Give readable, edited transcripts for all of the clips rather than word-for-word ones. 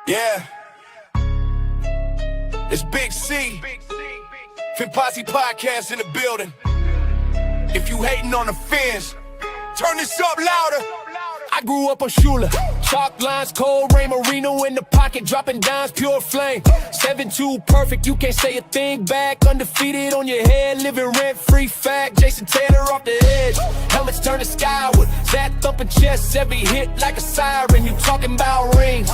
Yeah, it's Big C, Fin Posse Podcast in the building. If you hating on the Fins, turn this up louder. I grew up on Shula, chalk lines, cold rain, Marino in the pocket, dropping dimes, pure flame. 7-2 perfect, you can't say a thing back. Undefeated on your head, living rent-free fact. Jason Taylor off the edge, helmets turn to skyward. That thumping chest, every hit like a siren. You talking about rings,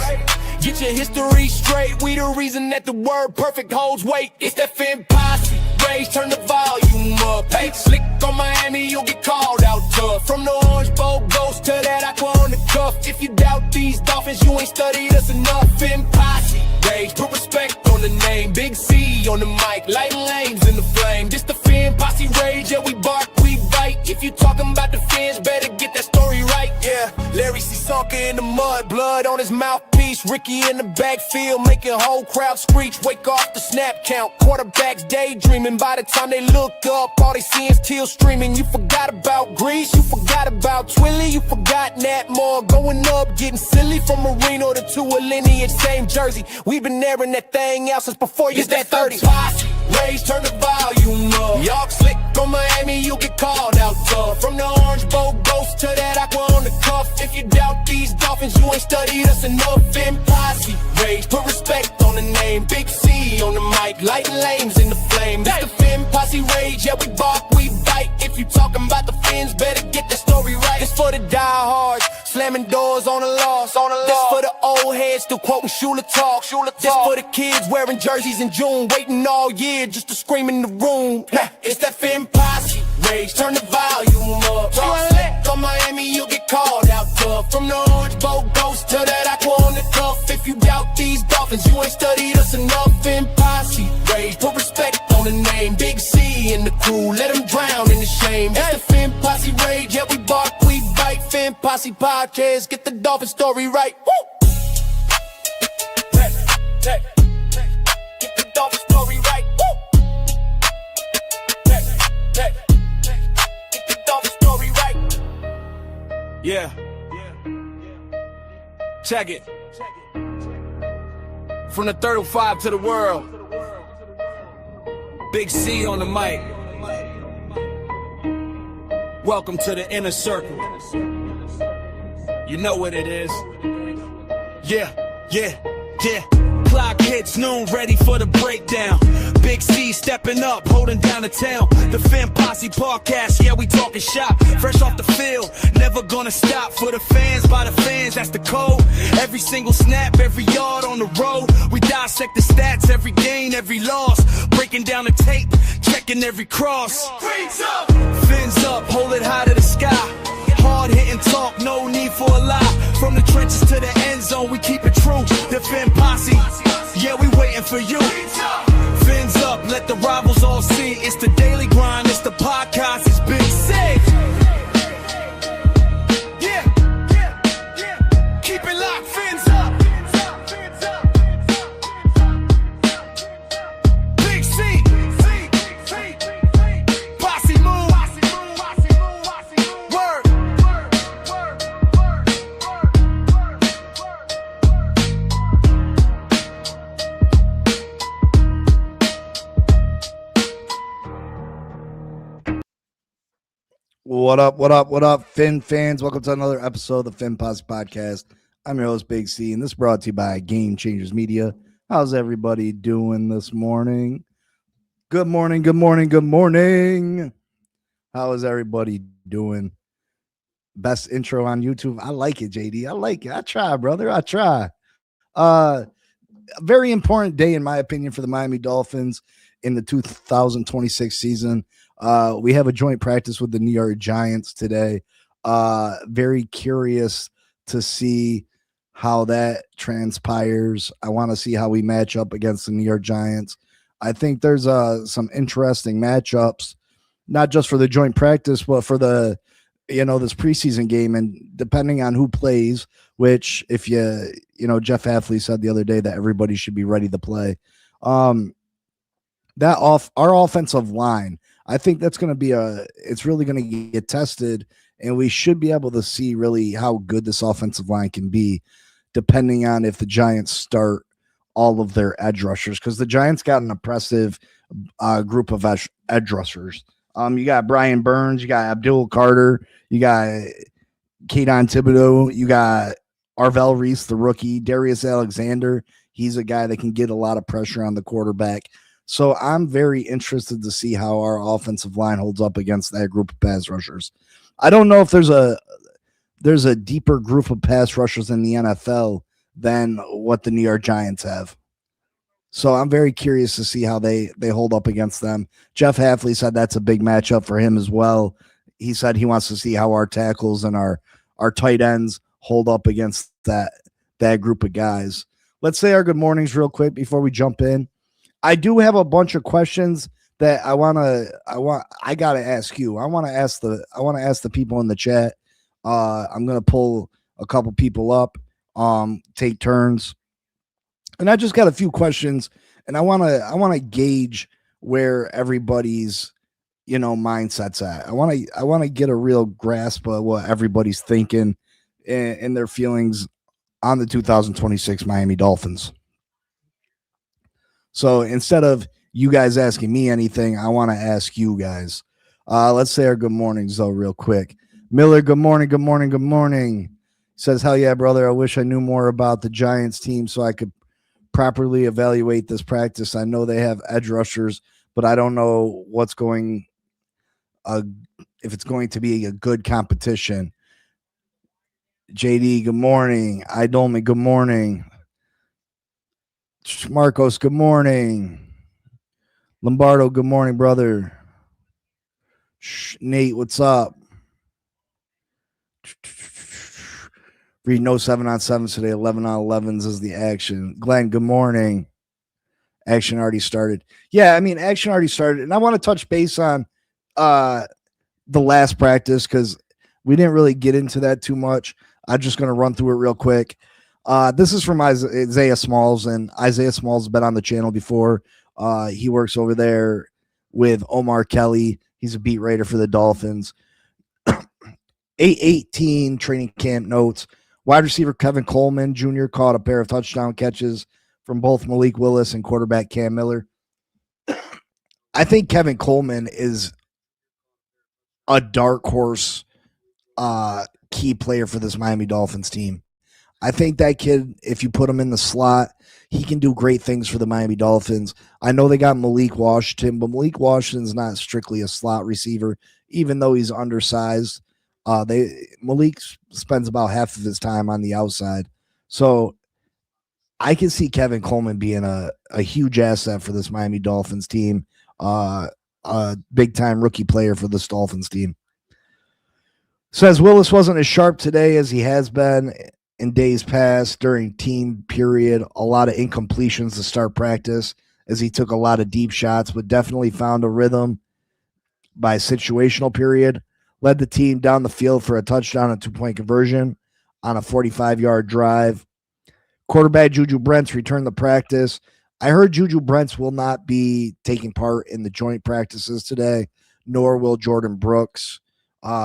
get your history straight. We the reason that the word perfect holds weight. It's that Fin Posse, rage, turn the volume up. Hey, slick on Miami, you'll get called out tough. From the Orange Bowl ghost to that aqua on the cuff. If you doubt these Dolphins, you ain't studied us enough. Fin Posse, rage, put respect on the name. Big C on the mic, lighting lanes in the flame. This the Fin Posse rage, yeah, we bark, we bite. If you talking about the Fins, better get that story right. Yeah, Larry C. Sunker in the mud, blood on his mouthpiece. Ricky in the backfield, making whole crowd screech. Wake off the snap count, quarterbacks daydreaming. By the time they look up, all they see is teal streaming. You forgot about Grease, you forgot about Twilly, you forgot Nat Moore. Going up, getting silly from Marino to a lineage, same jersey. We've been airing that thing out since before you that 30. Posse, raise, turn the volume up. Y'all slick on Miami, you get called out tough. From the Orange Bowl ghost to that aqua on the cuff. If you doubt these Dolphins, you ain't studied us enough. Fin Posse, rage, put respect on the name. Big C on the mic, lighting lanes in the flame. This the Fin Posse rage, yeah, we bark, we bite. If you talking about the Fins, better get that story right. This for the diehards, slamming doors on the loss. This for the old heads still quoting Shula talk. This for the kids wearing jerseys in June, waiting all year just to scream in the room. It's that Fin Posse rage, turn the volume up. Talk on Miami, you'll get called out tough. From the Orange Bowl ghost to that aqua on the cuff. If you doubt these Dolphins, you ain't studied us enough. Fin Posse rage, put respect on the name. Big C and the crew, let them drown in the shame. It's the Fin Posse rage, yeah, we bark, we bite. Fin Posse Podcast, get the Dolphin story right. Woo! Get the Dolphin story right. Woo! Get the Dolphin story right. Yeah. Check it. From the 305 to the world. Big C on the mic. Welcome to the inner circle. You know what it is. Yeah. Clock hits noon, ready for the breakdown. Big C stepping up, holding down the town. The Fin Posse Podcast, yeah, we talking shop. Fresh off the field, never gonna stop. For the fans, by the fans, that's the code. Every single snap, every yard on the road. We dissect the stats, every gain, every loss. Breaking down the tape, checking every cross. Fins up, hold it high to the sky. Hard hitting talk, no need for a lie. From the trenches to the end zone, we keep it true. The Fin Posse, yeah, we waiting for you. Fins up, let the rivals all see. It's the daily grind, it's the podcast, it's Big C. Yeah. Keep it locked, Fins up. Big C. Posse move. Word. What up, Fin fans? Welcome to another episode of the Fin Posse Podcast. I'm your host, Big C, and this is brought to you by Game Changers Media. How's everybody doing this morning? Good morning. How is everybody doing? Best intro on YouTube. I like it, JD. I like it. I try, brother. I try. A very important day, in my opinion, for the Miami Dolphins in the 2026 season. We have a joint practice with the New York Giants today. Very curious to see how that transpires. I want to see how we match up against the New York Giants. I think there's some interesting matchups, not just for the joint practice, but for the, this preseason game. And depending on who plays, which if Jeff Hafley said the other day that everybody should be ready to play. Our offensive line, I think that's going to be it's really going to get tested, and we should be able to see really how good this offensive line can be. depending on if the Giants start all of their edge rushers, because the Giants got an impressive group of edge rushers. You got Brian Burns, you got Abdul Carter, you got Kayvon Thibodeau, you got Arvell Reese, the rookie, Darius Alexander. He's a guy that can get a lot of pressure on the quarterback. So I'm very interested to see how our offensive line holds up against that group of pass rushers. I don't know if there's a deeper group of pass rushers in the NFL than what the New York Giants have. So I'm very curious to see how they hold up against them. Jeff Hafley said that's a big matchup for him as well. He said he wants to see how our tackles and our tight ends hold up against that group of guys. Let's say our good mornings real quick before we jump in. I do have a bunch of questions that I gotta ask you. I want to ask the people in the chat. I'm gonna pull a couple people up, take turns. And I just got a few questions, and I want to gauge where everybody's, mindset's at. I want to get a real grasp of what everybody's thinking and their feelings on the 2026 Miami Dolphins. So instead of you guys asking me anything, I want to ask you guys. Let's say our good mornings though, real quick. Miller, good morning, good morning, good morning. Says, hell yeah, brother. I wish I knew more about the Giants team so I could properly evaluate this practice. I know they have edge rushers, but I don't know if it's going to be a good competition. JD, good morning. Idolme, good morning. Marcos, good morning. Lombardo, good morning, brother. Nate, what's up? Read no 7-on-7s today. 11-on-11s is the action. Glenn, good morning. Action already started. Yeah, I mean, action already started. And I want to touch base on the last practice because we didn't really get into that too much. I'm just going to run through it real quick. This is from Isaiah Smalls, and Isaiah Smalls has been on the channel before. He works over there with Omar Kelly. He's a beat writer for the Dolphins. 8-18 training camp notes. Wide receiver Kevin Coleman Jr. caught a pair of touchdown catches from both Malik Willis and quarterback Cam Miller. I think Kevin Coleman is a dark horse key player for this Miami Dolphins team. I think that kid, if you put him in the slot, he can do great things for the Miami Dolphins. I know they got Malik Washington, but Malik Washington's not strictly a slot receiver, even though he's undersized. Malik spends about half of his time on the outside. So I can see Kevin Coleman being a huge asset for this Miami Dolphins team, a big-time rookie player for this Dolphins team. Says Willis wasn't as sharp today as he has been in days past during team period. A lot of incompletions to start practice as he took a lot of deep shots, but definitely found a rhythm by situational period. Led the team down the field for a touchdown and 2-point conversion on a 45-yard drive. Quarterback Juju Brents returned to practice. I heard Juju Brents will not be taking part in the joint practices today, nor will Jordan Brooks.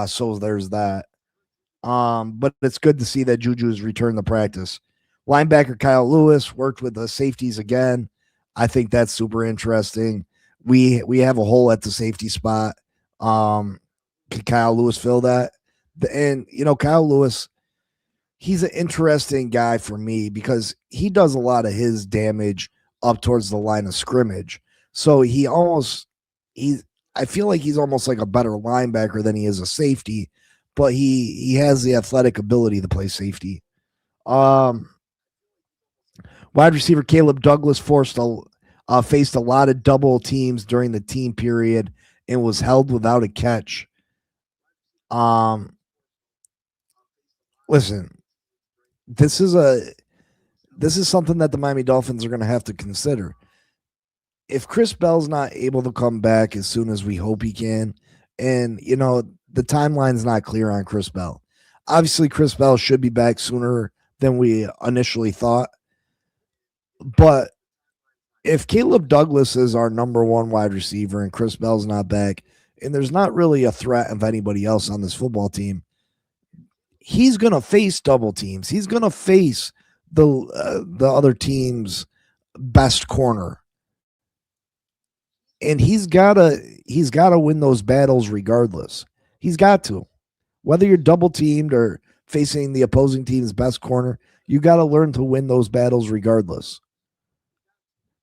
So there's that. But it's good to see that Juju's returned to practice. Linebacker Kyle Lewis worked with the safeties again. I think that's super interesting. We have a hole at the safety spot. Could Kyle Lewis fill that? And, Kyle Lewis, he's an interesting guy for me because he does a lot of his damage up towards the line of scrimmage. So I feel like he's almost like a better linebacker than he is a safety, but he has the athletic ability to play safety. Wide receiver Caleb Douglas faced a lot of double teams during the team period and was held without a catch. Listen, this is something that the Miami Dolphins are going to have to consider. If Chris Bell's not able to come back as soon as we hope he can, and the timeline's not clear on Chris Bell. Obviously, Chris Bell should be back sooner than we initially thought. But if Caleb Douglas is our number one wide receiver and Chris Bell's not back, and there's not really a threat of anybody else on this football team, he's going to face double teams. He's going to face the other team's best corner, and he's gotta win those battles regardless. He's got to. Whether you're double teamed or facing the opposing team's best corner, you got to learn to win those battles regardless.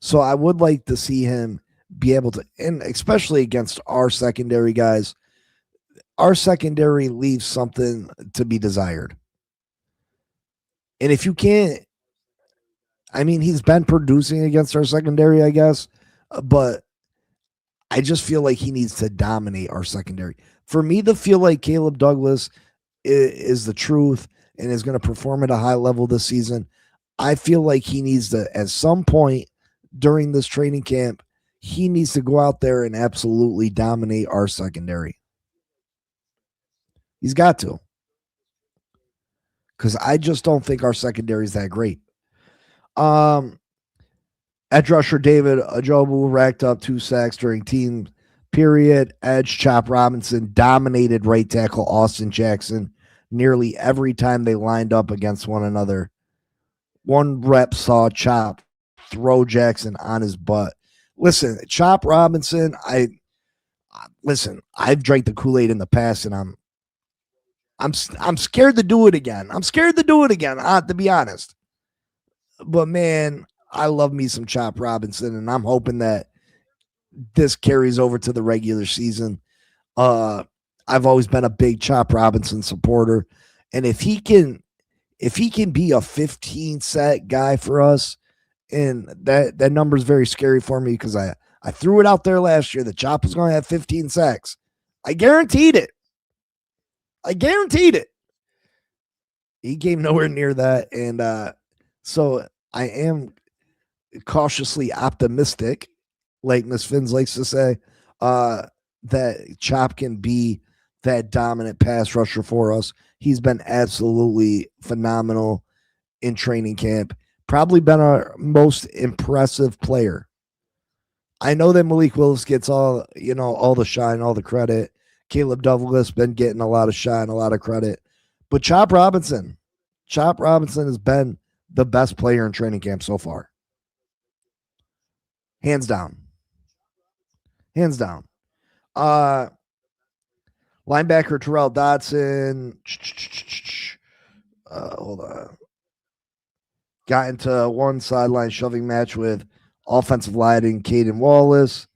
So I would like to see him be able to, and especially against our secondary guys, our secondary leaves something to be desired. And if you can't, I mean, he's been producing against our secondary, I guess, but I just feel like he needs to dominate our secondary. For me to feel like Caleb Douglas is the truth and is going to perform at a high level this season, I feel like he needs to, at some point during this training camp, he needs to go out there and absolutely dominate our secondary. He's got to. Because I just don't think our secondary is that great. Edge rusher David Ajobu racked up 2 sacks during team period. Edge Chop Robinson dominated right tackle Austin Jackson nearly every time they lined up against one another. One rep saw Chop throw Jackson on his butt. Listen, Chop Robinson, I've drank the Kool-Aid in the past, and I'm scared to do it again. To be honest. But man, I love me some Chop Robinson, and I'm hoping that this carries over to the regular season. I've always been a big Chop Robinson supporter, and if he can be a 15 sack guy for us, and that number is very scary for me because I threw it out there last year that Chop was going to have 15 sacks. I guaranteed it. He came nowhere near that, and so I am cautiously optimistic, like Miss Finns likes to say, that Chop can be that dominant pass rusher for us. He's been absolutely phenomenal in training camp. Probably been our most impressive player. I know that Malik Willis gets all the shine, all the credit. Caleb Douglas been getting a lot of shine, a lot of credit. But Chop Robinson has been the best player in training camp so far. Hands down. Linebacker Terrell Dodson. Hold on. Got into one sideline shoving match with offensive lineman Caden Wallace.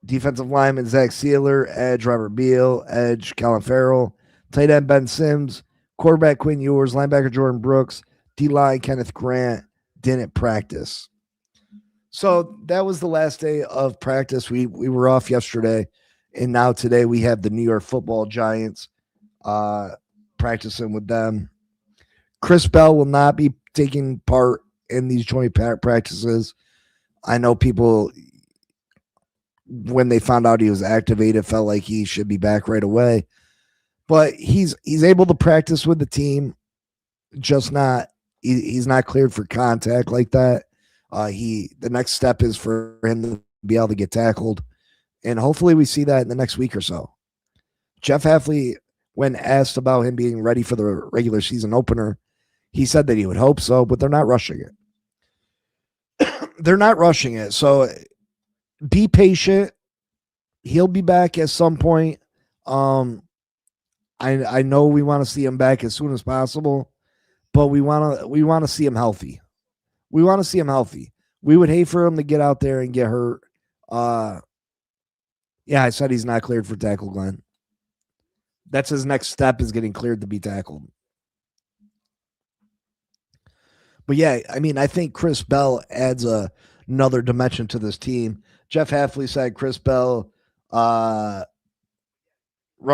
Defensive lineman Zach Sealer, edge Robert Beal, edge Colin Farrell, tight end Ben Sims, quarterback Quinn Ewers, linebacker Jordan Brooks, D-line Kenneth Grant didn't practice. So that was the last day of practice. We were off yesterday, and now today we have the New York Football Giants practicing with them. Chris Bell will not be taking part in these joint practices. I know people, when they found out he was activated, felt like he should be back right away. But he's able to practice with the team, just not he's not cleared for contact like that. The next step is for him to be able to get tackled, and hopefully we see that in the next week or so. Jeff Hafley, when asked about him being ready for the regular season opener, he said that he would hope so, but they're not rushing it. So be patient. He'll be back at some point. I know we want to see him back as soon as possible, but we want to see him healthy. We would hate for him to get out there and get hurt. Yeah, I said he's not cleared for tackle, Glenn. That's his next step, is getting cleared to be tackled. But yeah, I mean, I think Chris Bell adds another dimension to this team. Jeff Hafley said Chris Bell run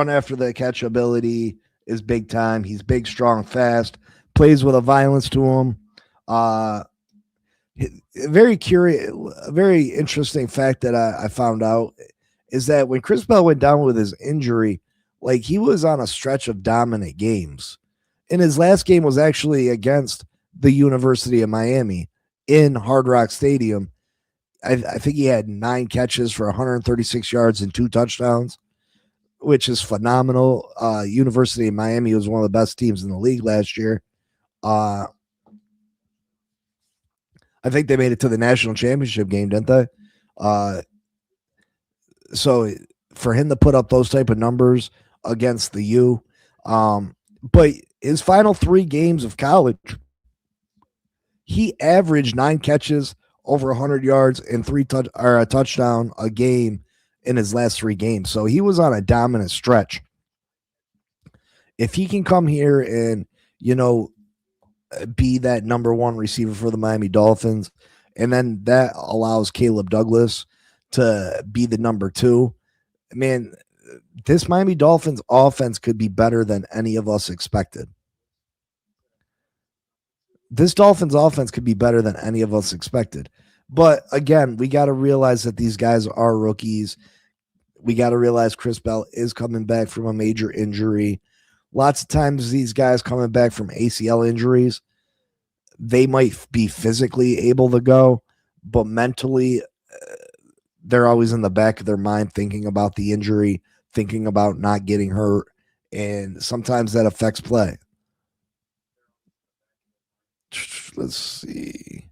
after the catch ability is big time. He's big, strong, fast, plays with a violence to him. Very interesting fact that I found out is that when Chris Bell went down with his injury, like, he was on a stretch of dominant games. And his last game was actually against the University of Miami in Hard Rock Stadium. I think he had 9 catches for 136 yards and 2 touchdowns. which is phenomenal. University of Miami was one of the best teams in the league last year. Uh, I think they made it to the national championship game, didn't they? Uh, so for him to put up those type of numbers against the U, but his final 3 games of college, he averaged 9 catches, over 100 yards, and a touchdown a game in his last 3 games. So he was on a dominant stretch. If he can come here and be that number 1 receiver for the Miami Dolphins, and then that allows Caleb Douglas to be the number 2, man, this Miami Dolphins offense could be better than any of us expected. This Dolphins offense could be better than any of us expected. But again, we got to realize that these guys are rookies. We got to realize Chris Bell is coming back from a major injury. Lots of times these guys coming back from ACL injuries, they might be physically able to go, but mentally, they're always in the back of their mind thinking about the injury, thinking about not getting hurt, and sometimes that affects play. Let's see.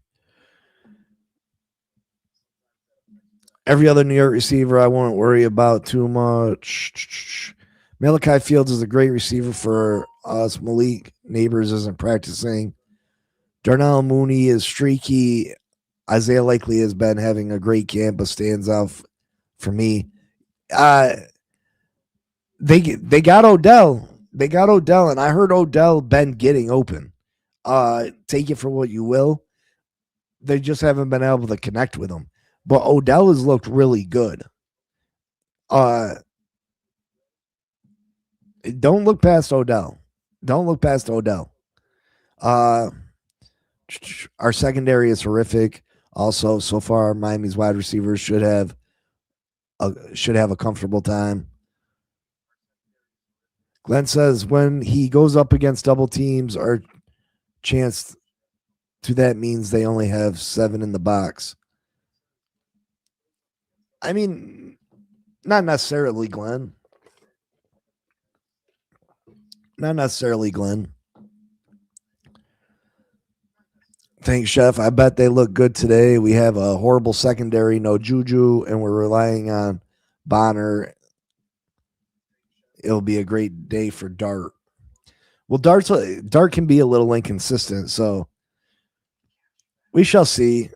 Every other New York receiver I won't worry about too much. Malachi Fields is a great receiver for us. Malik Neighbors isn't practicing. Darnell Mooney is streaky. Isaiah Likely has been having a great camp, but stands out for me. They got Odell. They got Odell, and I heard Odell been getting open. Take it for what you will. They just haven't been able to connect with him. But Odell has looked really good. Don't look past Odell. Don't look past Odell. Our secondary is horrific. Also, so far, Miami's wide receivers should have a comfortable time. Glenn says when he goes up against double teams, our chance to that means they only have 7 in the box. I mean, not necessarily, Glenn. Not necessarily, Glenn. Thanks, Chef. I bet they look good today. We have a horrible secondary, no Juju, and we're relying on Bonner. It'll be a great day for Dart. Well, Dart can be a little inconsistent, so we shall see.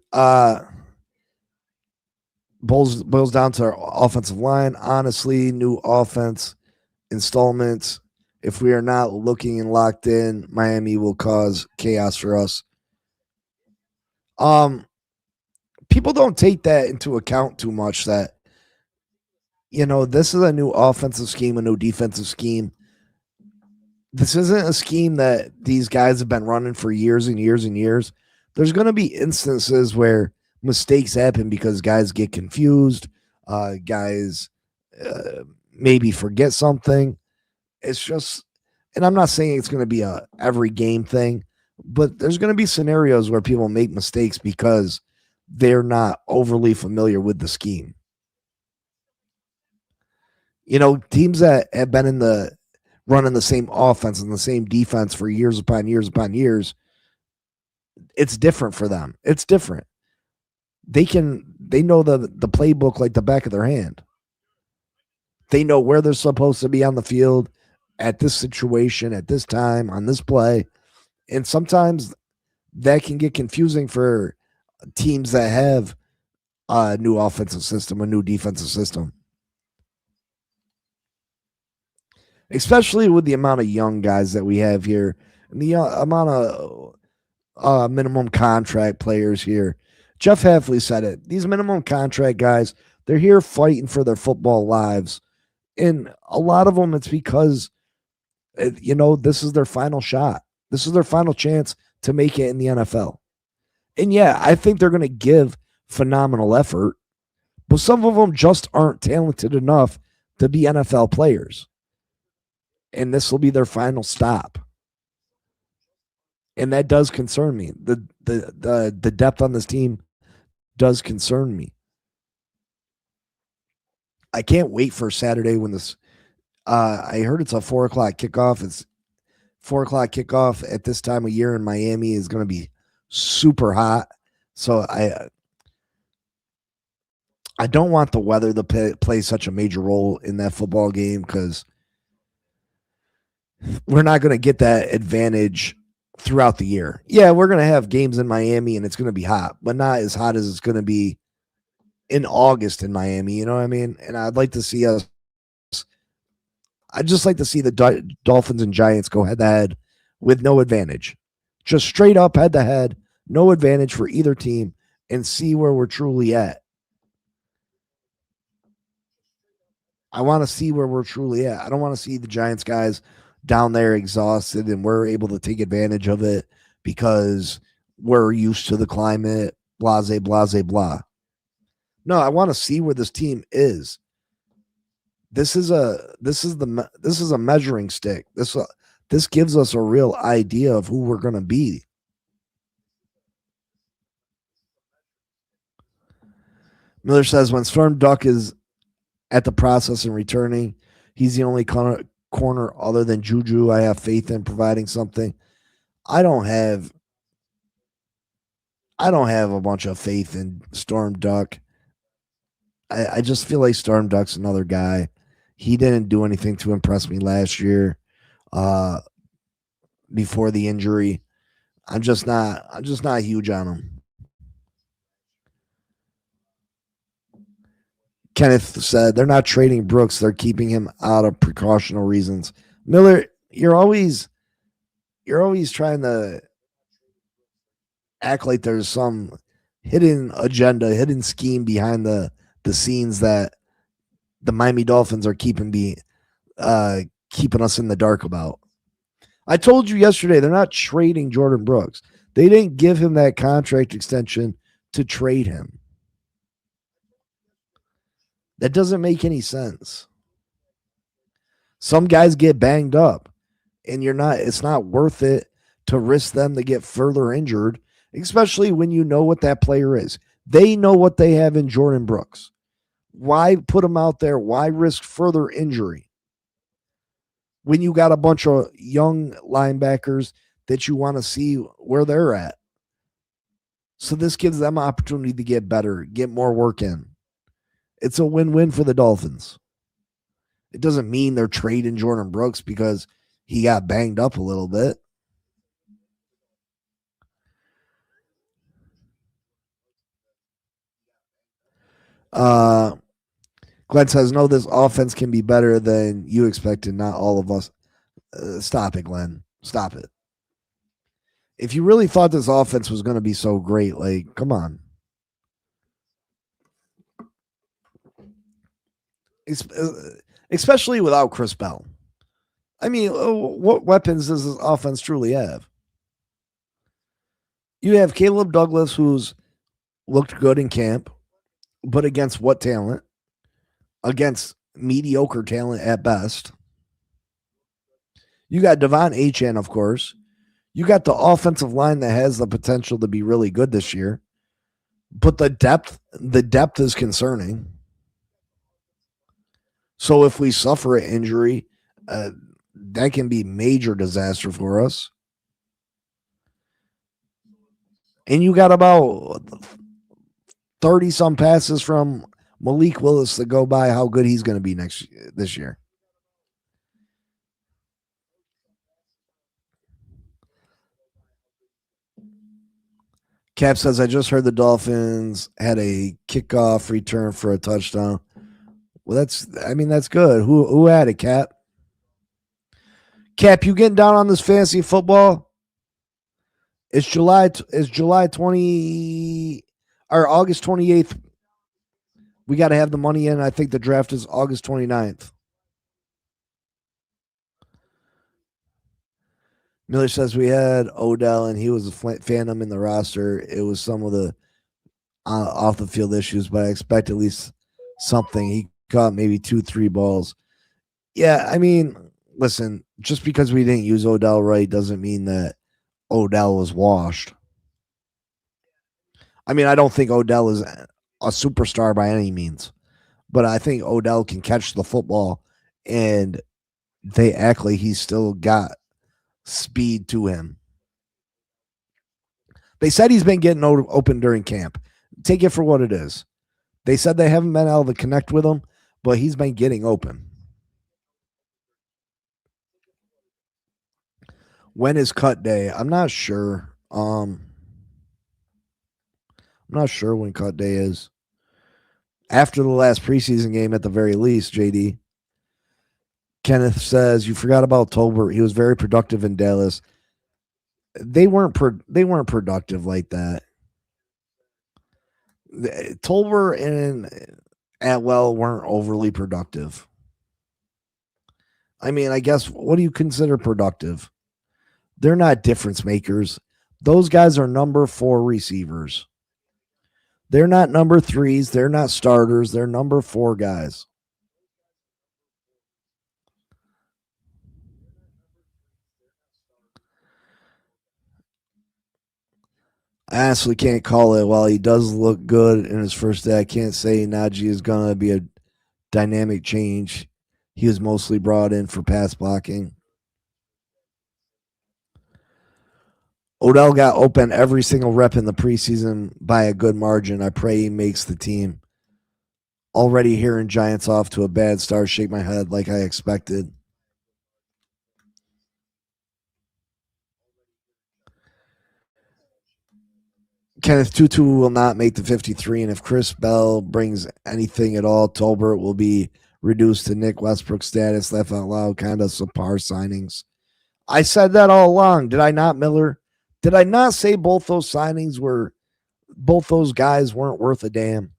Boils down to our offensive line. Honestly, new offense installments. If we are not looking and locked in, Miami will cause chaos for us. People don't take that into account too much, that this is a new offensive scheme, a new defensive scheme. This isn't a scheme that these guys have been running for years and years and years. There's going to be instances where mistakes happen because guys get confused, guys maybe forget something. It's just, and I'm not saying it's going to be a every game thing, but there's going to be scenarios where people make mistakes because they're not overly familiar with the scheme. Teams that have been running the same offense and the same defense for years upon years upon years, it's different for them. It's different. They know the playbook like the back of their hand. They know where they're supposed to be on the field at this situation, at this time, on this play. And sometimes that can get confusing for teams that have a new offensive system, a new defensive system. Especially with the amount of young guys that we have here and the amount of minimum contract players here. Jeff Hafley said it. These minimum contract guys, they're here fighting for their football lives. And a lot of them, it's because, this is their final shot. This is their final chance to make it in the NFL. And yeah, I think they're going to give phenomenal effort, but some of them just aren't talented enough to be NFL players. And this will be their final stop. And that does concern me. The depth on this team does concern me. I can't wait for Saturday when I heard it's a 4 o'clock kickoff. It's 4 o'clock kickoff at this time of year in Miami is going to be super hot. So I don't want the weather to play such a major role in that football game because we're not going to get that advantage throughout the year. Yeah, we're going to have games in Miami and it's going to be hot, but not as hot as it's going to be in August in Miami. You know what I mean? And I'd like to see us. I'd just like to see the Dolphins and Giants go head to head with no advantage, just straight up head to head, no advantage for either team, and see where we're truly at. I want to see where we're truly at. I don't want to see the Giants guys down there exhausted and we're able to take advantage of it because we're used to the climate, blase, blase, blah. No, I want to see where this team is. This is a measuring stick. This gives us a real idea of who we're going to be. Miller says when Storm Duck is at the process and returning, he's the only corner other than Juju I have faith in providing something. I don't have a bunch of faith in Storm Duck. I just feel like Storm Duck's another guy. He didn't do anything to impress me last year. Before the injury, I'm just not huge on him. Kenneth said they're not trading Brooks; they're keeping him out of precautional reasons. Miller, you're always trying to act like there's some hidden agenda, hidden scheme behind the scenes that the Miami Dolphins are keeping us in the dark about. I told you yesterday they're not trading Jordan Brooks. They didn't give him that contract extension to trade him. That doesn't make any sense. Some guys get banged up and it's not worth it to risk them to get further injured, especially when you know what that player is. They know what they have in Jordan Brooks. Why put him out there? Why risk further injury when you got a bunch of young linebackers that you want to see where they're at? So this gives them an opportunity to get better, get more work in. It's a win-win for the Dolphins. It doesn't mean they're trading Jordan Brooks because he got banged up a little bit. Glenn says, no, this offense can be better than you expected, not all of us. Stop it, Glenn. Stop it. If you really thought this offense was going to be so great, like, come on. Especially without Chris Bell. I mean, what weapons does this offense truly have? You have Caleb Douglas, who's looked good in camp, but against what talent? Against mediocre talent at best. You got Devon Achane, of course. You got the offensive line that has the potential to be really good this year, but the depth is concerning. So if we suffer an injury, that can be major disaster for us. And you got about 30 some passes from Malik Willis to go by how good he's going to be this year. Cap says, I just heard the Dolphins had a kickoff return for a touchdown. Well, that's good. Who had it, Cap? Cap, you getting down on this fantasy football? It's July 20 or August 28th. We got to have the money in. I think the draft is August 29th. Miller says we had Odell and he was a phantom in the roster. It was some of the off the field issues, but I expect at least something. He caught maybe 2-3 balls. Yeah, I mean, listen, just because we didn't use Odell right doesn't mean that Odell was washed. I mean, I don't think Odell is a superstar by any means, but I think Odell can catch the football and they act like he's still got speed to him. They said he's been getting open during camp. Take it for what it is. They said they haven't been able to connect with him, but he's been getting open. When is cut day? I'm not sure. I'm not sure when cut day is. After the last preseason game, at the very least, JD. Kenneth says you forgot about Tolbert. He was very productive in Dallas. They weren't productive like that. Tolbert and Atwell weren't overly productive. I mean, I guess what do you consider productive? They're not difference makers. Those guys are number 4 receivers. They're not number 3s. They're not starters. They're number 4 guys. I honestly can't call it. While he does look good in his first day, I can't say Najee is going to be a dynamic change. He was mostly brought in for pass blocking. Odell got open every single rep in the preseason by a good margin. I pray he makes the team. Already hearing Giants off to a bad start. Shake my head like I expected. Kenneth Tutu will not make the 53, and if Chris Bell brings anything at all, Tolbert will be reduced to Nick Westbrook status. Laugh out loud, kind of subpar signings. I said that all along. Did I not, Miller? Did I not say both those signings both those guys weren't worth a damn?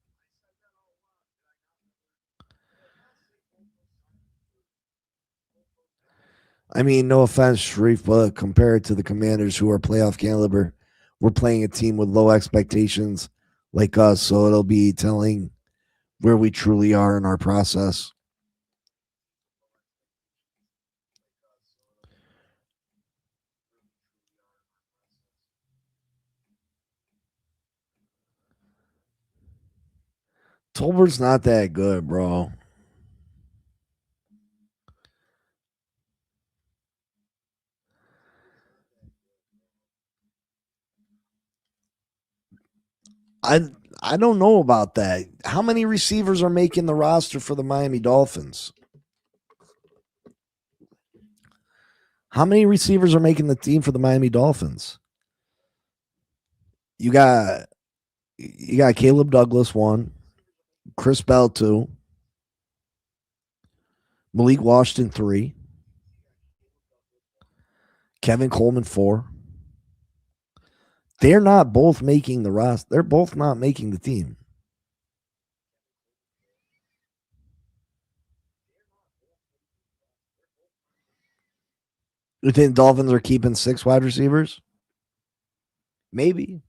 I mean, no offense, Sharif, but compared to the Commanders, who are playoff caliber, we're playing a team with low expectations like us, so it'll be telling where we truly are in our process. Tolbert's not that good, bro. I don't know about that. How many receivers are making the roster for the Miami Dolphins? How many receivers are making the team for the Miami Dolphins? You got Caleb Douglas 1, Chris Bell 2, Malik Washington 3, Kevin Coleman 4. They're not both making the roster. They're both not making the team. You think Dolphins are keeping 6 wide receivers? Maybe.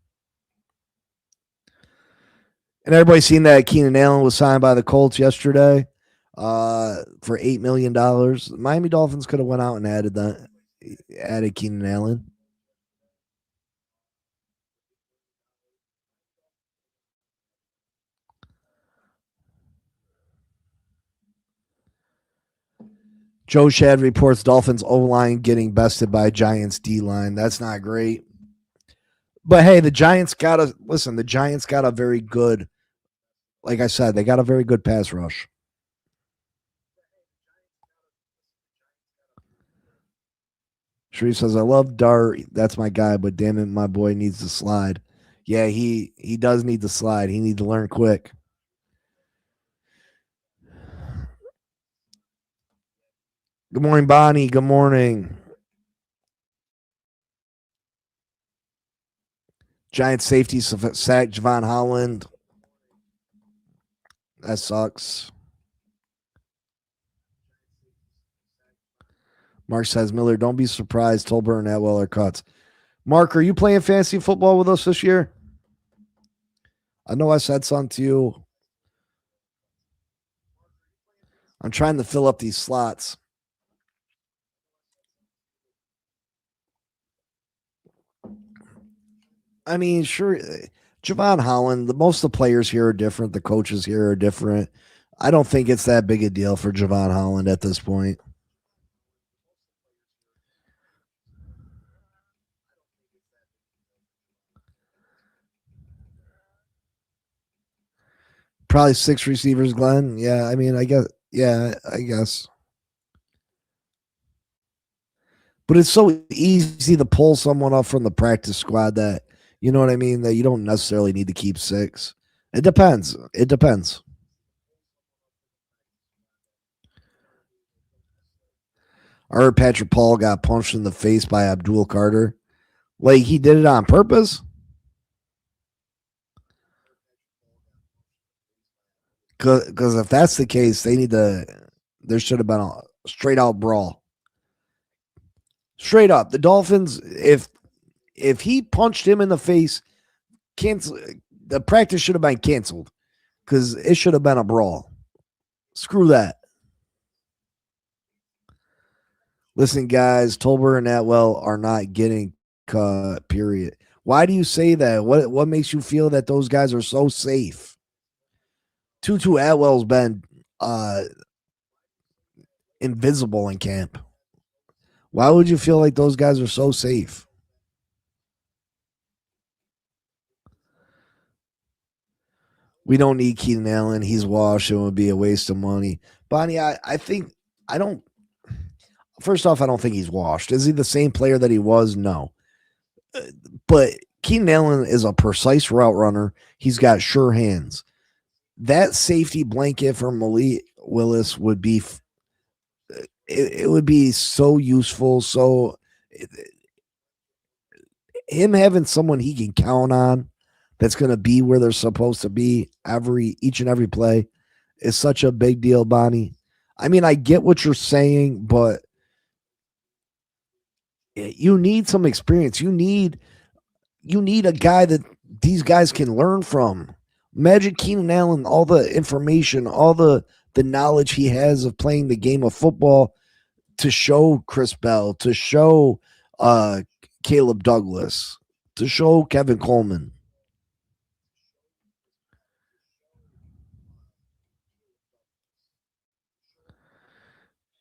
And everybody's seen that Keenan Allen was signed by the Colts yesterday for $8 million. The Miami Dolphins could have went out and added Keenan Allen. Joe Shad reports Dolphins O-line getting bested by Giants D-line. That's not great. But hey, the Giants got a very good, like I said, they got a very good pass rush. Sharif says, I love Dart. That's my guy, but damn it, my boy needs to slide. Yeah, he does need to slide. He needs to learn quick. Good morning, Bonnie. Good morning. Giant safety sacked Javon Holland. That sucks. Mark says, Miller, don't be surprised. Tolbert and Atwell are cuts. Mark, are you playing fantasy football with us this year? I know I said something to you. I'm trying to fill up these slots. I mean, sure, Javon Holland, most of the players here are different. The coaches here are different. I don't think it's that big a deal for Javon Holland at this point. Probably 6 receivers, Glenn. Yeah, I mean, I guess. Yeah, I guess. But it's so easy to pull someone up from the practice squad that, you know what I mean, that you don't necessarily need to keep 6. It depends. It depends. I heard Patrick Paul got punched in the face by Abdul Carter. Like he did it on purpose. Because if that's the case, they need to. There should have been a straight out brawl. Straight up, the Dolphins. If he punched him in the face, cancel. The practice should have been canceled because it should have been a brawl. Screw that. Listen, guys, Tolbert and Atwell are not getting cut. Period. Why do you say that? What makes you feel that those guys are so safe? Tutu Atwell's been invisible in camp. Why would you feel like those guys are so safe? We don't need Keenan Allen. He's washed. It would be a waste of money. Bonnie, I think I don't. First off, I don't think he's washed. Is he the same player that he was? No. But Keenan Allen is a precise route runner. He's got sure hands. That safety blanket for Malik Willis would be it would be so useful. So him having someone he can count on that's going to be where they're supposed to be each and every play is such a big deal, Bonnie. I mean, I get what you're saying, but you need some experience. You need a guy that these guys can learn from. Imagine Keenan Allen, all the information, all the knowledge he has of playing the game of football to show Chris Bell, to show Caleb Douglas, to show Kevin Coleman.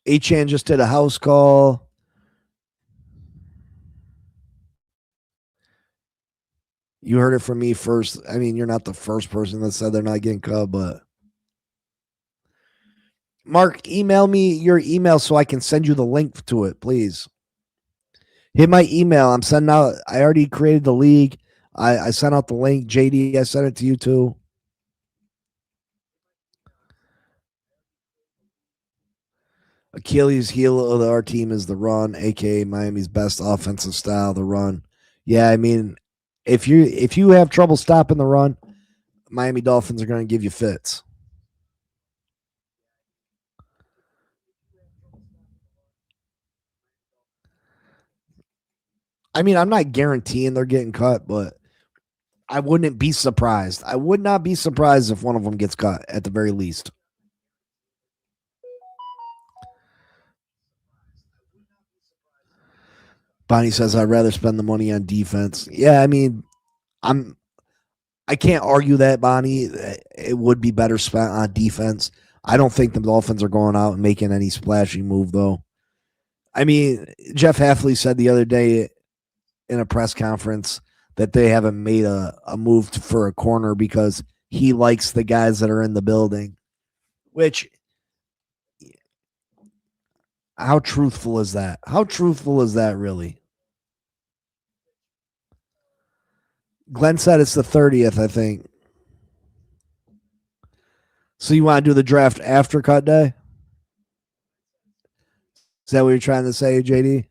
Achan just did a house call. You heard it from me first. I mean, you're not the first person that said they're not getting cut, but Mark, email me your email so I can send you the link to it, please. Hit my email. I'm sending out. I already created the league. I sent out the link. JD, I sent it to you too. Achilles' heel of our team is the run, aka Miami's best offensive style, the run. Yeah, I mean, if you have trouble stopping the run, Miami Dolphins are going to give you fits. I mean, I'm not guaranteeing they're getting cut, but I wouldn't be surprised. I would not be surprised if one of them gets cut at the very least. Bonnie says I'd rather spend the money on defense. Yeah, I mean, I can't argue that, Bonnie. It would be better spent on defense. I don't think the Dolphins are going out and making any splashy move, though. I mean, Jeff Hafley said the other day in a press conference that they haven't made a move for a corner because he likes the guys that are in the building. Which, how truthful is that? How truthful is that really? Glenn said it's the 30th, I think. So you want to do the draft after cut day? Is that what you're trying to say, JD?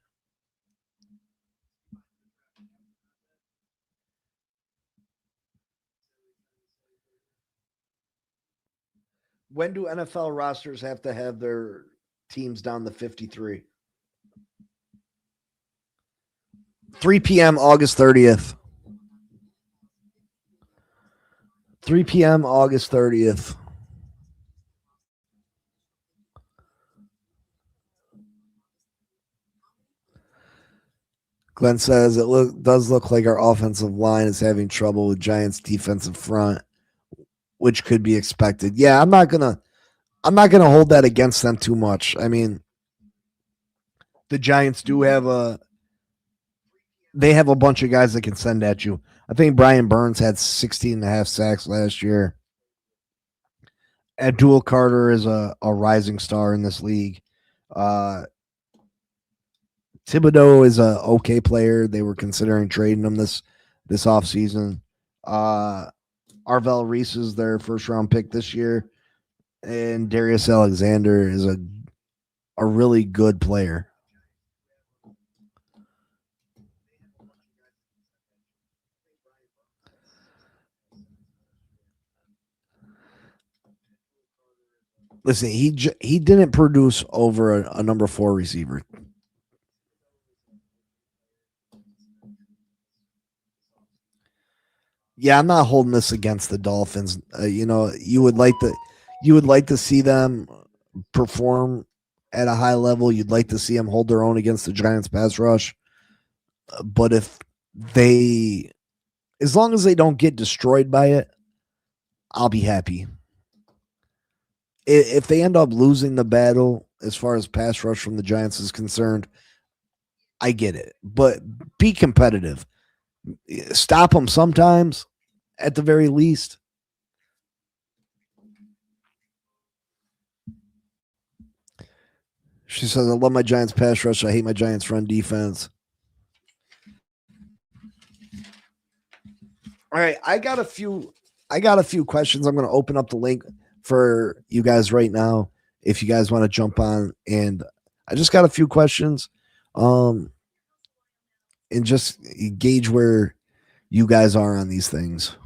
When do NFL rosters have to have their teams down to 53? 3 p.m. August 30th. 3 p.m. August 30th. Glenn says it does look like our offensive line is having trouble with Giants' defensive front, which could be expected. Yeah, I'm not gonna hold that against them too much. I mean, the Giants do have a bunch of guys that can send at you. I think Brian Burns had 16 and a half sacks last year. Abdul Carter is a rising star in this league. Uh, Thibodeau is a okay player. They were considering trading him this offseason. Arvel Reese is their first round pick this year, and Darius Alexander is a really good player. Listen, he didn't produce over a number 4 receiver. Yeah, I'm not holding this against the Dolphins. You would like to see them perform at a high level. You'd like to see them hold their own against the Giants pass rush. But if they, as long as they don't get destroyed by it, I'll be happy. If they end up losing the battle as far as pass rush from the Giants is concerned, I get it. But be competitive. Stop them sometimes, at the very least. She says, I love my Giants pass rush. I hate my Giants run defense. All right, I got a few questions. I'm going to open up the link for you guys right now if you guys want to jump on, and I just got a few questions and just gauge where you guys are on these things.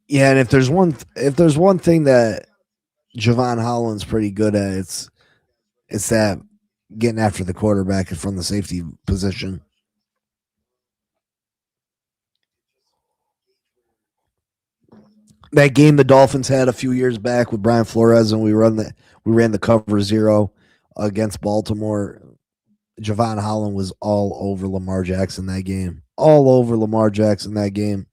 Yeah, and if there's one thing that Javon Holland's pretty good at, it's that getting after the quarterback from the safety position. That game the Dolphins had a few years back with Brian Flores, and we ran the cover 0 against Baltimore. Javon Holland was all over Lamar Jackson that game. All over Lamar Jackson that game.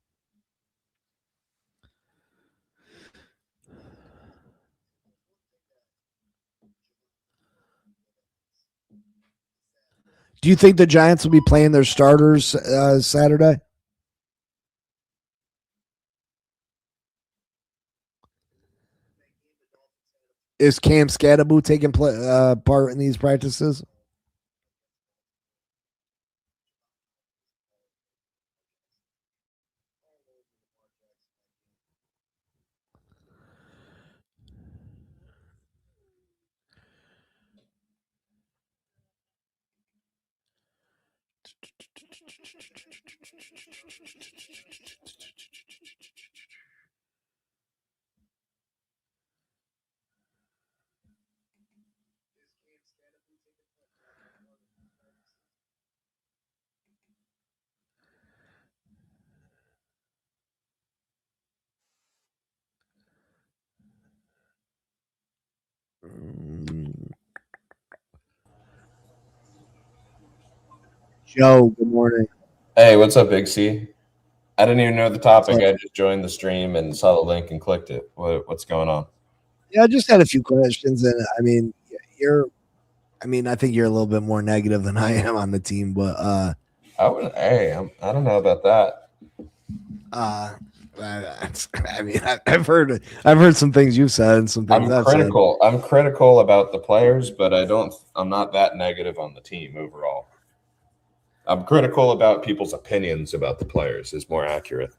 Do you think the Giants will be playing their starters Saturday? Is Cam Scadaboo taking part in these practices? Joe, good morning. Hey, what's up, Big C? I didn't even know the topic. I just joined the stream and saw the link and clicked it. What's going on? Yeah, I just had a few questions, and I mean, I think you're a little bit more negative than I am on the team, but I don't know about that. I mean, I've heard some things you've said and some things I've critical. I'm critical about the players, but I'm not that negative on the team overall. I'm critical about people's opinions about the players is more accurate.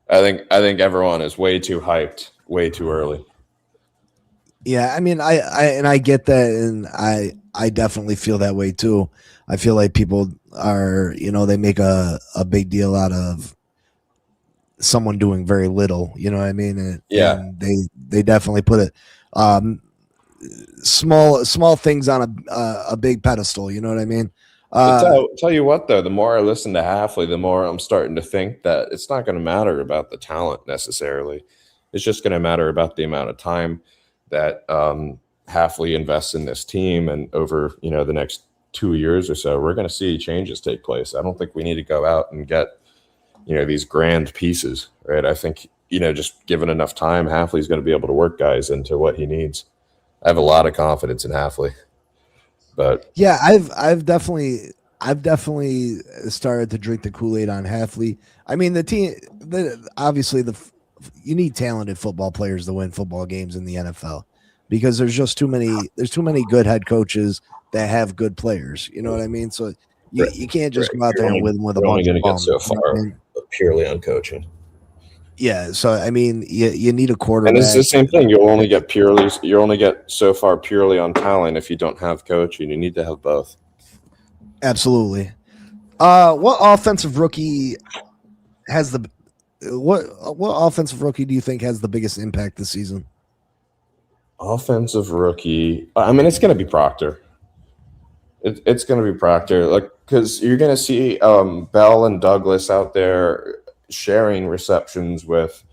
I think everyone is way too hyped, way too early. Yeah, I mean, I get that, and I definitely feel that way too. I feel like people are, they make a big deal out of someone doing very little. You know what I mean? And they definitely put it small things on a big pedestal. You know what I mean? Tell you what, though, the more I listen to Halfley, the more I'm starting to think that it's not going to matter about the talent necessarily. It's just going to matter about the amount of time that Halfley invests in this team, and over the next 2 years or so, we're going to see changes take place. I don't think we need to go out and get these grand pieces, right? I think just given enough time, Hafley's going to be able to work guys into what he needs. I have a lot of confidence in Hafley. But yeah, I've definitely started to drink the Kool-Aid on Hafley. I mean, obviously you need talented football players to win football games in the NFL because there's too many good head coaches that have good players. You know what I mean? So you can't just go out there and win with a bunch of bums. Get so far purely on coaching. Yeah, so I mean, you need a quarterback. And it's the same thing. You'll only get so far purely on talent if you don't have coaching. You need to have both. Absolutely. What offensive rookie has what offensive rookie do you think has the biggest impact this season? Offensive rookie. I mean, it's going to be Proctor. It's going to be Proctor, because you're going to see Bell and Douglas out there sharing receptions with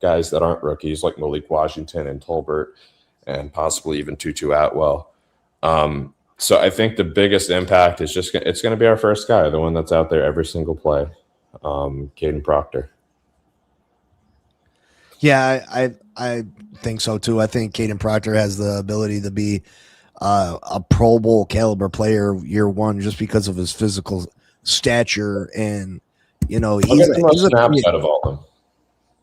guys that aren't rookies, like Malik Washington and Tolbert, and possibly even Tutu Atwell. So I think the biggest impact is it's going to be our first guy, the one that's out there every single play, Caden Proctor. Yeah, I think so too. I think Caden Proctor has the ability to be a Pro Bowl caliber player year one just because of his physical stature, and he's a snaps out of all of them.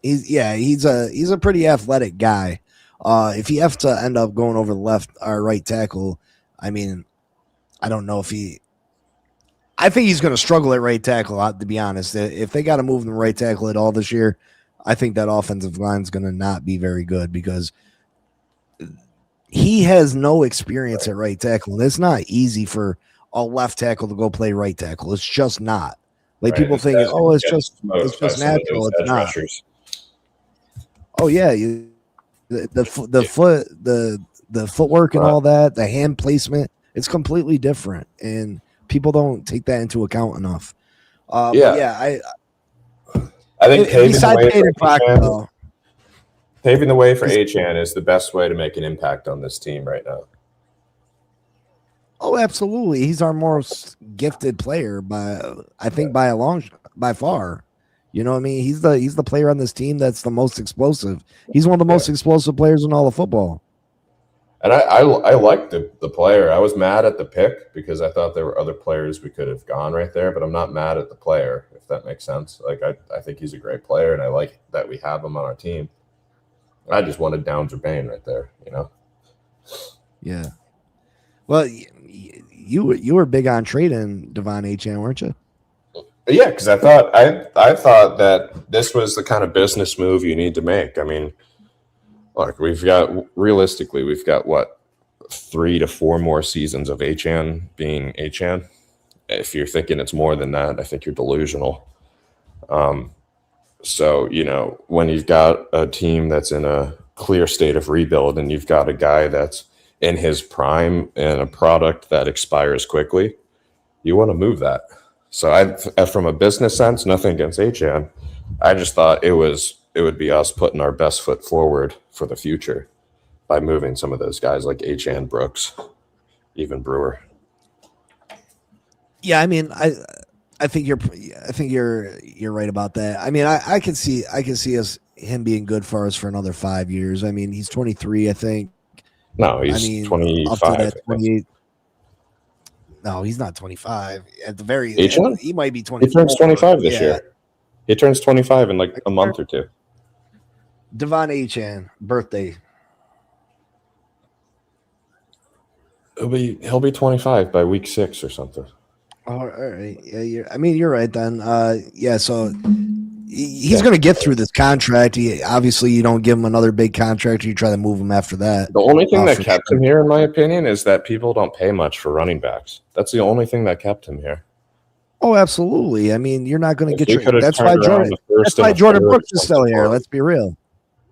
He's a pretty athletic guy. If he has to end up going over the left or right tackle, I mean, I don't know if I think he's going to struggle at right tackle, to be honest. If they got to move him to right tackle at all this year, I think that offensive line is going to not be very good because he has no experience at right tackle. And it's not easy for a left tackle to go play right tackle. It's just not. People think, it's just natural. It's not. Rushers. Oh yeah, the footwork and all that, the hand placement, it's completely different, and people don't take that into account enough. I think paving the way for Achane is the best way to make an impact on this team right now. Oh, absolutely. He's our most gifted player by far. You know what I mean? He's the player on this team that's the most explosive. He's one of the most explosive players in all of football. And I liked the player. I was mad at the pick because I thought there were other players we could have gone right there, but I'm not mad at the player, if that makes sense. I think he's a great player, and I like that we have him on our team. I just wanted Downs or Bain right there, Yeah. Well, you were big on trading Devon Achane, weren't you? Yeah, because I thought that this was the kind of business move you need to make. I mean, look, we've got what, 3 to 4 more seasons of Achane being Achane. If you're thinking it's more than that, I think you're delusional. So when you've got a team that's in a clear state of rebuild and you've got a guy that's in his prime and a product that expires quickly, you want to move that. So from a business sense, nothing against Achane. I just thought it would be us putting our best foot forward for the future by moving some of those guys like Achane, Brooks, even Brewer. Yeah, I mean, I think you're right about that. I mean, I can see him being good for us for another 5 years. I mean, he's 23, I think. No, he's 25. Up to that 28. No, he's not 25. At the very end, he might be 24. He turns 25 this year. He turns 25 in like a month or two. Devon Achane, birthday. He'll be 25 by week 6 or something. Oh, all right. Yeah, you're right then. So he's going to get through this contract. Obviously, you don't give him another big contract. You try to move him after that. The only thing that kept him here, in my opinion, is that people don't pay much for running backs. That's the only thing that kept him here. Oh, absolutely. I mean, you're not going to get your. That's why Jordan Brooks is still here. Let's be real.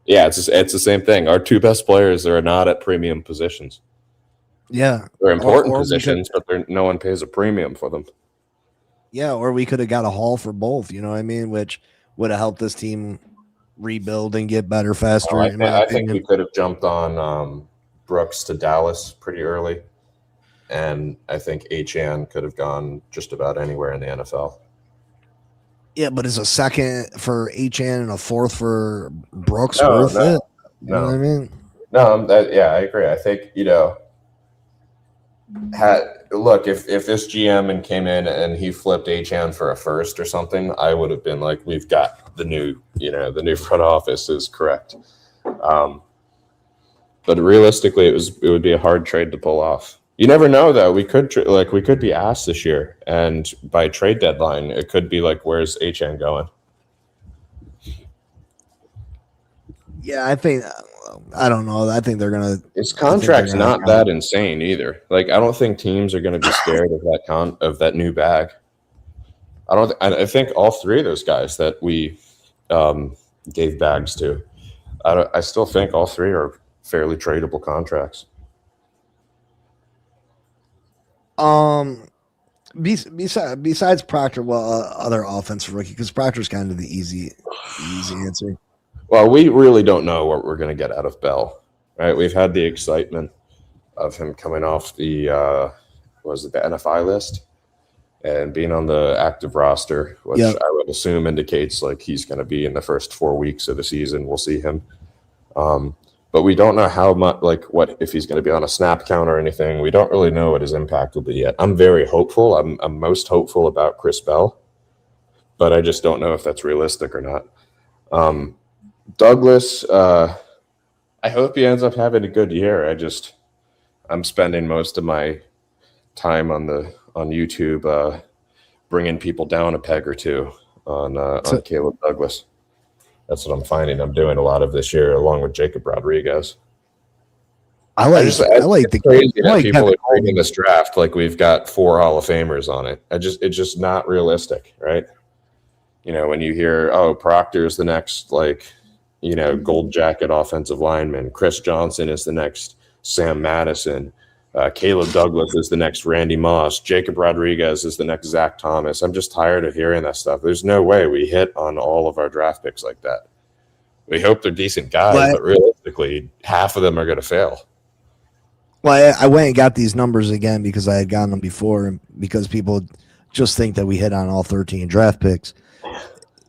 Yeah, it's the same thing. Our 2 best players are not at premium positions. Yeah, they're important positions, but no one pays a premium for them. Yeah, or we could have got a haul for both. You know what I mean? Which would have helped this team rebuild and get better faster. I think we could have jumped on Brooks to Dallas pretty early, and I think Achane could have gone just about anywhere in the NFL. Yeah, but it's a second for HN and a fourth for Brooks No, worth no, it? You know what I mean? no. I agree. I think look, if this GM and came in and he flipped HN for a first or something, I would have been like, we've got the new front office is correct. But realistically, it would be a hard trade to pull off. You never know, though. We could be asked this year, and by trade deadline, it could be like, where's HN going? Yeah, I don't know. I think they're gonna. His contract's not that insane either. Like, I don't think teams are going to be scared of that new bag. I think all three of those guys that we gave bags to, I still think all three are fairly tradable contracts. Besides Proctor, other offensive rookie, because Proctor's kind of the easy answer. Well, we really don't know what we're going to get out of Bell, right? We've had the excitement of him coming off the NFI list and being on the active roster, which I would assume indicates like he's going to be in the first 4 weeks of the season. We'll see him. But we don't know how much, what if he's going to be on a snap count or anything. We don't really know what his impact will be yet. I'm very hopeful. I'm most hopeful about Chris Bell, but I just don't know if that's realistic or not. Douglas, I hope he ends up having a good year. I'm spending most of my time on YouTube bringing people down a peg or two on Caleb Douglas. That's what I'm finding I'm doing a lot of this year, along with Jacob Rodriguez. It's crazy that people are treating this draft like we've got 4 Hall of Famers on it. It's just not realistic, right? When you hear, Proctor's the next gold jacket offensive lineman, Chris Johnson is the next Sam Madison, Caleb Douglas is the next Randy Moss, Jacob Rodriguez is the next Zach Thomas. I'm just tired of hearing that stuff. There's no way we hit on all of our draft picks like that. We hope they're decent guys, but realistically, half of them are going to fail. Well, I went and got these numbers again because I had gotten them before, and because people just think that we hit on all 13 draft picks.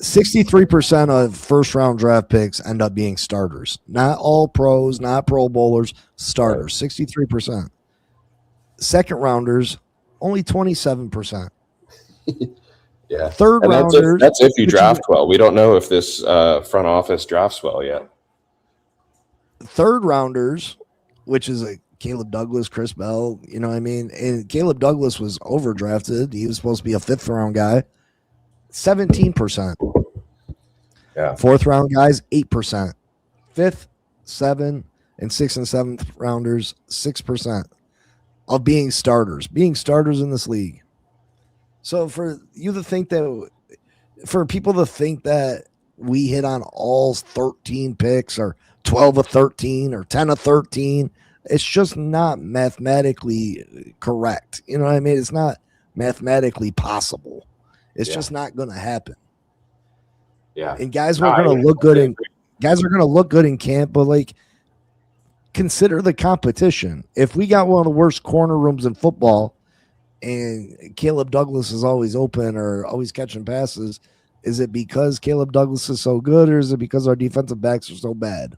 63% of first-round draft picks end up being starters. Not all pros, not Pro Bowlers, starters. 63%. Second rounders, only 27%. Yeah. Third rounders. That's if you draft well. We don't know if this front office drafts well yet. Third rounders, which is Caleb Douglas, Chris Bell, you know what I mean? And Caleb Douglas was overdrafted. He was supposed to be a 5th-round guy. 17%. Yeah. 4th-round guys, 8%. 5th, 7th, and 6th and 7th rounders, 6%. Of being starters in this league. So for people to think that we hit on all 13 picks or 12 of 13 or 10 of 13, it's just not mathematically correct. You know what I mean? It's not mathematically possible. It's just not going to happen. Yeah. And guys are going to look good in camp, but consider the competition. If we got one of the worst corner rooms in football and Caleb Douglas is always open or always catching passes, is it because Caleb Douglas is so good, or is it because our defensive backs are so bad?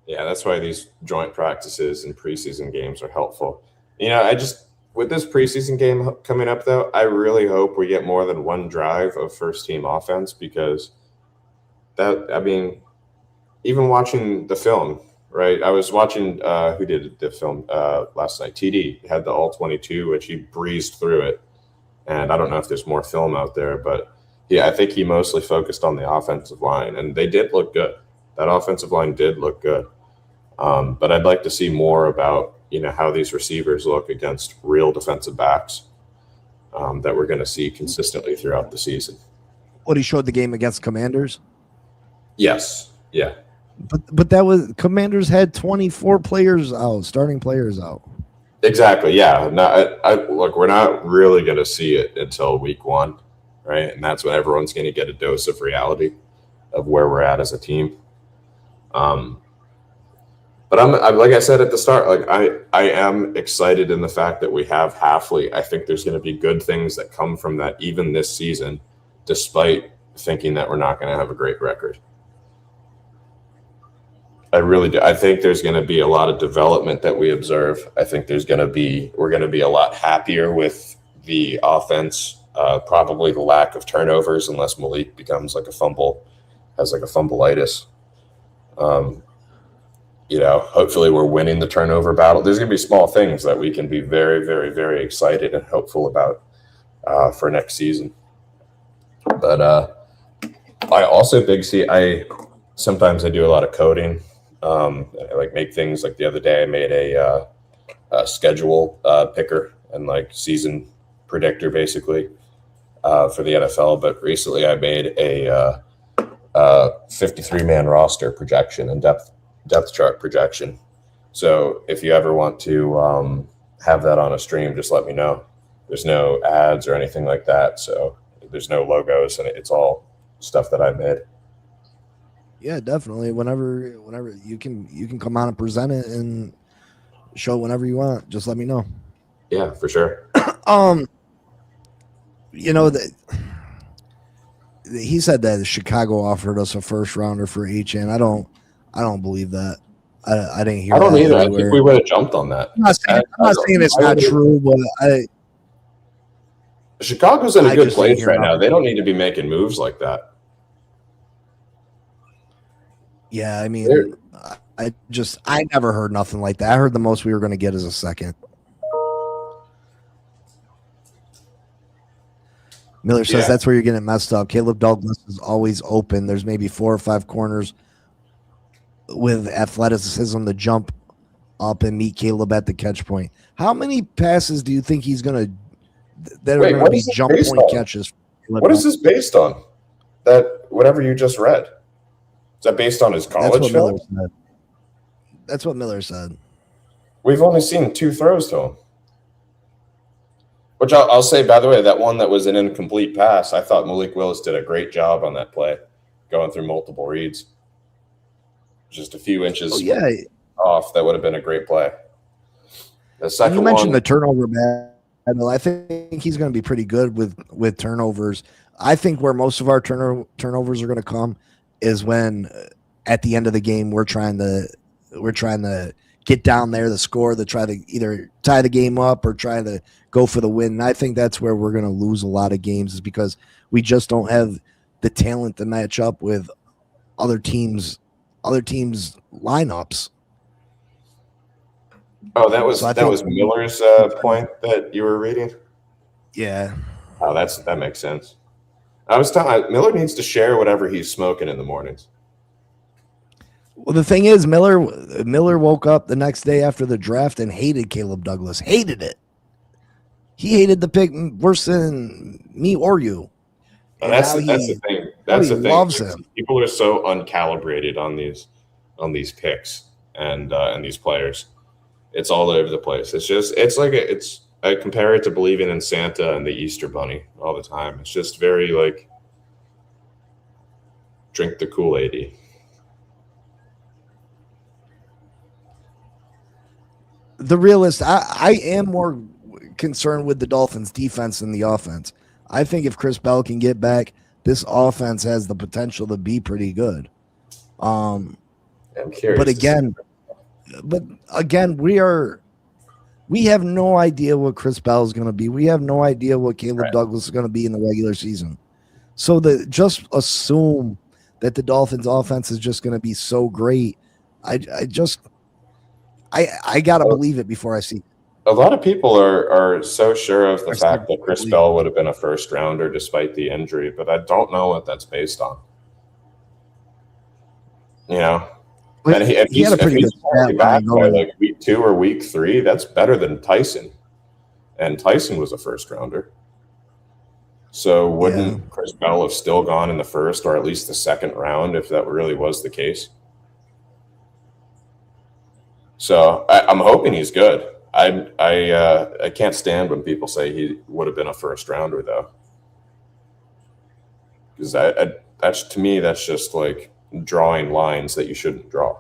Yeah, that's why these joint practices and preseason games are helpful. With this preseason game coming up, though, I really hope we get more than one drive of first-team offense, because even watching the film, right? I was watching who did the film last night. TD had the all-22, which he breezed through it. And I don't know if there's more film out there, but yeah, I think he mostly focused on the offensive line, and they did look good. That offensive line did look good. But I'd like to see more about, how these receivers look against real defensive backs that we're going to see consistently throughout the season. What he showed the game against Commanders? Yes. Yeah. But that was Commanders had 24 players out, starting players out. Exactly. Yeah. No, look, we're not really going to see it until week 1, right? And that's when everyone's going to get a dose of reality of where we're at as a team. But I'm like I said at the start, I am excited in the fact that we have Hafley. I think there's going to be good things that come from that even this season, despite thinking that we're not going to have a great record. I really do. I think there's going to be a lot of development that we observe. I think we're going to be a lot happier with the offense. Probably the lack of turnovers, unless Malik becomes like has like a fumbleitis. Hopefully we're winning the turnover battle. There's going to be small things that we can be very, very, very excited and hopeful about for next season. But I also sometimes I do a lot of coding. I like make things like the other day I made a schedule picker and like season predictor basically for the NFL. But recently I made a 53-man roster projection and depth chart projection. So if you ever want to have that on a stream, just let me know. There's no ads or anything like that. So there's no logos, and it's all stuff that I made. Yeah, definitely. Whenever you can come on and present it and show whenever you want. Just let me know. Yeah, for sure. He said that Chicago offered us a first rounder for HN. I don't believe that. I didn't hear. I don't that either. anywhere. I think we would have jumped on that. I'm not saying it's not true, but Chicago's in a good place right now. They don't need to be making moves like that. Yeah, I mean, I never heard nothing like that. I heard the most we were going to get is a second. Miller says that's where you're getting messed up. Caleb Douglas is always open. There's maybe 4 or 5 corners with athleticism to jump up and meet Caleb at the catch point. How many passes do you think he's going to that are going to be jump point catches? What is this based on? That whatever you just read. Is that based on his college film? That's what Miller said. We've only seen 2 throws to him. Which I'll say, by the way, that one that was an incomplete pass, I thought Malik Willis did a great job on that play, going through multiple reads. Just a few inches off, that would have been a great play. The second you mentioned the turnover battle. I think he's going to be pretty good with turnovers. I think where most of our turnovers are going to come is when at the end of the game we're trying to get down there, the score, to try to either tie the game up or try to go for the win. And I think that's where we're going to lose a lot of games, is because we just don't have the talent to match up with other teams' lineups. Oh, that was Miller's point that you were reading? Yeah. Oh, that makes sense. I was telling Miller needs to share whatever he's smoking in the mornings. Well, the thing is, Miller woke up the next day after the draft and hated Caleb Douglas. Hated it. He hated the pick worse than me or you. That's the thing. That's the thing. Loves him. People are so uncalibrated on these picks and these players. It's all over the place. I compare it to believing in Santa and the Easter Bunny all the time. It's just very like drink the Kool-Aid. The realist, I am more concerned with the Dolphins' defense than the offense. I think if Chris Bell can get back, this offense has the potential to be pretty good. I'm curious. But again, we have no idea what Chris Bell is going to be. We have no idea what Caleb Douglas is going to be in the regular season. So just assume that the Dolphins' offense is just going to be so great. I got to believe it before I see it. A lot of people are so sure of the fact that Chris Bell would have been a first rounder despite the injury, but I don't know what that's based on. And he had a pretty good stat back by like week 2 or week 3. That's better than Tyson, and Tyson was a first rounder. So wouldn't Chris Bell have still gone in the first or at least the second round if that really was the case? So I'm hoping he's good. I can't stand when people say he would have been a first rounder though, because that's to me that's just like drawing lines that you shouldn't draw.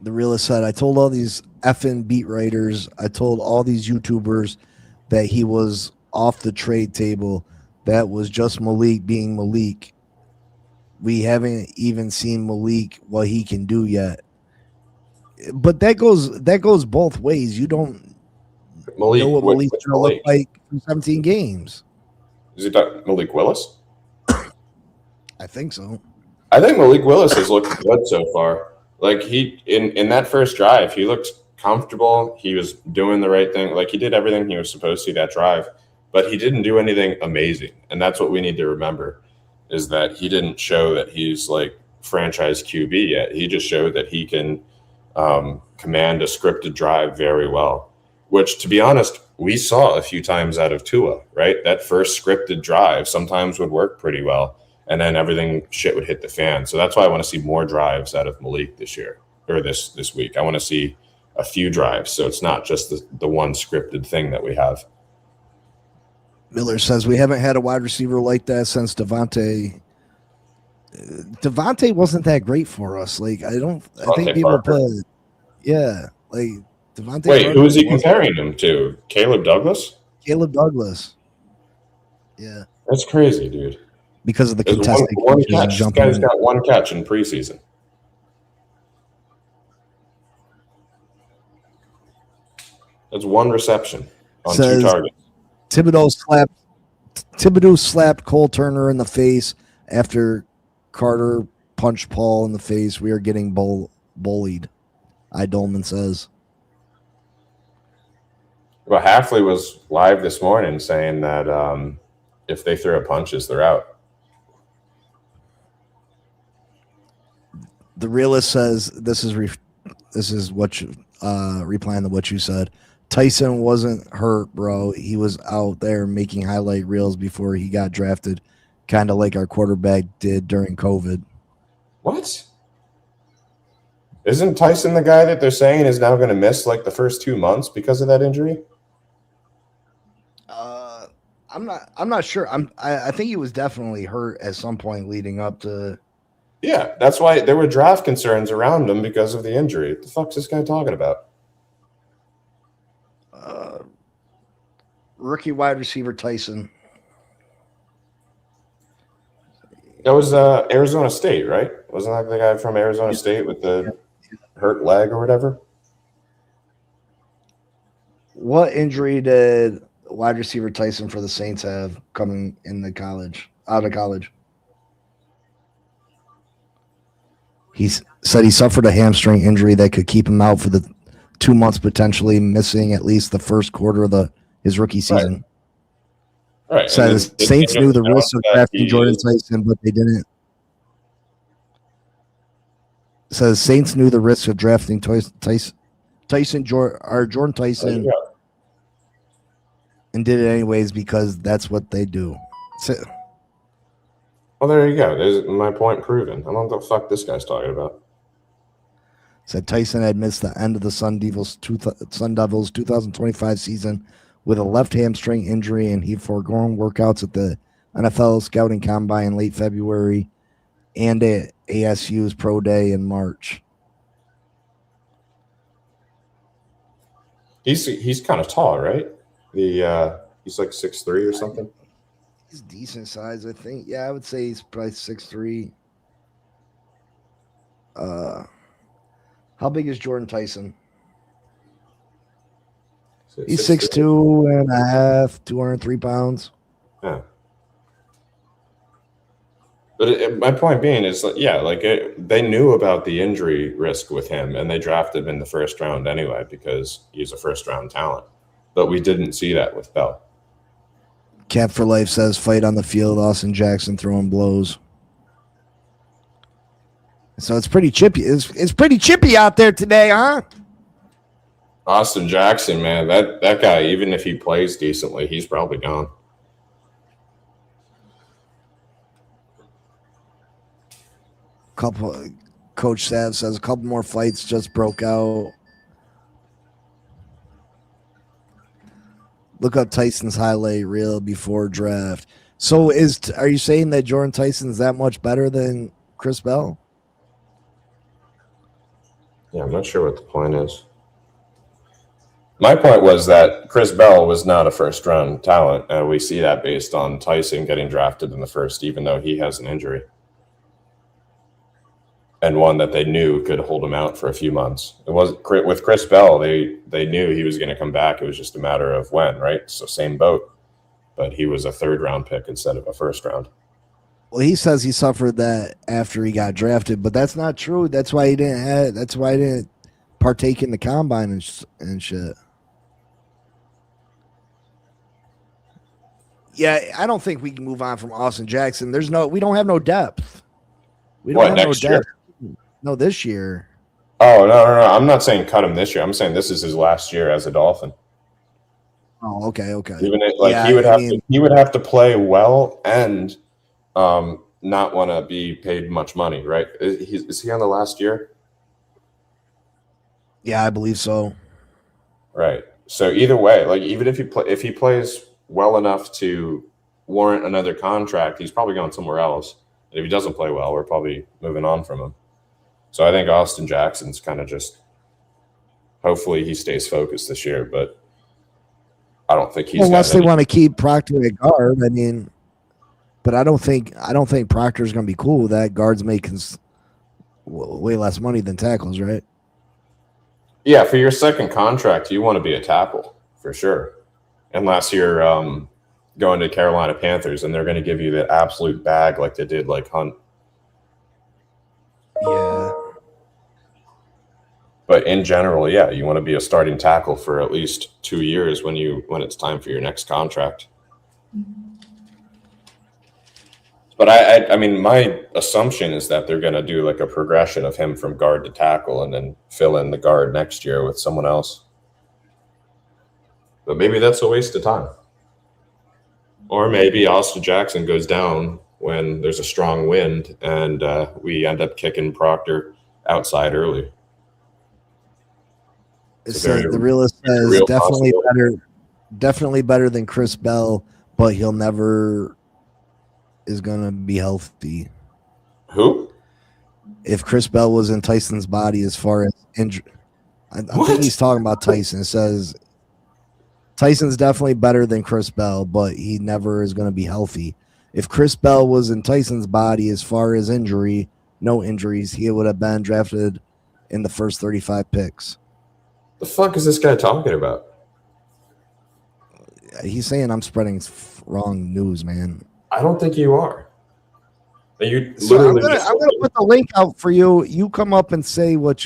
The realist said, I told all these effing beat writers, I told all these YouTubers that he was off the trade table that was just Malik being Malik. We haven't even seen Malik what he can do yet. But that goes both ways. You don't know what Malik's which going to look Malik? like in 17 games. Is it Malik Willis? I think so. I think Malik Willis has looked good so far. Like he in that first drive, he looked comfortable. He was doing the right thing. Like he did everything he was supposed to that drive, but he didn't do anything amazing. And that's what we need to remember is that he didn't show that he's like franchise QB yet. He just showed that he can command a scripted drive very well, which to be honest, we saw a few times out of Tua, right? That first scripted drive sometimes would work pretty well. And then everything shit would hit the fan. So that's why I want to see more drives out of Malik this year or this week. I want to see a few drives. So it's not just the one scripted thing that we have. Miller says we haven't had a wide receiver like that since Devontae. Devontae wasn't that great for us. Like I think people put, yeah, like Devontae. Wait, who is he comparing him to? Caleb Douglas? Caleb Douglas. Yeah, that's crazy, dude. Because of the contested one catch. This guy's got one catch in preseason. That's one reception on two targets. Thibodeau slapped Cole Turner in the face after Carter punched Paul in the face. We are getting bullied. Dolman says. Well, Hafley was live this morning saying that if they throw punches, they're out. The realist says this is what you, replying to what you said. Tyson wasn't hurt, bro. He was out there making highlight reels before he got drafted, kind of like our quarterback did during COVID. What? Isn't Tyson the guy that they're saying is now going to miss like the first 2 months because of that injury? I'm not sure. I think he was definitely hurt at some point leading up to. Yeah, that's why there were draft concerns around him because of the injury. What the fuck's this guy talking about? Rookie wide receiver Tyson. That was Arizona State, right? Wasn't that the guy from Arizona State with the hurt leg or whatever? What injury did wide receiver Tyson for the Saints have coming out of college? He said he suffered a hamstring injury that could keep him out for the 2 months, potentially missing at least the first quarter of his rookie season. Right. Says Saints knew the risk of drafting Jordan Tyson, but they didn't. Says Saints knew the risk of drafting Jordan Tyson, and did it anyways because that's what they do. Well, there you go. There's my point proven. I don't know what the fuck this guy's talking about. Said Tyson had missed the end of the Sun Devils 2025 season with a left hamstring injury, and he foregone workouts at the NFL Scouting Combine in late February and at ASU's Pro Day in March. He's kind of tall, right? He's like 6'3" or something. He's decent size, I think. Yeah, I would say he's probably 6'3". How big is Jordan Tyson? He's 6'2" and a half, 203 pounds. Yeah. But my point being is, they knew about the injury risk with him, and they drafted him in the first round anyway because he's a first-round talent. But we didn't see that with Bell. Cap for Life says, fight on the field, Austin Jackson throwing blows. So it's pretty chippy. It's pretty chippy out there today, huh? Austin Jackson, man, that guy, even if he plays decently, he's probably gone. Coach Sav says a couple more fights just broke out. Look up Tyson's highlight reel before draft. So are you saying that Jordan Tyson's that much better than Chris Bell? Yeah, I'm not sure what the point is. My point was that Chris Bell was not a first-round talent, and we see that based on Tyson getting drafted in the first, even though he has an injury. And one that they knew could hold him out for a few months. It was with Chris Bell, they knew he was going to come back. It was just a matter of when, right? So same boat, but he was a third-round pick instead of a first round. Well, he says he suffered that after he got drafted, but that's not true. That's why he didn't partake in the combine and shit. Yeah, I don't think we can move on from Austin Jackson. We don't have no depth. We don't have next no year? depth. No, this year. Oh, no. I'm not saying cut him this year. I'm saying this is his last year as a Dolphin. Oh, okay. Even he would have to play well and not want to be paid much money, right? Is he on the last year? Yeah, I believe so. Right. So either way, like even if he plays well enough to warrant another contract, he's probably going somewhere else. And if he doesn't play well, we're probably moving on from him. So I think Austin Jackson's kind of just hopefully he stays focused this year, but I don't think he's unless they want to keep Proctor at guard. I mean, but I don't think Proctor's going to be cool with that. Guards making way less money than tackles, right? Yeah, for your second contract, you want to be a tackle for sure, unless you're going to Carolina Panthers and they're going to give you the absolute bag like they did like Hunt. Yeah. But in general, yeah, you want to be a starting tackle for at least 2 years when it's time for your next contract. But I mean, my assumption is that they're going to do like a progression of him from guard to tackle and then fill in the guard next year with someone else. But maybe that's a waste of time. Or maybe Austin Jackson goes down when there's a strong wind and we end up kicking Proctor outside early. The realist says definitely better than Chris Bell, but he'll never is going to be healthy. Who? If Chris Bell was in Tyson's body as far as injury, I think he's talking about Tyson. It says Tyson's definitely better than Chris Bell, but he never is going to be healthy. If Chris Bell was in Tyson's body as far as no injuries, he would have been drafted in the first 35 picks. The fuck is this guy talking about? He's saying I'm spreading wrong news, man. I don't think you are. I'm gonna put the link out for you. You come up and say what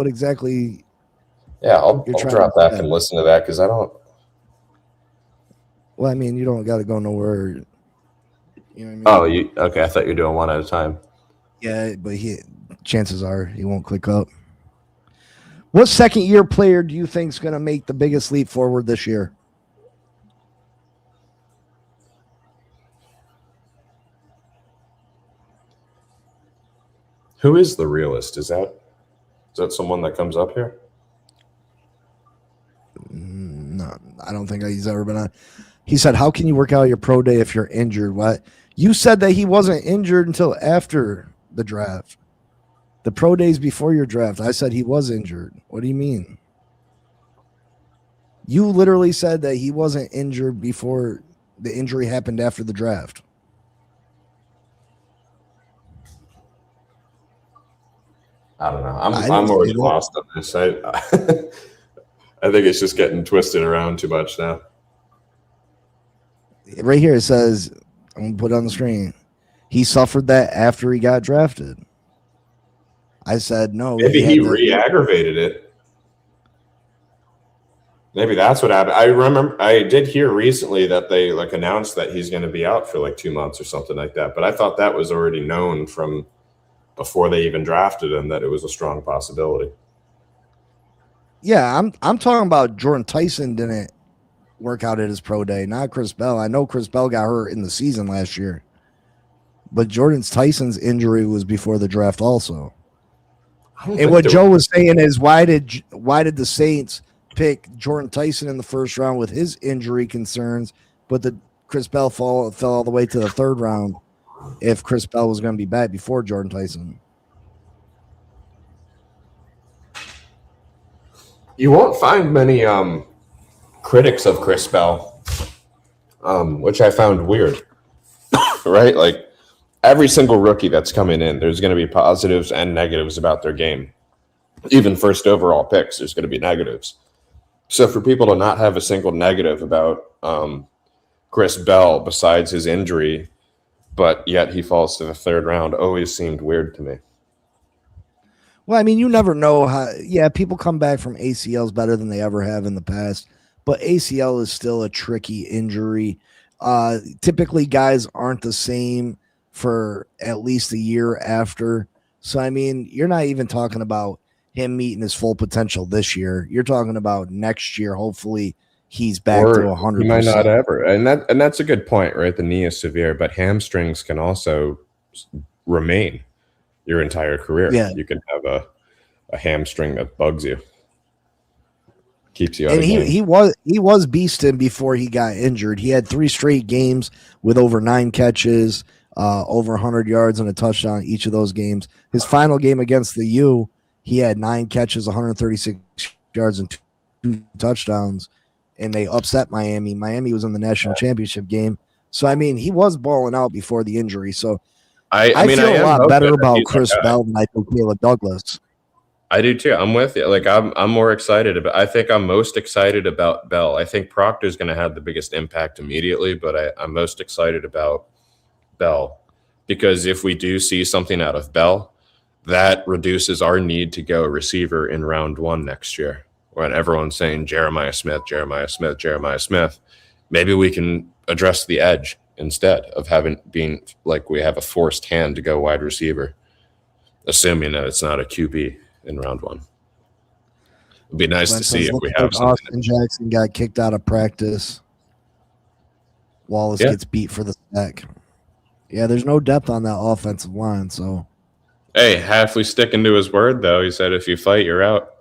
exactly. Yeah, I'll drop back and listen to that because I don't. Well, I mean, you don't got to go nowhere. You know what I mean? Oh, okay. I thought you were doing one at a time. Yeah, but chances are he won't click up. What second-year player do you think is going to make the biggest leap forward this year? Who is the realist? Is that someone that comes up here? No, I don't think he's ever been on. He said, "How can you work out your pro day if you're injured?" What? You said that he wasn't injured until after the draft. The pro days before your draft. I said he was injured. What do you mean? You literally said that he wasn't injured before the injury happened after the draft. I don't know. I'm already lost on this. I think it's just getting twisted around too much now. Right here it says, I'm going to put it on the screen. He suffered that after he got drafted. I said no. Maybe he re-aggravated it. Maybe that's what happened. I remember I did hear recently that they announced that he's going to be out for 2 months or something like that. But I thought that was already known from before they even drafted him, that it was a strong possibility. Yeah, I'm talking about Jordan Tyson didn't work out at his pro day, not Chris Bell. I know Chris Bell got hurt in the season last year, but Tyson's injury was before the draft also. And what Joe was saying is, why did the Saints pick Jordan Tyson in the first round with his injury concerns, but the Chris Bell fell all the way to the third round if Chris Bell was going to be back before Jordan Tyson? You won't find many critics of Chris Bell, which I found weird. Right? Like every single rookie that's coming in, there's going to be positives and negatives about their game. Even first overall picks, there's going to be negatives. So for people to not have a single negative about Chris Bell besides his injury, but yet he falls to the third round, always seemed weird to me. Well, I mean, you never know how. Yeah, people come back from ACLs better than they ever have in the past, but ACL is still a tricky injury. Typically, guys aren't the same for at least a year after. So, I mean, you're not even talking about him meeting his full potential this year. You're talking about next year. Hopefully, he's back to 100%. He might not ever, and that's a good point, right? The knee is severe, but hamstrings can also remain your entire career. Yeah. You can have a hamstring that bugs you, keeps you out And of game. he was beasting before he got injured. He had 3 straight games with over 9 catches, over 100 yards and a touchdown each of those games. His final game against the U, he had 9 catches, 136 yards, and 2 touchdowns, and they upset Miami. Miami was in the national championship game. So, I mean, he was balling out before the injury. So, I feel a lot better about Chris Bell than I do Caleb Douglas. I do too. I'm with you. Like I'm more excited about. I think I'm most excited about Bell. I think Proctor's going to have the biggest impact immediately, but I'm most excited about Bell because if we do see something out of Bell, that reduces our need to go receiver in round 1 next year. When everyone's saying Jeremiah Smith, Jeremiah Smith, Jeremiah Smith, maybe we can address the edge instead of being like we have a forced hand to go wide receiver, assuming that it's not a QB in round 1. It'd be nice to see if we have something. Austin Jackson got kicked out of practice. Wallace gets beat for the sack. Yeah, there's no depth on that offensive line. So, hey, Hafley sticking to his word though. He said, "If you fight, you're out."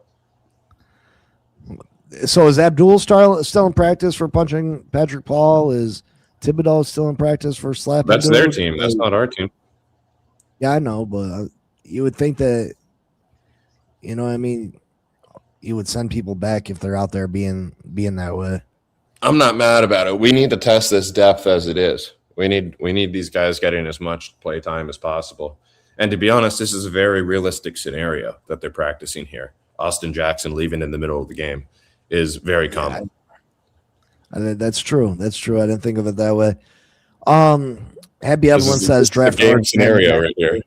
So is Abdul still in practice for punching Patrick Paul? Is Thibodeau still in practice for slapping? That's their team. That's not our team. Yeah, I know, but you would think that, you know what I mean, you would send people back if they're out there being that way. I'm not mad about it. We need to test this depth as it is. We need these guys getting as much play time as possible. And to be honest, this is a very realistic scenario that they're practicing here. Austin Jackson leaving in the middle of the game is very common. That's true. That's true. I didn't think of it that way. Happy Evelyn says draft game scenario right here.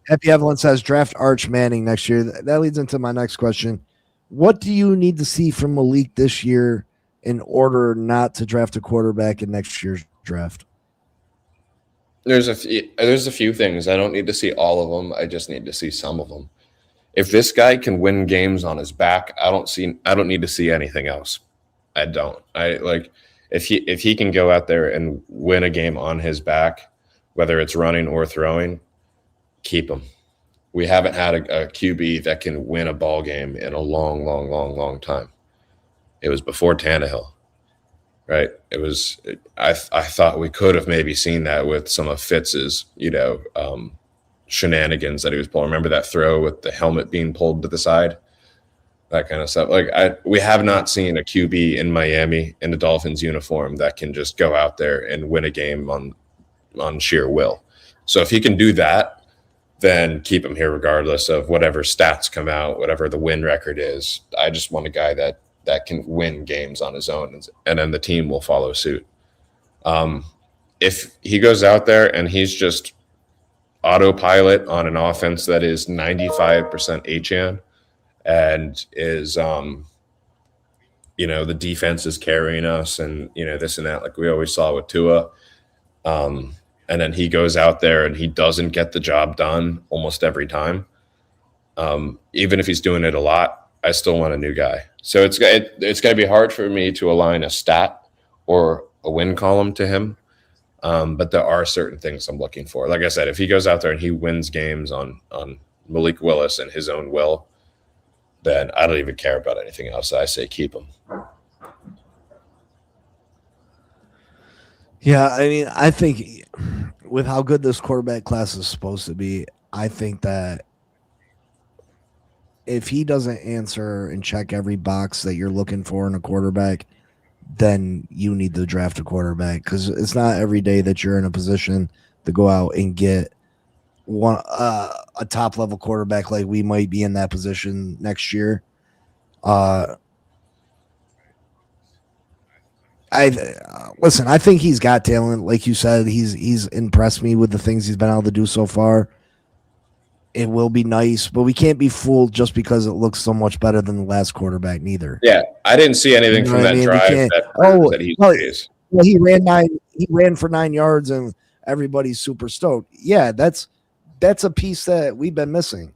Happy Evelyn says draft Arch Manning next year. That leads into my next question. What do you need to see from Malik this year in order not to draft a quarterback in next year's draft? There's a few things. I don't need to see all of them. I just need to see some of them. If this guy can win games on his back, I don't need to see anything else. I don't. If he can go out there and win a game on his back, whether it's running or throwing, keep him. We haven't had a QB that can win a ball game in a long time. It was before Tannehill, right? I thought we could have maybe seen that with some of Fitz's, shenanigans that he was pulling. Remember that throw with the helmet being pulled to the side? That kind of stuff. We have not seen a QB in Miami in the Dolphins uniform that can just go out there and win a game on sheer will. So if he can do that, then keep him here regardless of whatever stats come out, whatever the win record is. I just want a guy that can win games on his own, and then the team will follow suit. If he goes out there and he's just autopilot on an offense that is 95% H-An and is, the defense is carrying us and, this and that, like we always saw with Tua. And then he goes out there and he doesn't get the job done almost every time. Even if he's doing it a lot, I still want a new guy. So it's going to be hard for me to align a stat or a win column to him. But there are certain things I'm looking for. Like I said, if he goes out there and he wins games on Malik Willis and his own will, then I don't even care about anything else. I say keep him. Yeah, I mean, I think with how good this quarterback class is supposed to be, I think that if he doesn't answer and check every box that you're looking for in a quarterback, then you need to draft a quarterback, because it's not every day that you're in a position to go out and get a top level quarterback like we might be in that position next year. Listen, I think he's got talent. Like you said, he's impressed me with the things he's been able to do so far. It will be nice, but we can't be fooled just because it looks so much better than the last quarterback neither. Yeah, I didn't see anything from that drive that he ran for 9 yards and everybody's super stoked. Yeah, that's a piece that we've been missing.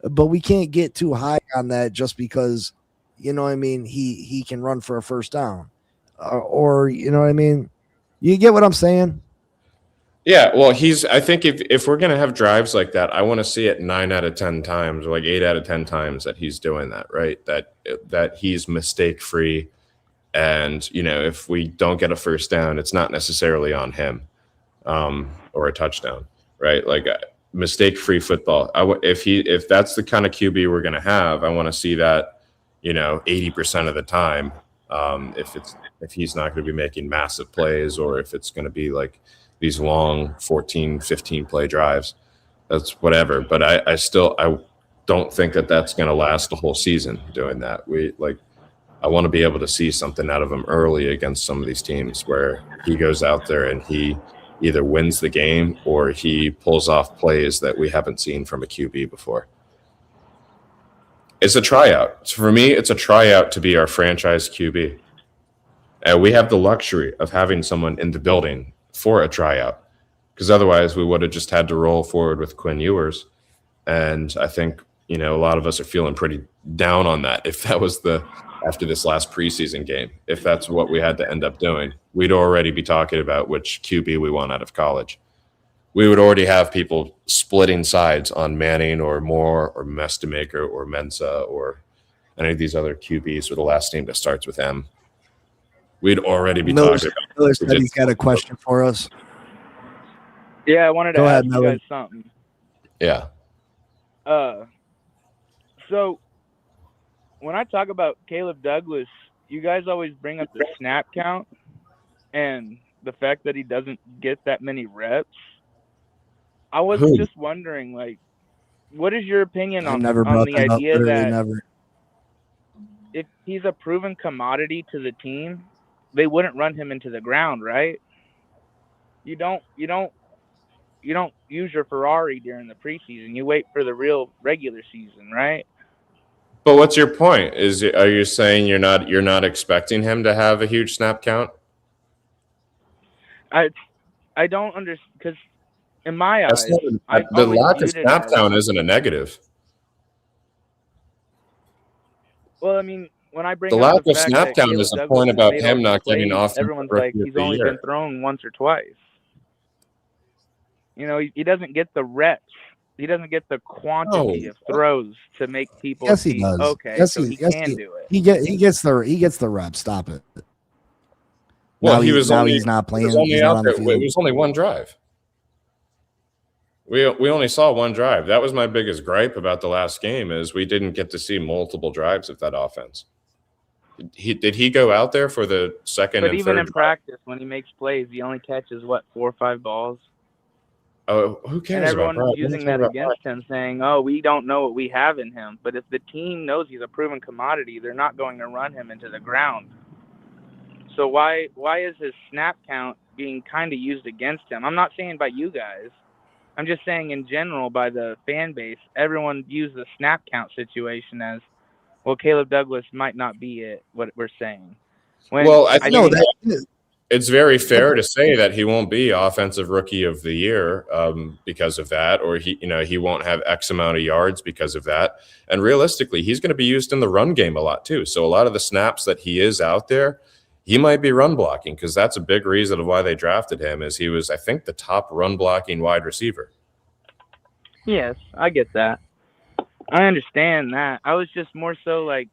But we can't get too high on that just because, you know what I mean, he can run for a first down. Or you know what I mean? You get what I'm saying? Yeah, well, I think if we're going to have drives like that, I want to see it 9 out of 10 times, or like 8 out of 10 times that he's doing that, right? That he's mistake free. And, you know, if we don't get a first down, it's not necessarily on him or a touchdown, right? Like mistake free football. If that's the kind of QB we're going to have, I want to see that, you know, 80% of the time. If he's not going to be making massive plays, or if it's going to be like these long 14, 15 play drives, that's whatever. But I don't think that that's going to last the whole season doing that. I want to be able to see something out of him early against some of these teams where he goes out there and he either wins the game or he pulls off plays that we haven't seen from a QB before. It's a tryout. So for me, it's a tryout to be our franchise QB. And we have the luxury of having someone in the building for a tryout, because otherwise we would have just had to roll forward with Quinn Ewers. And I think, you know, a lot of us are feeling pretty down on that. If that was after this last preseason game, if that's what we had to end up doing, we'd already be talking about which QB we want out of college. We would already have people splitting sides on Manning or Moore or Mestamaker or Mensa or any of these other QBs with the last name that starts with M. We'd already be talking about. Miller said he's got a question for us. Yeah, I wanted to ask you guys something. Yeah. So when I talk about Caleb Douglas, you guys always bring up the snap count and the fact that he doesn't get that many reps. I was just wondering, like, what is your opinion on the idea that if he's a proven commodity to the team, they wouldn't run him into the ground, right? You don't use your Ferrari during the preseason. You wait for the real regular season, right? But what's your point? Are you saying you're not expecting him to have a huge snap count? I don't understand, because in my eyes, the lack of snap count isn't a negative. Well, I mean, when I bring the up lack the of fact snap that count Caleb is a Douglas point about made him all not these getting plays, off. everyone's like, he's only been thrown once or twice. You know, he doesn't get the reps. He doesn't get the quantity of throws to make people he does. Okay, yes, so he can do it. He gets the reps. Stop it. Well, he's not playing. He's not on the field. It was only one drive. We only saw one drive. That was my biggest gripe about the last game, is we didn't get to see multiple drives of that offense. Did he go out there for the second and third? But even in practice, when he makes plays, he only catches, 4 or 5 balls? Oh, who cares? And everyone's using that against him, saying, oh, we don't know what we have in him. But if the team knows he's a proven commodity, they're not going to run him into the ground. So why is his snap count being kind of used against him? I'm not saying by you guys. I'm just saying in general by the fan base. Everyone views the snap count situation as, well, Caleb Douglas might not be it, what we're saying. It's very fair to say that he won't be offensive rookie of the year because of that, or he won't have X amount of yards because of that. And realistically, he's going to be used in the run game a lot too. So a lot of the snaps that he is out there, he might be run blocking, because that's a big reason of why they drafted him, is he was, I think, the top run blocking wide receiver. Yes, I get that. I understand that. I was just more so like,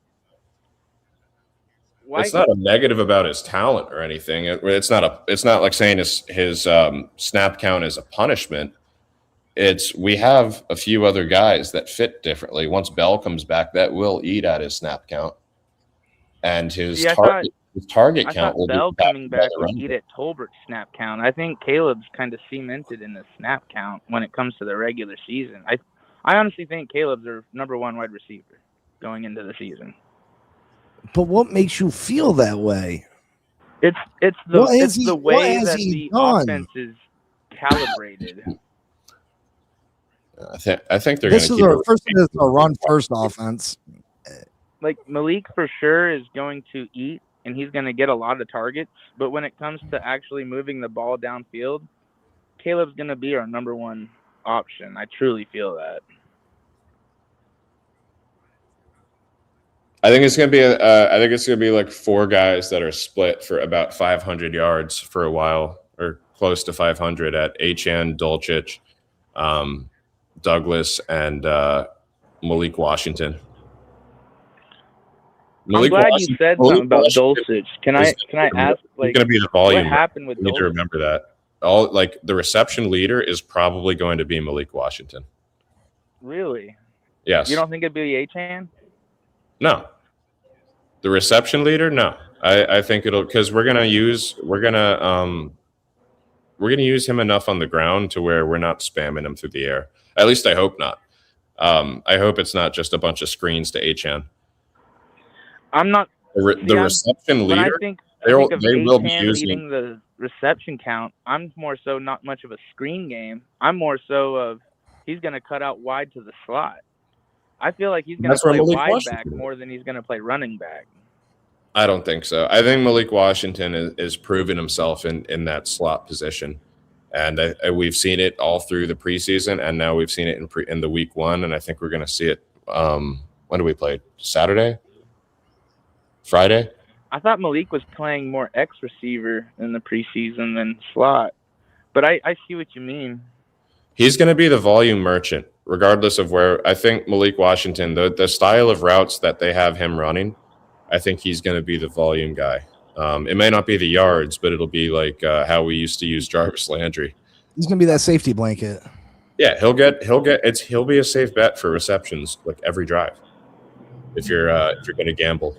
it's not a negative about his talent or anything. It's not like saying his snap count is a punishment. we have a few other guys that fit differently. Once Bell comes back, that will eat at his snap count, and his target I count thought will Bell be coming back would running eat back. at Tolbert's snap count. I think Caleb's kind of cemented in the snap count when it comes to the regular season. I honestly think Caleb's their number one wide receiver going into the season. But what makes you feel that way? It's the way that the done? offense is calibrated. I think they're This going is to our first. It's a run first offense. Like Malik for sure is going to eat and he's going to get a lot of targets. But when it comes to actually moving the ball downfield, Caleb's going to be our number one option. I truly feel that. I think it's going to be like four guys that are split for about 500 yards for a while, or close to 500 at Achane, Dulcich, Douglas, and Malik Washington. I'm glad you said something about Dulcich. Can I ask, like, going to be the volume? What happened with you need Dulcich? to remember that. The reception leader is probably going to be Malik Washington. Really? Yes. You don't think it'd be Achane? No. The reception leader? No. I think it'll, because we're gonna use him enough on the ground to where we're not spamming him through the air. At least I hope not. I hope it's not just a bunch of screens to Achane. I'm not. The reception leader. I think they will be using the reception count. I'm more so not much of a screen game. I'm more so of he's going to cut out wide to the slot. I feel like he's going to play wide back more than he's going to play running back. I don't think so. I think Malik Washington is proven himself in that slot position, and we've seen it all through the preseason, and now we've seen it in the week one, and I think we're going to see it. When do we play? Saturday? Friday? I thought Malik was playing more X receiver in the preseason than slot, but I see what you mean. He's going to be the volume merchant, regardless of where. I think Malik Washington, the style of routes that they have him running, I think he's going to be the volume guy. It may not be the yards, but it'll be like how we used to use Jarvis Landry. He's going to be that safety blanket. Yeah, he'll be a safe bet for receptions like every drive. If you're going to gamble.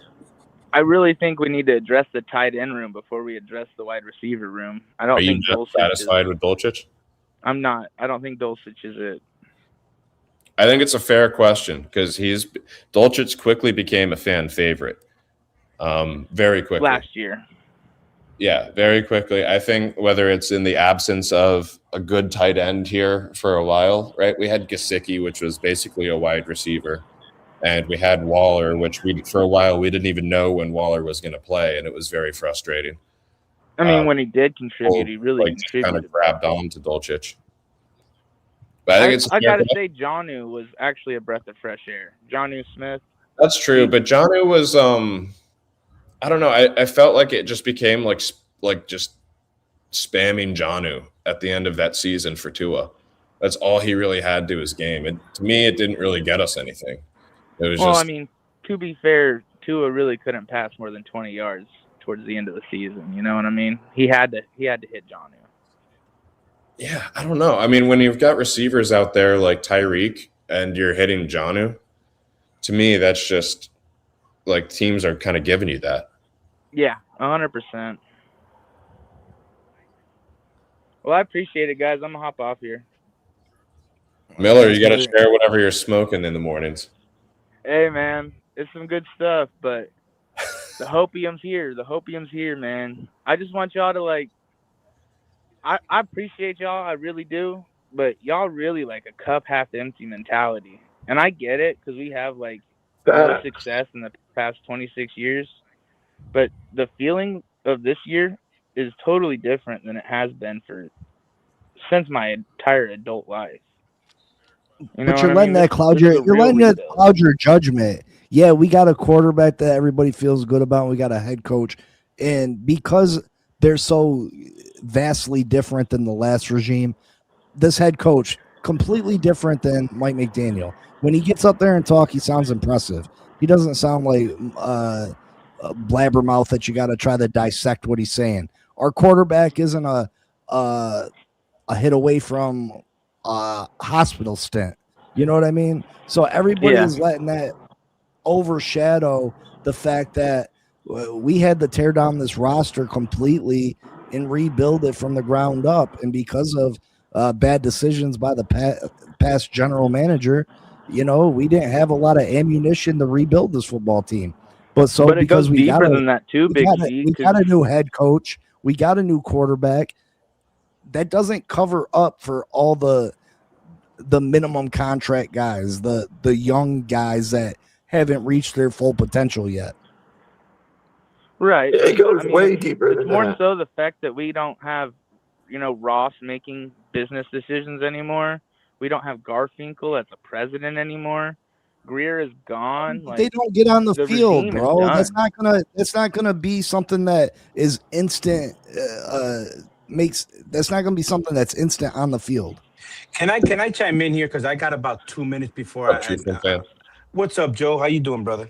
I really think we need to address the tight end room before we address the wide receiver room. Are you not satisfied with Dulcich? I'm not. I don't think Dulcich is it. I think it's a fair question because Dulcich quickly became a fan favorite. Very quickly. Last year. Yeah, very quickly. I think whether it's in the absence of a good tight end here for a while, right? We had Gesicki, which was basically a wide receiver. And we had Waller, which for a while we didn't even know when Waller was going to play, and it was very frustrating. I mean, when he did contribute, he really contributed. Kind of grabbed on to Dulcich. But I got to say, Jonnu was actually a breath of fresh air. Jonnu Smith. That's true, but Jonnu was I don't know. I felt like it just became like just spamming Jonnu at the end of that season for Tua. That's all he really had to his game. And to me, it didn't really get us anything. It was I mean, to be fair, Tua really couldn't pass more than 20 yards towards the end of the season. You know what I mean? He had to hit Jonnu. Yeah, I don't know. I mean, when you've got receivers out there like Tyreek and you're hitting Jonnu, to me, that's just like teams are kind of giving you that. Yeah, 100%. Well, I appreciate it, guys. I'm going to hop off here. Miller, you got to share whatever you're smoking in the mornings. Hey, man, it's some good stuff, but the hopium's here. The hopium's here, man. I just want y'all to, I appreciate y'all. I really do. But y'all really like a cup half empty mentality. And I get it because we have, no success in the past 26 years. But the feeling of this year is totally different than it has been since my entire adult life. But you're letting that cloud your judgment. Yeah, we got a quarterback that everybody feels good about. We got a head coach, and because they're so vastly different than the last regime, this head coach completely different than Mike McDaniel. When he gets up there and talk, he sounds impressive. He doesn't sound like a blabbermouth that you got to try to dissect what he's saying. Our quarterback isn't a hit away from hospital stint. You know what I mean? So everybody is letting that overshadow the fact that we had to tear down this roster completely and rebuild it from the ground up. And because of bad decisions by the past general manager, you know, we didn't have a lot of ammunition to rebuild this football team. But it because goes we deeper got than that too, Big C. We got a new head coach, we got a new quarterback. That doesn't cover up for all the minimum contract guys, the young guys that haven't reached their full potential yet. Right. It goes way deeper than It's more that. so the fact that we don't have, you know, Ross making business decisions anymore. We don't have Garfinkel as a president anymore. Greer is gone. Like, they don't get on the field, regime is bro. That's done. not gonna be something that is instant. That's not gonna be something that's instant on the field. Can I chime in here because I got about 2 minutes before what's up, Joe? How you doing, brother?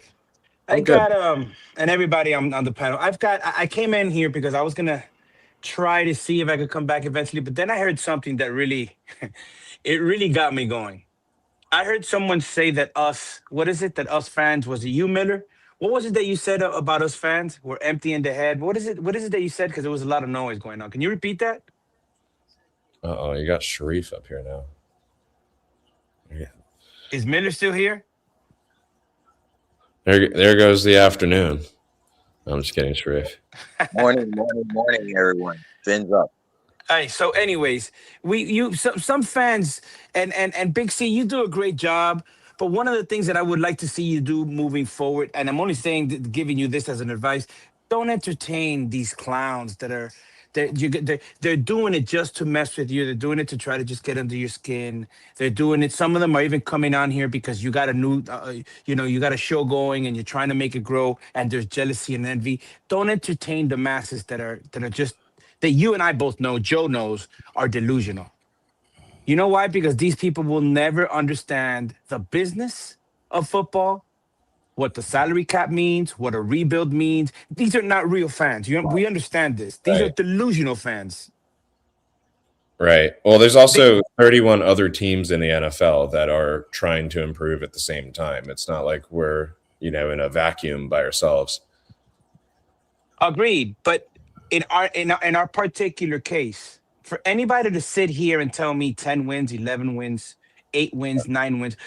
I'm good. And everybody on the panel. I came in here because I was gonna try to see if I could come back eventually, but then I heard something that really it really got me going. I heard someone say that us fans, was it you, Miller? What was it that you said about us fans? We're empty in the head. What is it that you said? Because there was a lot of noise going on. Can you repeat that? Uh-oh, you got Sharif up here now. Yeah. Is Miller still here? There goes the afternoon. I'm just kidding, Sharif. Morning, everyone. Fins up. Hey, so anyways, some fans and Big C, you do a great job. But one of the things that I would like to see you do moving forward, and I'm only giving you this as an advice, don't entertain these clowns they're doing it just to mess with you. They're doing it to try to just get under your skin. They're doing it. Some of them are even coming on here because you got a new, you got a show going and you're trying to make it grow. And there's jealousy and envy. Don't entertain the masses that are just that you and I both know. Joe knows are delusional. You know why? Because these people will never understand the business of football, what the salary cap means, what a rebuild means. These are not real fans. We understand this. These are delusional fans. Right. Well, there's also 31 other teams in the NFL that are trying to improve at the same time. It's not like we're, in a vacuum by ourselves. Agreed. But in our particular case, for anybody to sit here and tell me 10 wins, 11 wins, 8 wins, 9 wins,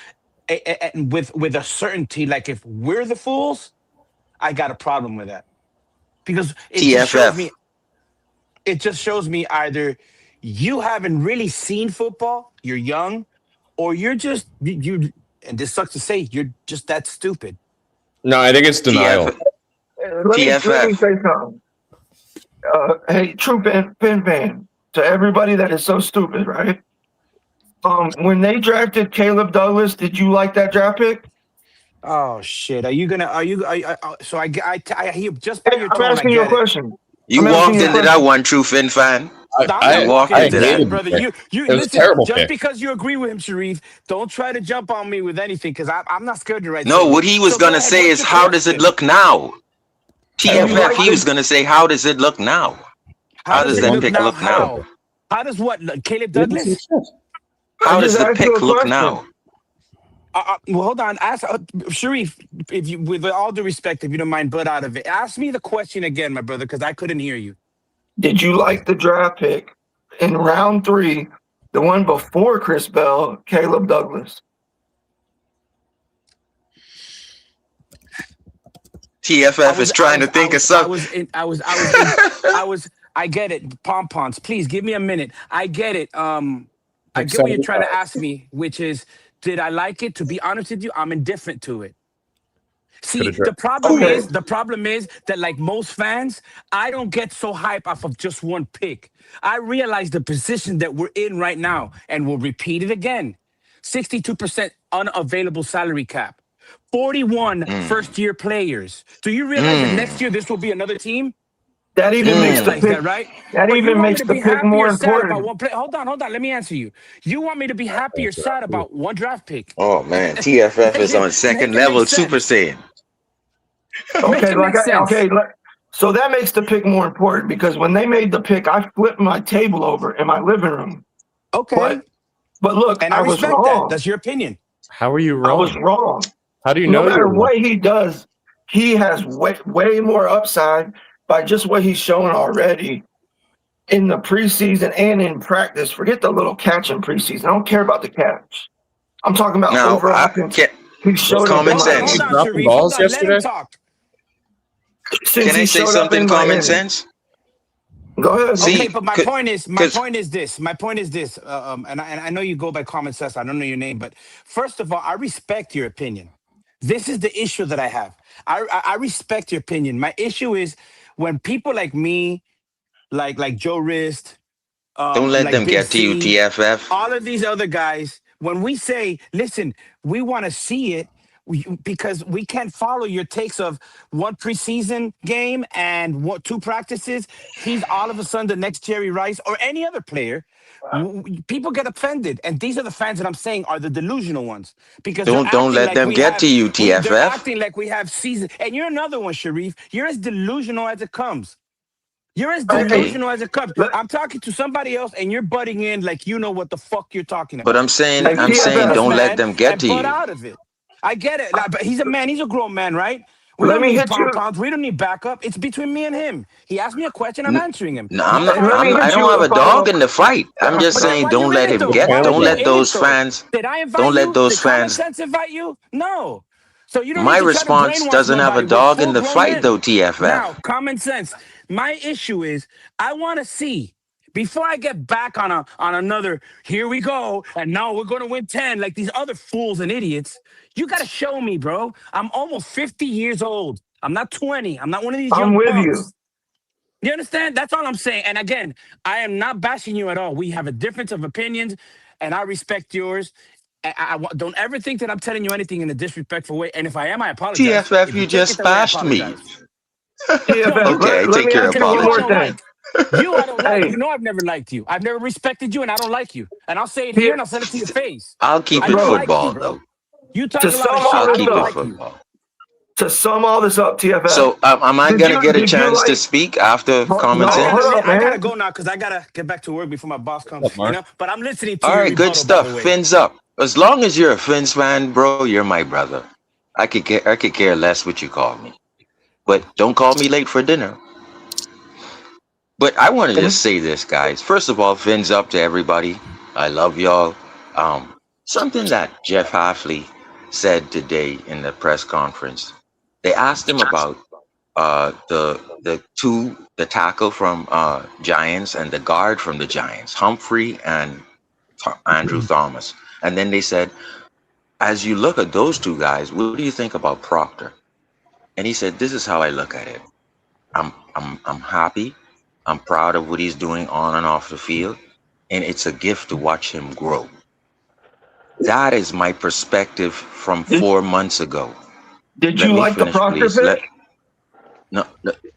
and with a certainty, like if we're the fools, I got a problem with that. Because it just shows me either you haven't really seen football, you're young, or you're just you and this sucks to say, you're just that stupid. No, I think it's denial. Let me say something. Hey, true fan, to everybody that is so stupid, right? When they drafted Caleb Douglas, did you like that draft pick? Oh shit! So I hear just by your tone. I'm asking you a question. You walked into that one, true Finn fan. I walked into that, hated brother. it. You It was listen. terrible Just pick. because you agree with him, Sharif, don't try to jump on me with anything because I'm not scared to write. No, what he was gonna say is, how does it look now? TFF, he was gonna say, how does it look now? How does that pick look now? How does what? Caleb Douglas? How does the pick look now? Well, hold on. Ask Sharif, if you, with all due respect, if you don't mind, butt out of it. Ask me the question again, my brother, because I couldn't hear you. Did you like the draft pick in round 3, the one before Chris Bell, Caleb Douglas? TFF is trying to think of something. I get it. Pom-poms, please give me a minute. I get it. I get what you're trying to ask me, which is, did I like it? To be honest with you, I'm indifferent to it. See, the problem is that, like most fans, I don't get so hype off of just one pick. I realize the position that we're in right now, and we'll repeat it again. 62% unavailable salary cap. 41 first-year players. Do you realize that next year this will be another team? That even makes the pick, that, right? That even makes the pick more important. Hold on. Let me answer you. You want me to be happy or sad about one draft pick? Oh man, TFF is on second level Super Saiyan. So that makes the pick more important because when they made the pick, I flipped my table over in my living room. Okay. But look, And I I was respect that. wrong. That's your opinion. How are you I was wrong? wrong. How do you No know matter you're wrong? what he does, he has way more upside by just what he's shown already in the preseason and in practice. Forget the little catch in preseason. I don't care about the catch. I'm talking about Now, overall. He showed up in common Hold on, sense. hold Miami. on, Dropping Sharif. Hold balls on. Let him yesterday? talk. Since Can I he say showed up something in common Miami. sense? Go ahead. See, Okay, but my point is this. My point is this. And I know you go by common sense. I don't know your name, but first of all, I respect your opinion. This is the issue that I have. I respect your opinion. My issue is when people like me, like Joe Rist, don't let like them Big get to you, C, TFF. all of these other guys, when we say, listen, we want to see it because we can't follow your takes of one preseason game and two practices. He's all of a sudden the next Jerry Rice or any other player. People get offended, and these are the fans that I'm saying are the delusional ones because they're Don't acting let like them we get have. to you, They're TFF. acting like we have season. And you're another one, Sharif. You're as delusional as it comes. You're as Hey, delusional as it comes. let- I'm talking to somebody else, and you're butting in like you know what the fuck you're talking But about. Like you I'm come to saying, this TFF, don't let man them get and to butt you. out of it. I get it, like, but he's a man. He's a grown man, right? We let don't me need hit pom you. poms. We don't need backup. It's between me and him. He asked me a question. I'm N- answering him. No, You Hey, call let him me an I hit don't you idiot. have with a a follow dog up. in the fight. I'm just But that's saying, why don't you're in let it, him though. get. Why are Don't you let in it, those though? fans. Did I invite Don't let you? those Did Common fans. Sense invite you? No. So you don't My need to try to response brainwash doesn't have a nobody. We're dog in full the grown fight, men. though, TFF. Now, common sense. My issue is I want to see before I get back on another. Here we go, and now we're going to win 10 like these other fools and idiots. You got to show me, bro. I'm almost 50 years old. I'm not 20. I'm not one of these I'm young with you. punks. You understand? That's all I'm saying. And again, I am not bashing you at all. We have a difference of opinions, and I respect yours. Don't ever think that I'm telling you anything in a disrespectful way. And if I am, I apologize. TFF, If you you take it just that way, I bashed me. apologize. No, TFF, you Okay, I let take me your ask you one I more apology. don't thing. like. You, I don't like. Hey, You know, I've never liked you. I've never respected you, and I don't like you. And I'll say it T- here, and I'll say it to your face. I'll keep I it don't bro, like you, football, bro. though. You to talk a lot of sum shit. all I'll I this keep don't it up, like you. football. TFF, So, am I gonna get a did you chance to like? speak after No, common I sense? hold up, gotta man. go now because I gotta get back to work before my boss comes. What's up, Mark? But I'm listening to All your right, good rebuttal. By stuff. the way, Fins up. As long as you're a Fins fan, bro, you're my brother. I could care less what you call me, but don't call me late for dinner. But I want to just say this, guys. First of all, fins up to everybody. I love y'all. Something that Jeff Halfley said today in the press conference. They asked him about the tackle from Giants and the guard from the Giants, Humphrey and Andrew Thomas. And then they said, as you look at those two guys, what do you think about Proctor? And he said, this is how I look at it. I'm happy. I'm proud of what he's doing on and off the field, and it's a gift to watch him grow. That is my perspective from Did, 4 months ago. did Let you me like the finish, Proctor please. pick? No,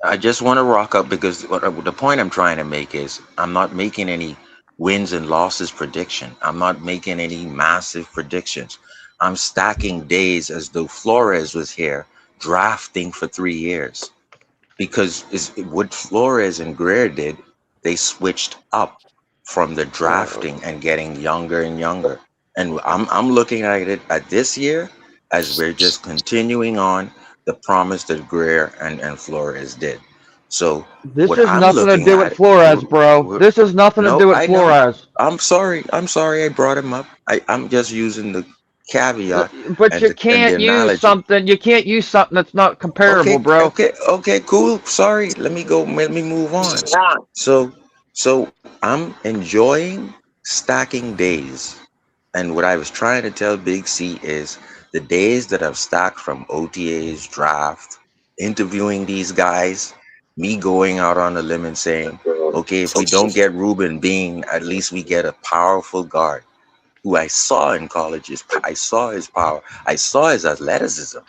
I just want to rock up because the point I'm trying to make is I'm not making any wins and losses prediction. I'm not making any massive predictions. I'm stacking days as though Flores was here drafting for 3 years. Because what Flores and Greer did, they switched up from the drafting and getting younger and younger. And I'm looking at it at this year as we're just continuing on the promise that Greer and Flores did. So This what has I'm nothing to looking do with at, Flores, bro. This has nothing to no, do with I know. Flores. I'm sorry. I'm sorry I brought him up. I'm just using the caveat But and you the can't use analogy. something. You can't use something that's not comparable, Okay, bro. okay, cool. Sorry. Let me go. Let me move on. So, so I'm enjoying stacking days. And what I was trying to tell Big C is the days that I've stacked from OTAs, draft, interviewing these guys, me going out on a limb and saying, okay, if we don't get Ruben Bean, at least we get a powerful guard who I saw in colleges. I saw his power. I saw his athleticism.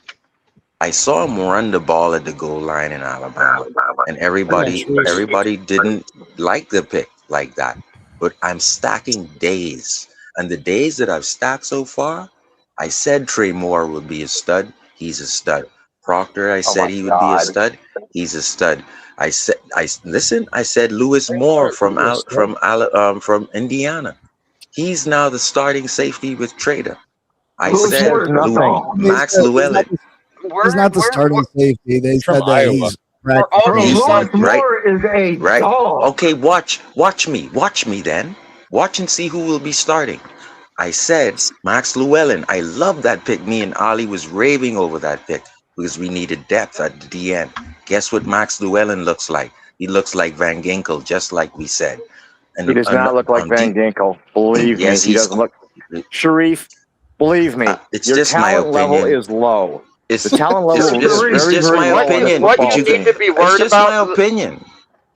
I saw him run the ball at the goal line in Alabama, and everybody didn't like the pick like that. But I'm stacking days, and the days that I've stacked so far, I said Trey Moore would be a stud. He's a stud. Proctor, I said he would be a stud. He's a stud. I said Lewis Moore from Indiana. He's now the starting safety with Trader. I Lewis said Moore is nothing. Max Llewellyn. He's not the starting safety. They From said that Iowa. he's We're all Bro, these Lewis like, Moore is a Right. dog. Okay, watch me then. Watch and see who will be starting. I said Max Llewellyn. I love that pick. Me and Ali was raving over that pick because we needed depth at the DN. Guess what Max Llewellyn looks like? He looks like Van Ginkel, just like we said. And He does not look like Van Ginkel. Believe Yes, me, he he's- doesn't look. Sharif, believe me, it's your just my talent level opinion. is low. It's The talent level it's is very, just very my low in opinion. What football. you need to be worried It's just about- my opinion.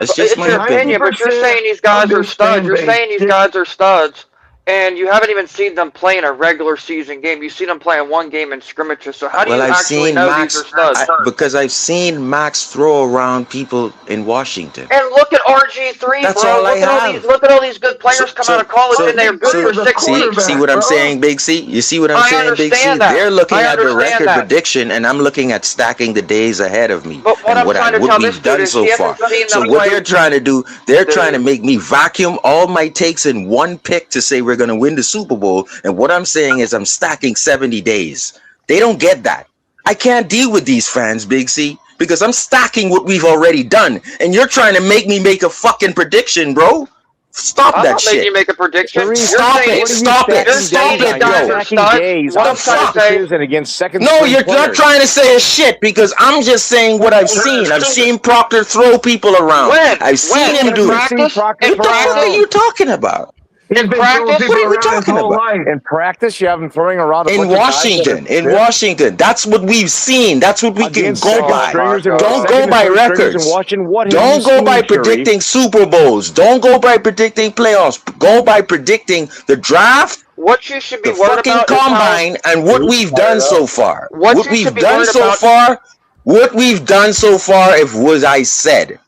It's It's just my your opinion. opinion, but you're saying these guys are studs. You're saying these guys are studs, and you haven't even seen them play in a regular season game. You see them play in one game in scrimmages. So how do you I've actually seen know Max these are studs? because I've seen Max throw around people in Washington. And look at RG3, That's bro. all I look at all have. these. Look at all these good players come out of college, and they're good for 6 weeks. See what I'm saying, Big C? You see what I'm I saying, Big C? understand that. They're looking I at the understand record that. prediction, and I'm looking at stacking the days ahead of me But what and I'm what trying to tell this we've dude done is so he far. hasn't seen So them what play. they're trying to do, they're trying to make me vacuum all my takes in one pick to say we're going to win the Super Bowl. And what I'm saying is I'm stacking 70 days. They don't get that. I can't deal with these fans, Big C, because I'm stacking what we've already done. And you're trying to make me make a fucking prediction, bro. Stop I'm that not making shit. you make a prediction. Sharif, Stop saying, it. Stop it. You're Stop saying these it. guys Yo. are stacking studs. days What on I'm trying to say. practices and against second No, string you're not players. trying to say a shit because I'm just saying what I've seen. I've seen Proctor throw people around. When? I've seen him do it. Practice? What the fuck are you talking about? He's been practice? throwing people What are you around his talking whole about? life. In practice, you have him throwing around a In bunch of guys that Washington, are in fit Washington, that's what we've seen. That's what we can against go second by. stringers and Don't second go by and third stringers records. and watching what have Don't you go seen, by Sharif? predicting Super Bowls. Don't go by predicting playoffs. Go by predicting the draft, What you should be the worried fucking about combine, and what we've done so far. What What you we've should be done worried so about- far. What we've done so far, if was I said,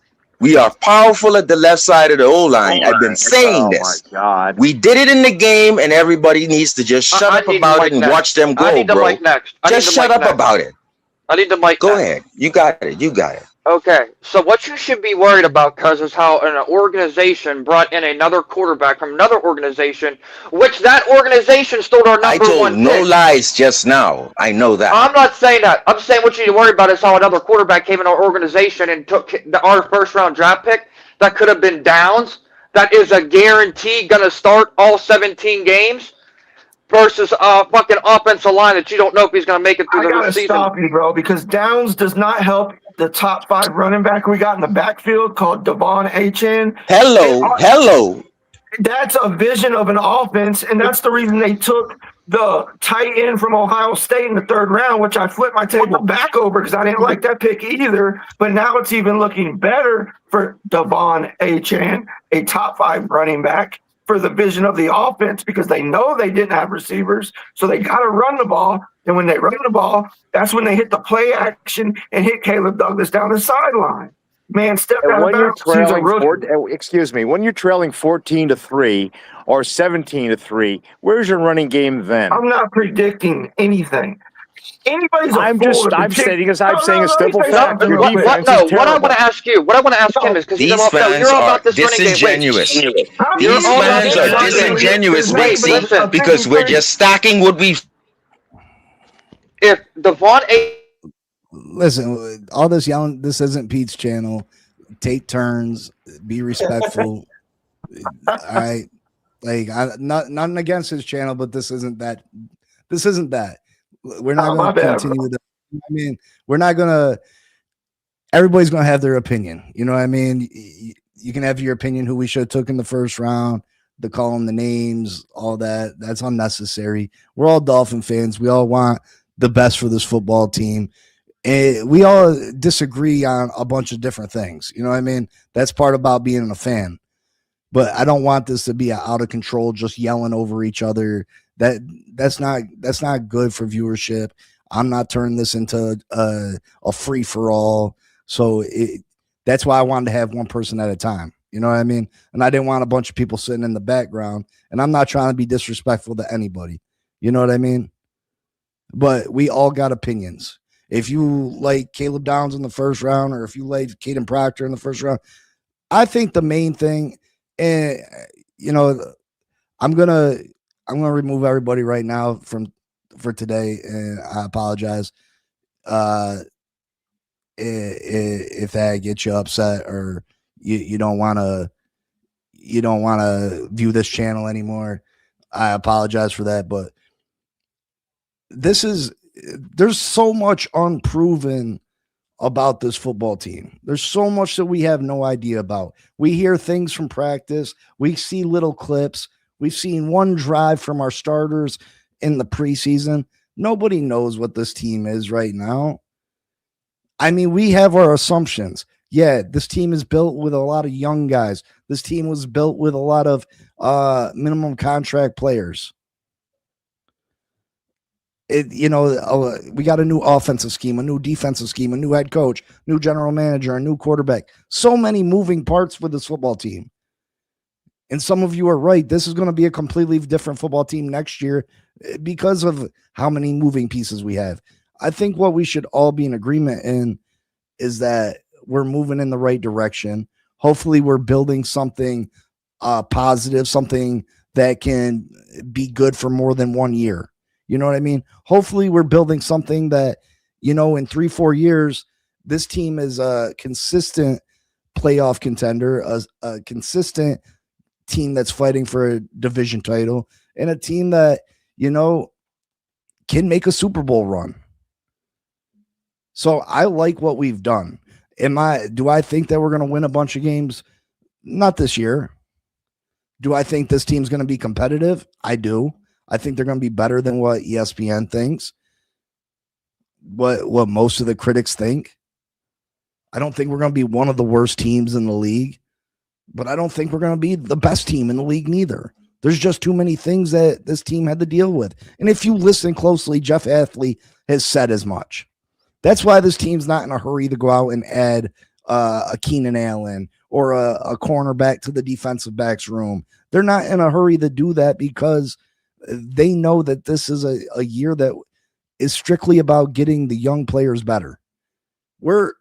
we are powerful at the left side of the O-line. I've been saying this. Oh my God. We did it in the game, and everybody needs to just shut I up need about the it mic and next. watch them I go, need the bro. mic next. I Just need the shut mic up next. about it. I need the mic Go next. ahead. You got it. You got it. Okay, so what you should be worried about, cuz, is how an organization brought in another quarterback from another organization, which that organization stole our I number told one no pick. lies just now. I know that. I'm not saying that. I'm saying what you need to worry about is how another quarterback came in our organization and took our first round draft pick that could have been Downs, that is a guarantee going to start all 17 games, versus a fucking offensive line that you don't know if he's going to make it through I the gotta season. stop you, bro, because Downs does not help the top 5 running back we got in the backfield called Devon Achane. Hello. That's a vision of an offense, and that's the reason they took the tight end from Ohio State in the 3rd round, which I flipped my table back over because I didn't like that pick either. But now it's even looking better for Devon Achane, a top 5 running back, for the vision of the offense, because they know they didn't have receivers, so they got to run the ball. And when they run the ball, that's when they hit the play action and hit Caleb Douglas down the sideline. Man, step And out when of you're bounds. He's a trailing rookie. when you're trailing 14-3 or 17-3, where's your running game then? I'm not predicting anything. Anybody's a I'm fool just to I'm predict- saying because I'm No, saying no, a let me simple say fact. something Your real quick. defense What I is terrible. want to ask you, is because These you're fans all are about this running game. disingenuous. I'm These not fans are disingenuous. disingenuous, Wait, Big C, listen. because we're just stacking what we've. If Devon A. Listen, all this yelling, this isn't Pete's channel. Take turns, be respectful. All right. Like, nothing against his channel, but this isn't that. This isn't that. We're not going to continue with that. I mean, we're not going to. Everybody's going to have their opinion. You know what I mean? You can have your opinion who we should have took in the first round, to call them the names, all that. That's unnecessary. We're all Dolphin fans. We all want the best for this football team. And we all disagree on a bunch of different things. You know what I mean? That's part about being a fan. But I don't want this to be out of control, just yelling over each other. That's not good for viewership. I'm not turning this into a free for all. So that's why I wanted to have one person at a time. You know what I mean? And I didn't want a bunch of people sitting in the background. And I'm not trying to be disrespectful to anybody. You know what I mean? But we all got opinions. If you like Caleb Downs in the first round, or if you like Caden Proctor in the first round, I think the main thing, and you know, I'm gonna remove everybody right now for today, and I apologize. If that gets you upset or you don't want to view this channel anymore, I apologize for that. But there's so much unproven about this football team. There's so much that we have no idea about. We hear things from practice. We see little clips. We've seen one drive from our starters in the preseason. Nobody knows what this team is right now. I mean, we have our assumptions. Yeah, this team is built with a lot of young guys. This team was built with a lot of minimum contract players. We got a new offensive scheme, a new defensive scheme, a new head coach, new general manager, a new quarterback. So many moving parts with this football team. And some of you are right. This is going to be a completely different football team next year because of how many moving pieces we have. I think what we should all be in agreement in is that we're moving in the right direction. Hopefully we're building something positive, something that can be good for more than 1 year. You know what I mean? Hopefully we're building something that, in 3-4 years, this team is a consistent playoff contender, a consistent team that's fighting for a division title, and a team that, can make a Super Bowl run. So I like what we've done. Do I think that we're going to win a bunch of games? Not this year. Do I think this team's going to be competitive? I do. I think they're going to be better than what ESPN thinks, what most of the critics think. I don't think we're going to be one of the worst teams in the league, but I don't think we're going to be the best team in the league neither. There's just too many things that this team had to deal with. And if you listen closely, Jeff Athley has said as much. That's why this team's not in a hurry to go out and add a Keenan Allen or a cornerback to the defensive backs room. They're not in a hurry to do that because they know that this is a year that is strictly about getting the young players better.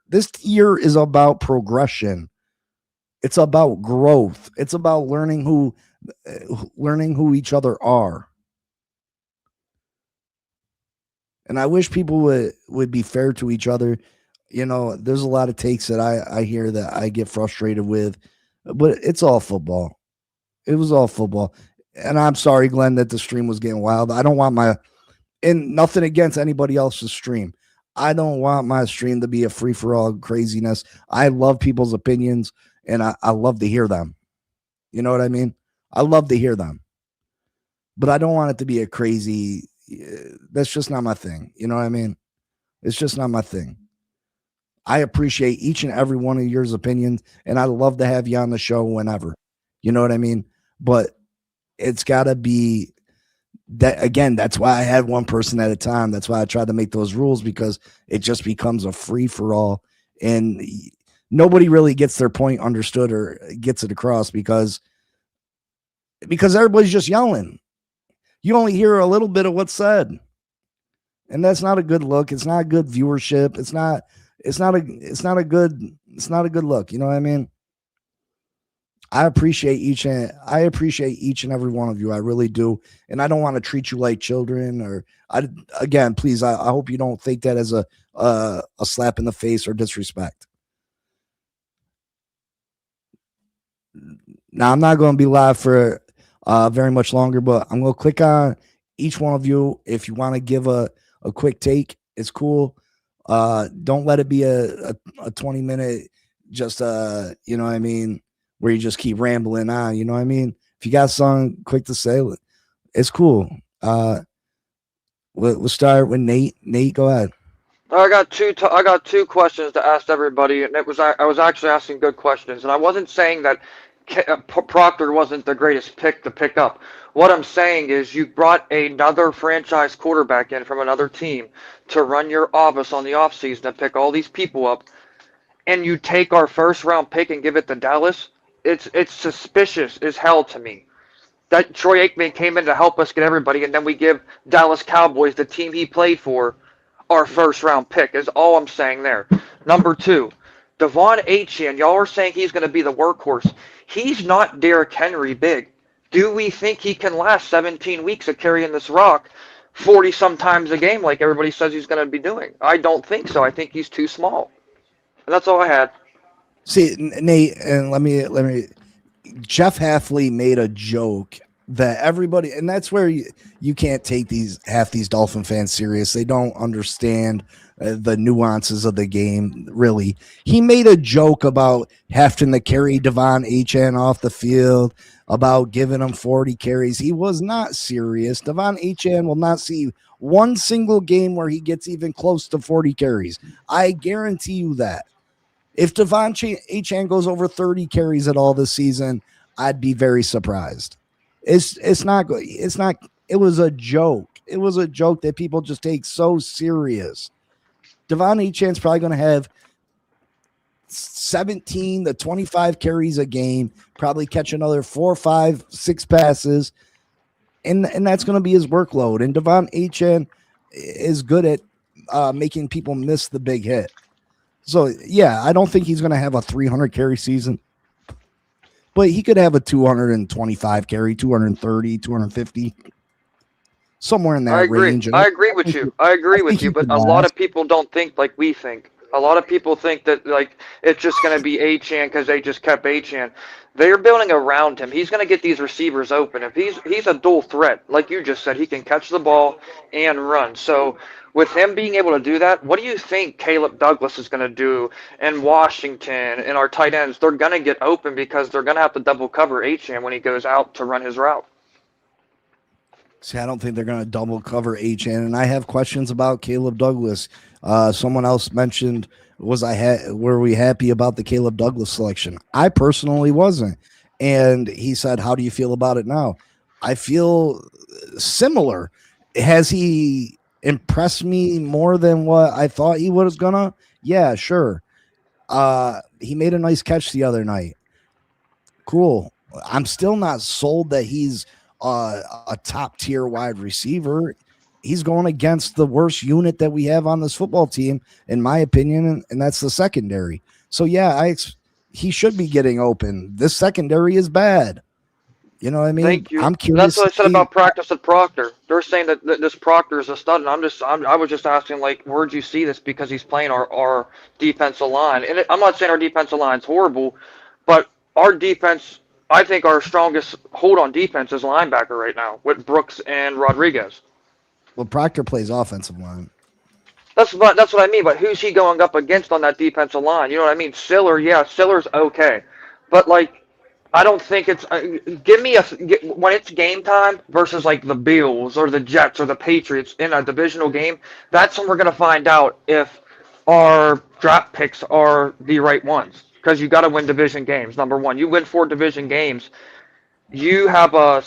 This year is about progression. It's about growth. It's about learning who each other are. And I wish people would be fair to each other. There's a lot of takes that I hear that I get frustrated with, but it's all football. It was all football. And I'm sorry, Glenn, that the stream was getting wild. I don't want and nothing against anybody else's stream. I don't want my stream to be a free-for-all craziness. I love people's opinions, and I love to hear them. You know what I mean? I love to hear them. But I don't want it to be a crazy, that's just not my thing. You know what I mean? It's just not my thing. I appreciate each and every one of your opinions, and I'd love to have you on the show whenever. You know what I mean? But it's got to be that, again, that's why I had one person at a time. That's why I tried to make those rules, because it just becomes a free-for-all, and nobody really gets their point understood or gets it across because everybody's just yelling. You only hear a little bit of what's said, and that's not a good look. It's not good viewership. It's not a good look. You know what I mean? I appreciate each and every one of you. I really do. And I don't want to treat you like children please, I hope you don't think that as a slap in the face or disrespect. Now, I'm not going to be live for very much longer, but I'm going to click on each one of you. If you want to give a quick take, it's cool. Don't let it be a 20-minute, just, you know what I mean, where you just keep rambling on, you know what I mean? If you got something quick to say, it's cool. We'll start with Nate. Nate, go ahead. I got two questions to ask everybody, and I was actually asking good questions, and I wasn't saying that Proctor wasn't the greatest pick to pick up. What I'm saying is you brought another franchise quarterback in from another team to run your office on the offseason and pick all these people up, and you take our first round pick and give it to Dallas. It's suspicious as hell to me that Troy Aikman came in to help us get everybody, and then we give Dallas Cowboys, the team he played for, our first round pick, is all I'm saying there. Number two, Devon Achane, y'all are saying he's going to be the workhorse. He's not Derrick Henry big. Do we think he can last 17 weeks of carrying this rock 40 sometimes a game like everybody says he's going to be doing? I don't think so. I think he's too small. And that's all I had. See, Nate, and let me. Jeff Halfley made a joke that everybody, and that's where you can't take half these Dolphin fans serious. They don't understand the nuances of the game, really. He made a joke about having to carry Devon Achane off the field, about giving him 40 carries. He was not serious. Devon Achane will not see one single game where he gets even close to 40 carries. I guarantee you that. If Devon Achane goes over 30 carries at all this season, I'd be very surprised. It's not good. It's not. It was a joke. It was a joke that people just take so serious. Devon Achane's probably going to have 17 to 25 carries a game, probably catch another 4, 5, 6 passes, and that's going to be his workload. And Devon Achane is good at making people miss the big hit. So, yeah, I don't think he's going to have a 300 carry season, but he could have a 225 carry, 230, 250, somewhere in that range. I agree with you. I agree with you, but a lot of people don't think like we think. A lot of people think that like it's just going to be Achane because they just kept Achane. They're building around him. He's going to get these receivers open. If he's a dual threat, like you just said, he can catch the ball and run. So with him being able to do that, what do you think Caleb Douglas is going to do in Washington and our tight ends? They're going to get open because they're going to have to double cover Achane when he goes out to run his route. See, I don't think they're going to double cover Achane, and I have questions about Caleb Douglas. Someone else mentioned, were we happy about the Caleb Douglas selection? I personally wasn't. And he said, how do you feel about it now? I feel similar. Has he impressed me more than what I thought he was gonna? Yeah, sure. He made a nice catch the other night. Cool. I'm still not sold that he's a top tier wide receiver. He's going against the worst unit that we have on this football team, in my opinion, and that's the secondary. So yeah, he should be getting open. This secondary is bad. You know what I mean? Thank you. I'm curious. That's what I said about practice at Proctor. They're saying that this Proctor is a stud, and I was just asking, like, where'd you see this? Because he's playing our defensive line, and I'm not saying our defensive line's horrible, but our defense, I think our strongest hold on defense is linebacker right now with Brooks and Rodriguez. Well, Proctor plays offensive line. That's what I mean. But who's he going up against on that defensive line? You know what I mean? Siller, yeah, Siller's okay, but like, I don't think it's. When it's game time versus like the Bills or the Jets or the Patriots in a divisional game. That's when we're gonna find out if our draft picks are the right ones. Because you got to win division games. Number one, you win 4 division games. You have I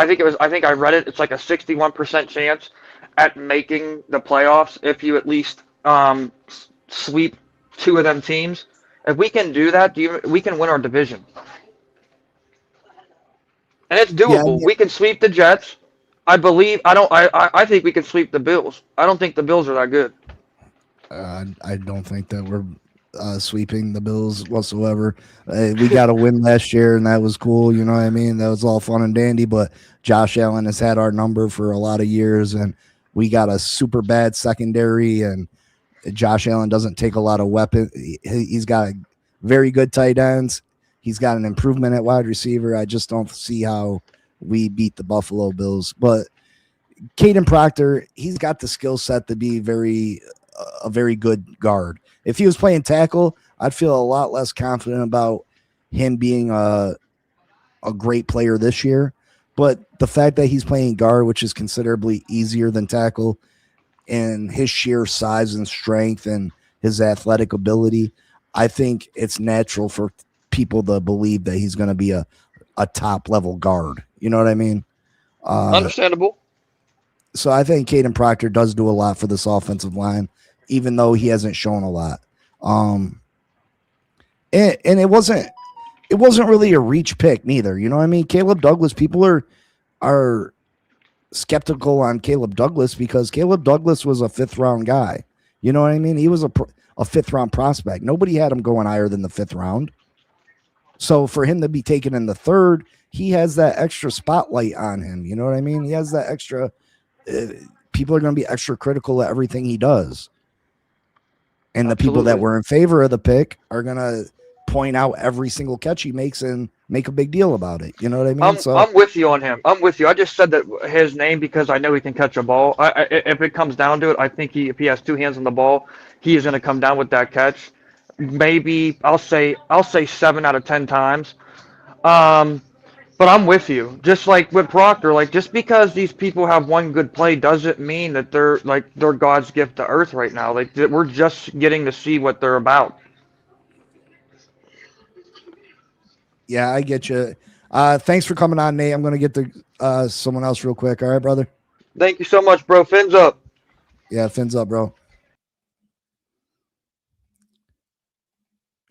think I read it. It's like a 61% chance at making the playoffs if you at least sweep 2 of them teams. If we can do that, we can win our division. And it's doable. Yeah. We can sweep the Jets. I believe. I think we can sweep the Bills. I don't think the Bills are that good. I don't think that we're sweeping the Bills whatsoever. We got a win last year, and that was cool. You know what I mean? That was all fun and dandy. But Josh Allen has had our number for a lot of years, and we got a super bad secondary. And Josh Allen doesn't take a lot of weapons. He's got very good tight ends. He's got an improvement at wide receiver. I just don't see how we beat the Buffalo Bills. But Caden Proctor, he's got the skill set to be a very good guard. If he was playing tackle, I'd feel a lot less confident about him being a great player this year. But the fact that he's playing guard, which is considerably easier than tackle, and his sheer size and strength and his athletic ability, I think it's natural for people to believe that he's going to be a top level guard. You know what I mean? Understandable. So I think Caden Proctor does do a lot for this offensive line, even though he hasn't shown a lot. And it wasn't really a reach pick neither. You know what I mean? Caleb Douglas, people are skeptical on Caleb Douglas because Caleb Douglas was a 5th round guy. You know what I mean? He was a 5th round prospect. Nobody had him going higher than the 5th round. So for him to be taken in the 3rd, he has that extra spotlight on him. You know what I mean? He has that extra. People are going to be extra critical of everything he does, and the people that Absolutely. were in favor of the pick are going to point out every single catch he makes and make a big deal about it. You know what I mean? I'm with you on him. I'm with you. I just said that his name because I know he can catch a ball. If it comes down to it, I think if he has two hands on the ball, he is going to come down with that catch. Maybe I'll say 7 out of 10 times. Um, but I'm with you. Just like with Proctor, like just because these people have one good play doesn't mean that they're God's gift to earth right now. Like that we're just getting to see what they're about. Yeah, I get you. Thanks for coming on, Nate. I'm going to get to someone else real quick. All right, brother? Thank you so much, bro. Fins up. Yeah, fins up, bro.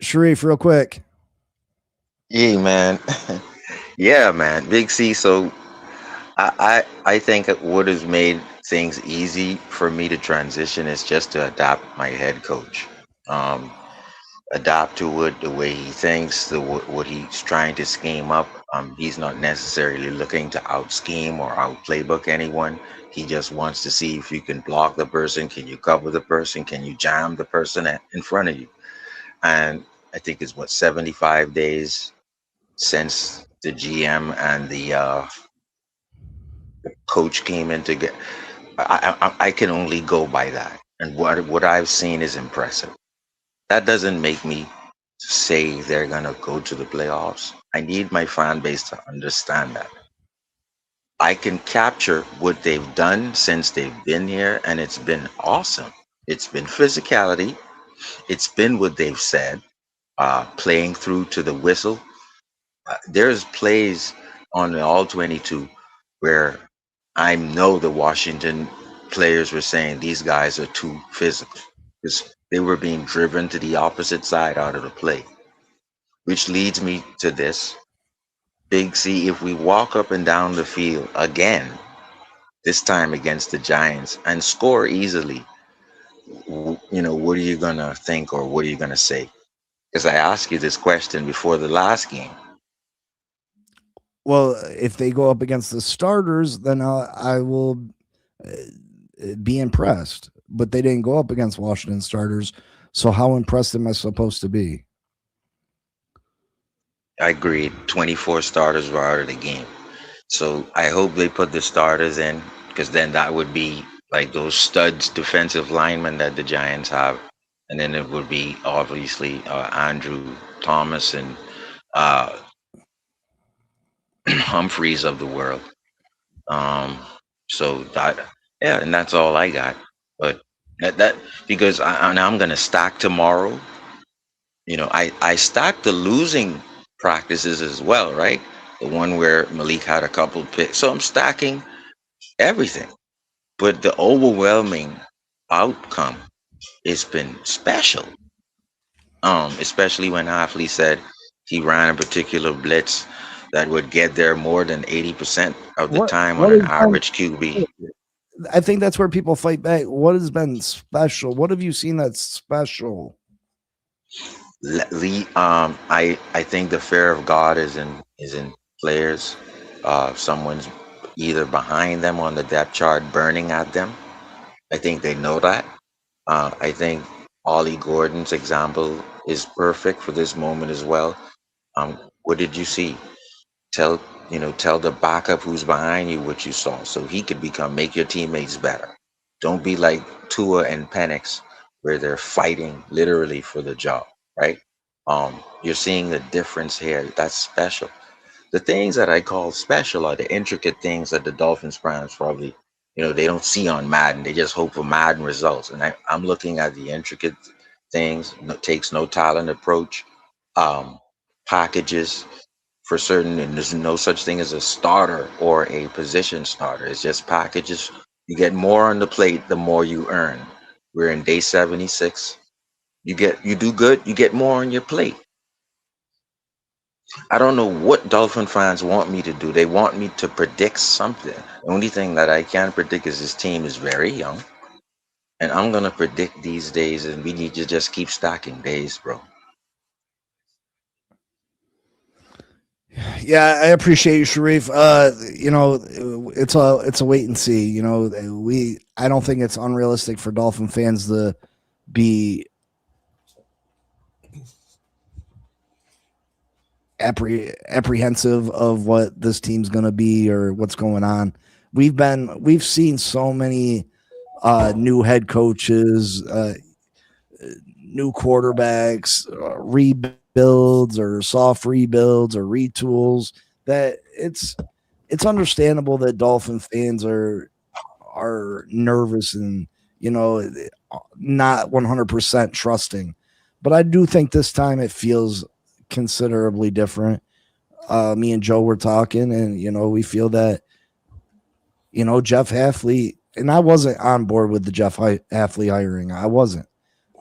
Sharif, real quick. Yeah, man. Yeah, man. Big C. So I think what has made things easy for me to transition is just to adapt my head coach. Um, adapt to it the way he thinks, what he's trying to scheme up. He's not necessarily looking to out scheme or out playbook anyone. He just wants to see if you can block the person, can you cover the person, can you jam the person in front of you. And I think it's 75 days since the GM and the coach came in to get. I can only go by that, and what I've seen is impressive. That doesn't make me say they're gonna go to the playoffs. I need my fan base to understand that. I can capture what they've done since they've been here, and it's been awesome. It's been physicality. It's been what they've said, playing through to the whistle. There's plays on the All 22 where I know the Washington players were saying these guys are too physical because they were being driven to the opposite side out of the play, which leads me to this. Big C, if we walk up and down the field again, this time against the Giants, and score easily, what are you going to think or what are you going to say? Because I asked you this question before the last game. Well, if they go up against the starters, then I will be impressed. But they didn't go up against Washington starters. So how impressed am I supposed to be? I agreed. 24 starters were out of the game. So I hope they put the starters in because then that would be like those studs defensive linemen that the Giants have. And then it would be obviously Andrew Thomas and Humphreys of the world. So that, yeah, and that's all I got. But that because I'm going to stack tomorrow. I stacked the losing practices as well, right? The one where Malik had a couple picks. So I'm stacking everything. But the overwhelming outcome has been special. Especially when Hafley said he ran a particular blitz that would get there more than 80% of the time on What an has average QB. I think that's where people fight back. What has been special? What have you seen that's special? I think the fear of God is in players. Someone's either behind them on the depth chart, burning at them. I think they know that. I think Ollie Gordon's example is perfect for this moment as well. What did you see? Tell tell the backup who's behind you what you saw, so he could make your teammates better. Don't be like Tua and Penix, where they're fighting literally for the job, right? You're seeing the difference here. That's special. The things that I call special are the intricate things that the Dolphins fans probably, they don't see on Madden. They just hope for Madden results. And I'm looking at the intricate things. Takes no talent approach. Packages for certain, and there's no such thing as a starter or a position starter. It's just packages. You get more on the plate the more you earn. We're in day 76. You do good, you get more on your plate. I don't know what Dolphin fans want me to do. They want me to predict something. The only thing that I can predict is this team is very young. And I'm going to predict these days, and we need to just keep stacking days, bro. Yeah, I appreciate you, Sharif. You know, it's a wait and see. You know, I don't think it's unrealistic for Dolphin fans to be apprehensive of what this team's going to be or what's going on. We've seen so many new head coaches, new quarterbacks, rebuilds or soft rebuilds or retools that it's understandable that Dolphin fans are nervous and, you know, not 100% trusting. But I do think this time it feels considerably different. Me and Joe were talking, and, you know, we feel that, you know, Jeff Hafley, and I wasn't on board with the Jeff Hafley hiring. I wasn't.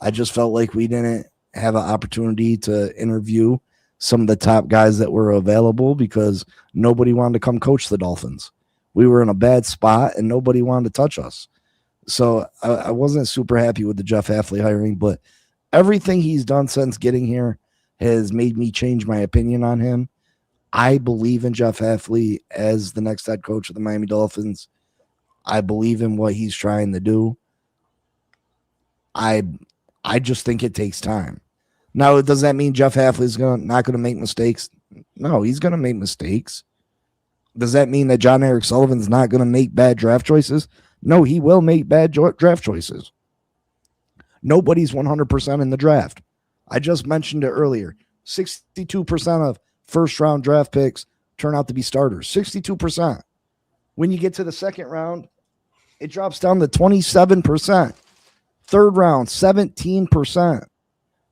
I just felt like we didn't have an opportunity to interview some of the top guys that were available because nobody wanted to come coach the Dolphins. We were in a bad spot and nobody wanted to touch us. So I wasn't super happy with the Jeff Hafley hiring, but everything he's done since getting here has made me change my opinion on him. I believe in Jeff Hafley as the next head coach of the Miami Dolphins. I believe in what he's trying to do. I just think it takes time. Now, does that mean Jeff Hafley's not going to make mistakes? No, he's going to make mistakes. Does that mean that John Eric Sullivan's not going to make bad draft choices? No, he will make bad draft choices. Nobody's 100% in the draft. I just mentioned it earlier. 62% of first-round draft picks turn out to be starters. 62%. When you get to the second round, it drops down to 27%. Third round, 17%.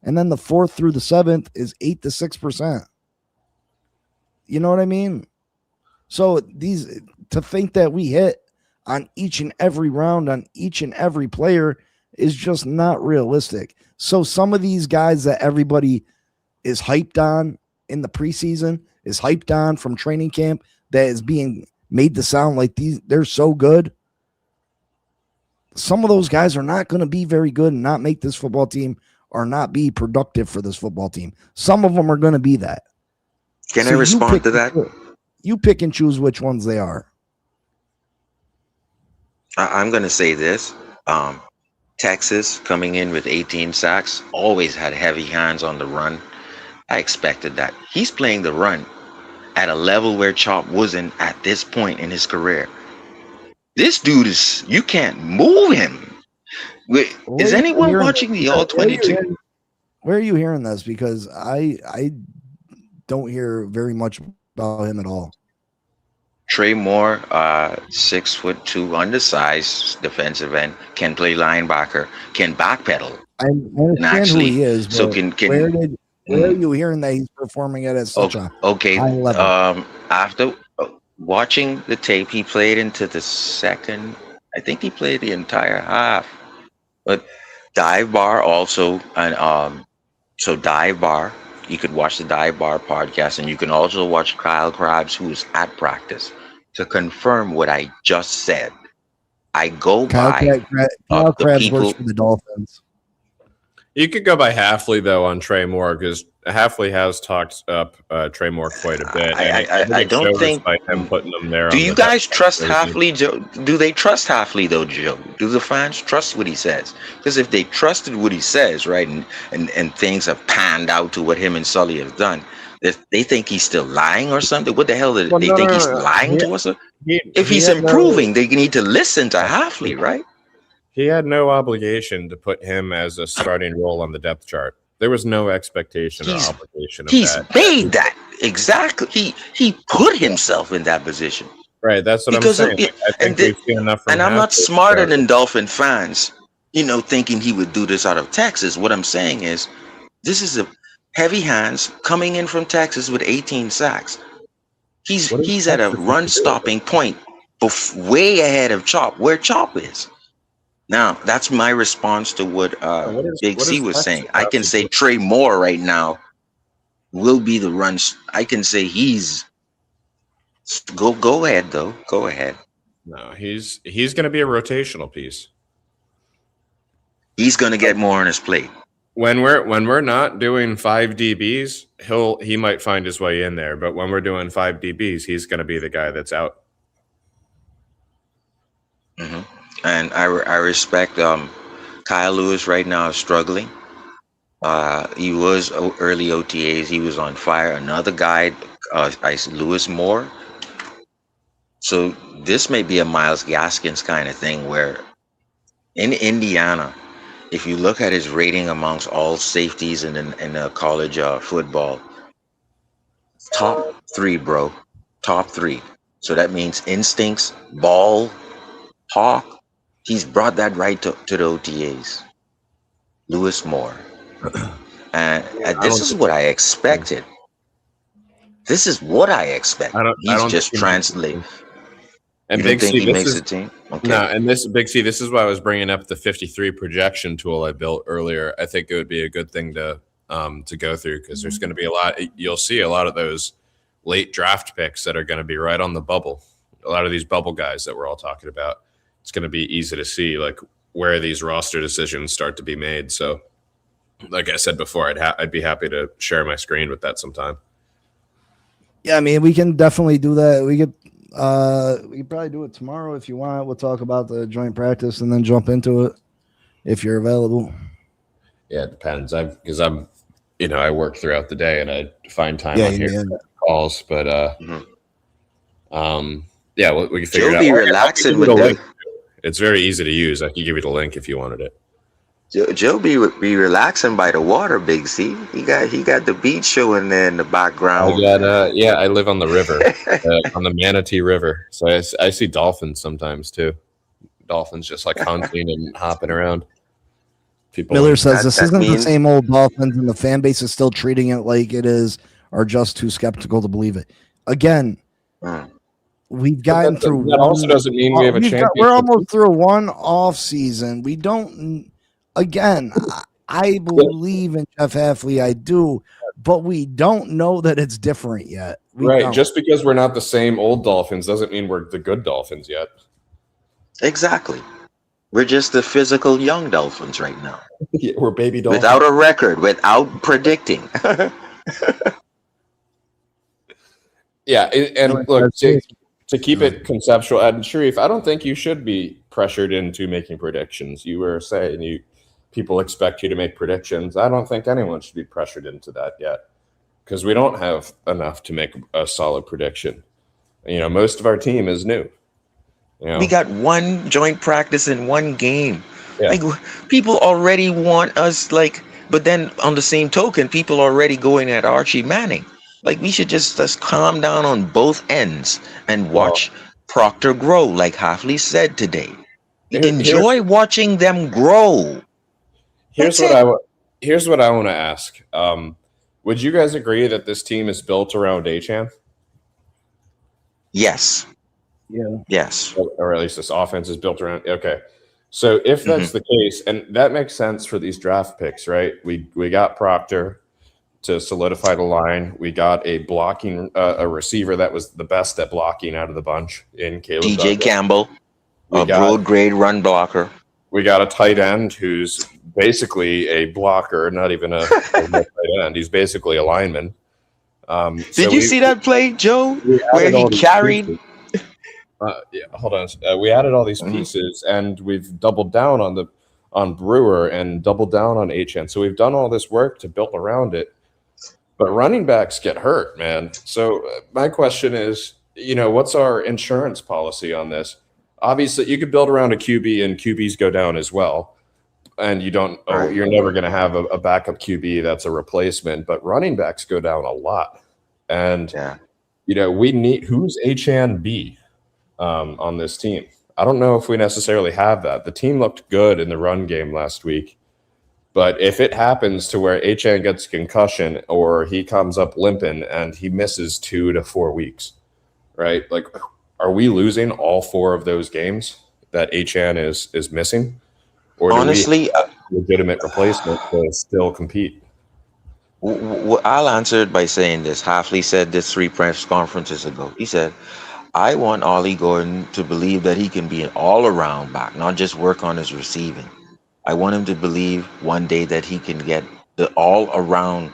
And then the fourth through the seventh is 8 to 6%. You know what I mean? So to think that we hit on each and every round on each and every player is just not realistic. So some of these guys that everybody is hyped on in the preseason, is hyped on from training camp, that is being made to sound like they're so good. Some of those guys are not going to be very good and not make this football team or not be productive for this football team. Some of them are going to be that. Can I respond to that? You pick and choose which ones they are. I'm going to say this. Texas coming in with 18 sacks, always had heavy hands on the run. I expected that. He's playing the run at a level where Chop wasn't at this point in his career. This dude you can't move him. Is anyone watching the All-22? Where are you hearing this? Because I don't hear very much about him at all. Trey Moore, 6'2", undersized defensive end, can play linebacker, can backpedal. I understand who he is. But so where are you hearing that he's performing at such a high level? After watching the tape, he played into the second. I think he played the entire half. But Dive Bar also, and so Dive Bar, you could watch the Dive Bar podcast, and you can also watch Kyle Krabs, who's at practice, to confirm what I just said. I go Kyle by Krabs works for the Dolphins. You could go by Hafley, though, on Trey Moore, because Hafley has talked up Trey Moore quite a bit. I don't think by him putting them there. Do you guys trust Hafley, Joe? Do they trust Hafley, though, Joe? Do the fans trust what he says? Because if they trusted what he says, right, and things have panned out to what him and Sully have done, if they think he's still lying or something, what the hell did they think he's lying to us? If he's improving, they need to listen to Hafley, right? He had no obligation to put him as a starting role on the depth chart. There was no expectation or obligation of he's that. He's made that. Exactly. He put himself in that position. Right, that's what I'm saying. I think we've seen enough from and I'm not smarter than Dolphin fans, thinking he would do this out of Texas. What I'm saying is, this is a heavy hands coming in from Texas with 18 sacks. He's at a run stopping point way ahead of Chop, where Chop is. Now, that's my response to what Big C was saying. I can say Trey Moore right now will be the runs. I can say he's go ahead though. Go ahead. No, he's going to be a rotational piece. He's going to get more on his plate. when we're not doing 5 DBs, he might find his way in there. But when we're doing 5 DBs, he's going to be the guy that's out. Mm-hmm. And I respect Kyle Lewis right now is struggling. He was early OTAs. He was on fire. Another guy, Lewis Moore. So this may be a Myles Gaskins kind of thing where in Indiana, if you look at his rating amongst all safeties in the college football, top 3, bro. Top 3. So that means instincts, ball, hawk. He's brought that right to the OTAs. Lewis Moore. And this is what I expected. This is what I expect. He's just translating. And you don't Big think C, he makes the team? Okay. No, and this Big C, this is why I was bringing up the 53 projection tool I built earlier. I think it would be a good thing to go through because there's going to be a lot. You'll see a lot of those late draft picks that are going to be right on the bubble. A lot of these bubble guys that we're all talking about. It's going to be easy to see like where these roster decisions start to be made. So, like I said before, I'd be happy to share my screen with that sometime. Yeah, I mean, we can definitely do that. We could probably do it tomorrow if you want. We'll talk about the joint practice and then jump into it if you're available. Yeah, it depends. Because I'm I work throughout the day and I find time on here for calls. But yeah, we can figure it out. Joe be relaxing with that. It's very easy to use. I can give you the link if you wanted it. Joe be relaxing by the water, Big C. He got the beach showing there in the background. I live on the river, on the Manatee River. So I see dolphins sometimes too. Dolphins just like hunting and hopping around. Miller says this isn't the same old Dolphins, and the fan base is still treating it like it is, or just too skeptical to believe it. Again, we've gotten through. That also doesn't mean we have a championship. We're almost through one off season. We don't. Again, I believe in Jeff Hafley. I do, but we don't know that it's different yet. Right. Just because we're not the same old Dolphins doesn't mean we're the good Dolphins yet. Exactly. We're just the physical young Dolphins right now. Yeah, we're baby Dolphins. Without a record, without predicting. Yeah, and look, to keep it conceptual, and Sharif, I don't think you should be pressured into making predictions. You were saying people expect you to make predictions. I don't think anyone should be pressured into that yet because we don't have enough to make a solid prediction. Most of our team is new. We got one joint practice in one game. Yeah. Like people already want us but then on the same token, people already going at Archie Manning. Like we should just calm down on both ends and watch Proctor grow, like Hafley said today. Enjoy watching them grow. Here's what I want to ask. Would you guys agree that this team is built around Achane? Yes. Yeah. Yes. Or at least this offense is built around. Okay. So if that's the case, and that makes sense for these draft picks, right? We got Proctor to solidify the line. We got a blocking a receiver that was the best at blocking out of the bunch in Caleb DJ Douglas. Campbell, a broad grade run blocker. We got a tight end who's basically a blocker, not even a tight end. He's basically a lineman. Did you see that play, Joe, where he carried? Hold on. We added all these pieces, and we've doubled down on Brewer and doubled down on Achane. So we've done all this work to build around it. But running backs get hurt, man. So my question is, what's our insurance policy on this? Obviously, you could build around a QB, and QBs go down as well. And you're never going to have a backup QB that's a replacement. But running backs go down a lot. And, we need – who's Achane B on this team? I don't know if we necessarily have that. The team looked good in the run game last week. But if it happens to where Achane gets concussion or he comes up limping and he misses 2 to 4 weeks, right? Like, are we losing all 4 of those games that Achane is missing? Or honestly, do we have a legitimate replacement to still compete? I'll answer it by saying this. Hafley said this 3 press conferences ago. He said, I want Ollie Gordon to believe that he can be an all-around back, not just work on his receiving. I want him to believe one day that he can get the all around,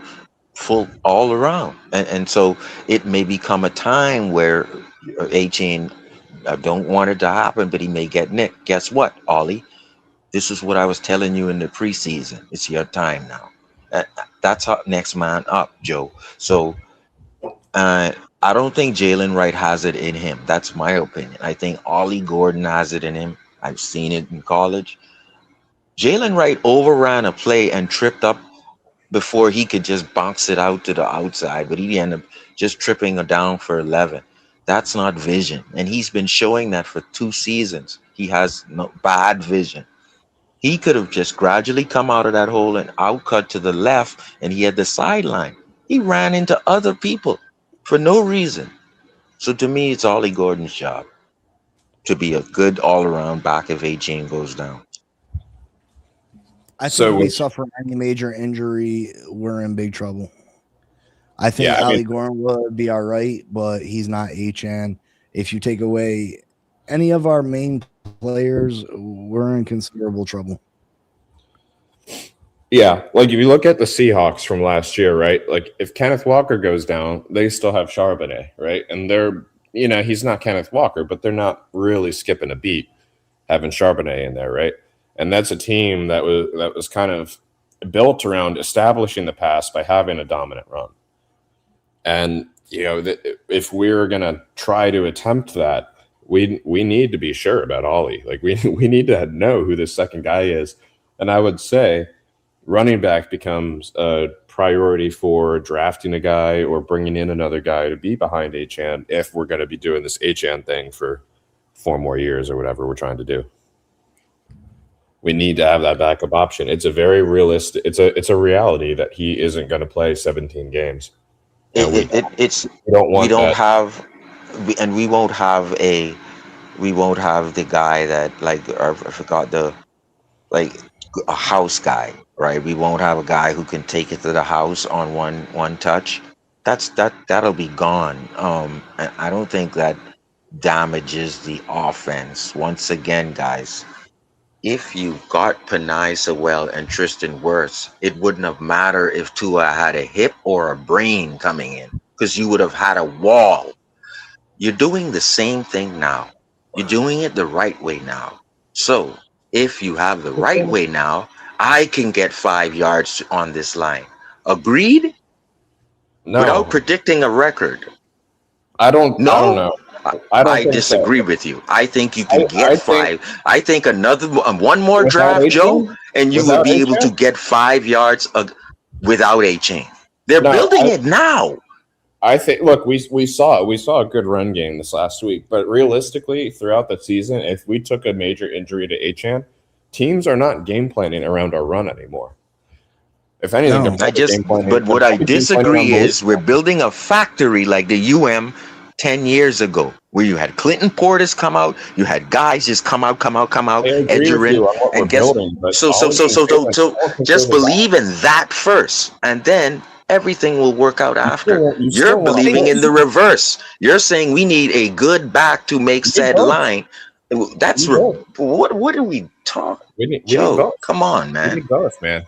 full all around. And so it may become a time where A-Chain, I don't want it to happen, but he may get nicked. Guess what, Ollie? This is what I was telling you in the preseason. It's your time now. That's how next man up, Joe. So I don't think Jalen Wright has it in him. That's my opinion. I think Ollie Gordon has it in him. I've seen it in college. Jalen Wright overran a play and tripped up before he could just bounce it out to the outside, but he ended up just tripping down for 11. That's not vision. And he's been showing that for 2 seasons. He has no bad vision. He could have just gradually come out of that hole and outcut to the left, and he had the sideline. He ran into other people for no reason. So to me, it's Ollie Gordon's job to be a good all-around back if A-Chain goes down. I think if we suffer any major injury, we're in big trouble. I think Ali Gordon would be all right, but he's not H-N. If you take away any of our main players, we're in considerable trouble. Yeah, like if you look at the Seahawks from last year, right? Like if Kenneth Walker goes down, they still have Charbonnet, right? And they're, you know, he's not Kenneth Walker, but they're not really skipping a beat having Charbonnet in there, right? And that's a team that was kind of built around establishing the pass by having a dominant run. And you know, if we're gonna try to attempt that, we need to be sure about Ollie. Like we need to know who this second guy is. And I would say running back becomes a priority for drafting a guy or bringing in another guy to be behind H-Chan if we're going to be doing this H-Chan thing for 4 more years or whatever we're trying to do. We need to have that backup option. It's a very realistic. It's a reality that he isn't going to play 17 games. We won't have the guy that I forgot a house guy, right? We won't have a guy who can take it to the house on one touch. That'll be gone. And I don't think that damages the offense. Once again, guys, if you got Panay Sewell and Tristan Wirfs, it wouldn't have mattered if Tua had a hip or a brain coming in, because you would have had a wall. You're doing the same thing now. You're doing it the right way now. So if you have the right way now, I can get 5 yards on this line. Agreed? No. Without predicting a record. I don't know. I disagree with you. I think you can get 5. I think another one more draft, Joe, and you would be able to get 5 yards without A-Chain. They're building it now. I think. Look, we saw a good run game this last week, but realistically, throughout the season, if we took a major injury to A-Chan, teams are not game planning around our run anymore. If anything, but what I disagree is we're building a factory like the UM 10 years ago, where you had Clinton Portis come out, you had guys just come out, enter in, and guess. So just believe in that first, and then everything will work out after. You're believing in the reverse. You're saying we need a good back to make said line. That's what are we talking? Joe, come on, man. We need both, man.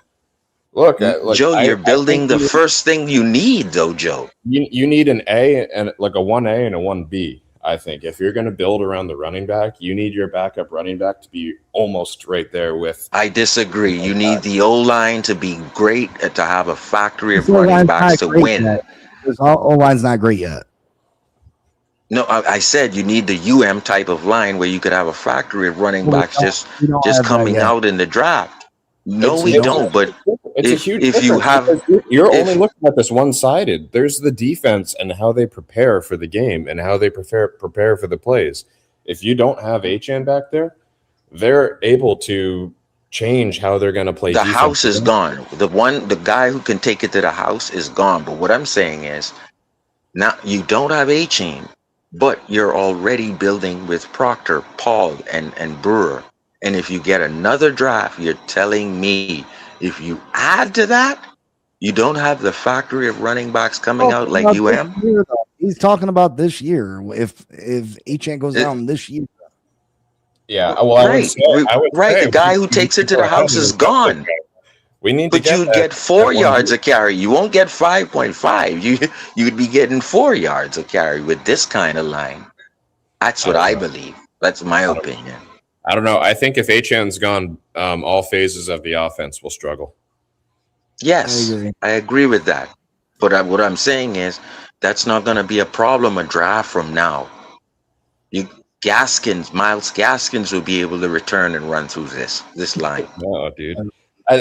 Look, Joe, you're building the first thing you need, though, Joe. You need an A and like a 1A and a 1B. I think if you're going to build around the running back, you need your backup running back to be almost right there with. I disagree. You need the O-line to be great, to have a factory of running backs to win. O-line's not great yet. No, I said you need the UM type of line where you could have a factory of running backs just coming out in the draft. No, we don't. But if you have, you're only looking at this one-sided. There's the defense and how they prepare for the game and how they prepare for the plays. If you don't have H-N back there, they're able to change how they're going to play. The house is gone. The guy who can take it to the house is gone. But what I'm saying is, now you don't have H-N, but you're already building with Proctor, Paul, and Brewer. And if you get another draft, you're telling me if you add to that, you don't have the factory of running backs coming out like UM? He's talking about this year. If H-N goes down this year. Yeah, well, I would Right, say, right. The guy who we need takes to it to go the ahead house and is invest in gone. guys. We need to But get you'd that get 4 1 yards B. a carry. You won't get 5.5. You'd be getting 4 yards a carry with this kind of line. That's I what don't I know. believe. That's my I don't, opinion. I don't know. I think if Achan's gone, all phases of the offense will struggle. Yes, I agree with that. But what I'm saying is that's not going to be a problem a draft from now. Miles Gaskins will be able to return and run through this line. No, dude. I'm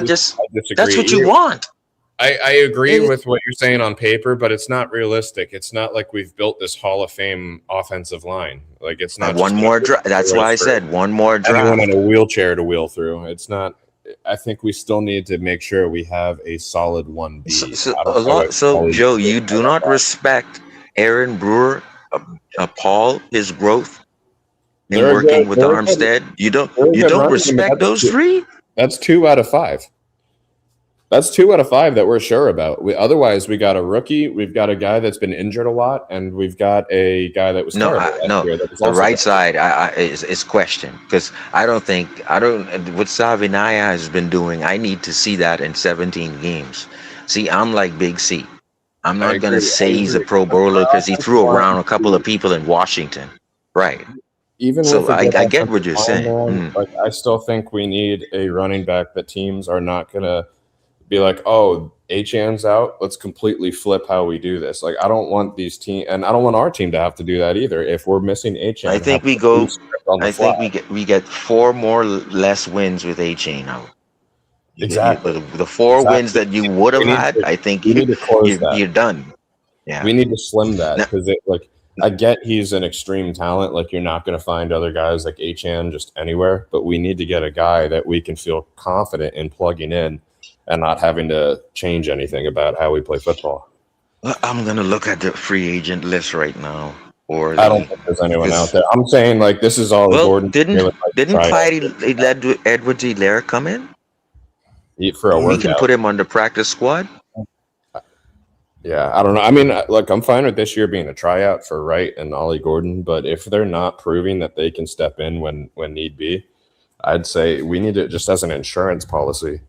just I that's what you disagree. want. I agree with what you're saying on paper, but it's not realistic. It's not like we've built this Hall of Fame offensive line. Like it's not One just more draft. That's why I said one more anyone draft. in a wheelchair to wheel through. It's not. I think we still need to make sure we have a solid 1B. So Joe, you do not respect Aaron Brewer, Paul, his growth in They're working good. with They're good. Armstead. You They're don't good running. respect those three? That's 2 out of 5. That's 2 out of 5 that we're sure about. Otherwise, we got a rookie, we've got a guy that's been injured a lot, and we've got a guy that was terrible last year. That was The also right side is questioned because I don't what Savinaya has been doing. I need to see that in 17 games. See, I'm like Big C. I'm not gonna say he's a Pro Bowler because he threw around a couple of people in Washington, right? Even So with a I good get what you're offensive saying. line, like I still think we need a running back that teams are not gonna be like, oh, Achan's out. Let's completely flip how we do this. Like I don't want these team, and I don't want our team to have to do that either. If we're missing Achan, I think we get 4 more less wins with Achan now. Exactly. The 4 wins that you would have had, I think we need to close that. you're done. Yeah. We need to slim that because I get he's an extreme talent. Like you're not going to find other guys like Achan just anywhere, but we need to get a guy that we can feel confident in plugging in and not having to change anything about how we play football. I'm gonna look at the free agent list right now. I don't think there's anyone out there. I'm saying like this is all Gordon. Didn't Clyde Edwards-Helaire come in? For a We workout. can put him on the practice squad. Yeah, I don't know. I mean, look, I'm fine with this year being a tryout for Wright and Ollie Gordon, but if they're not proving that they can step in when need be, I'd say we need to, just as an insurance policy,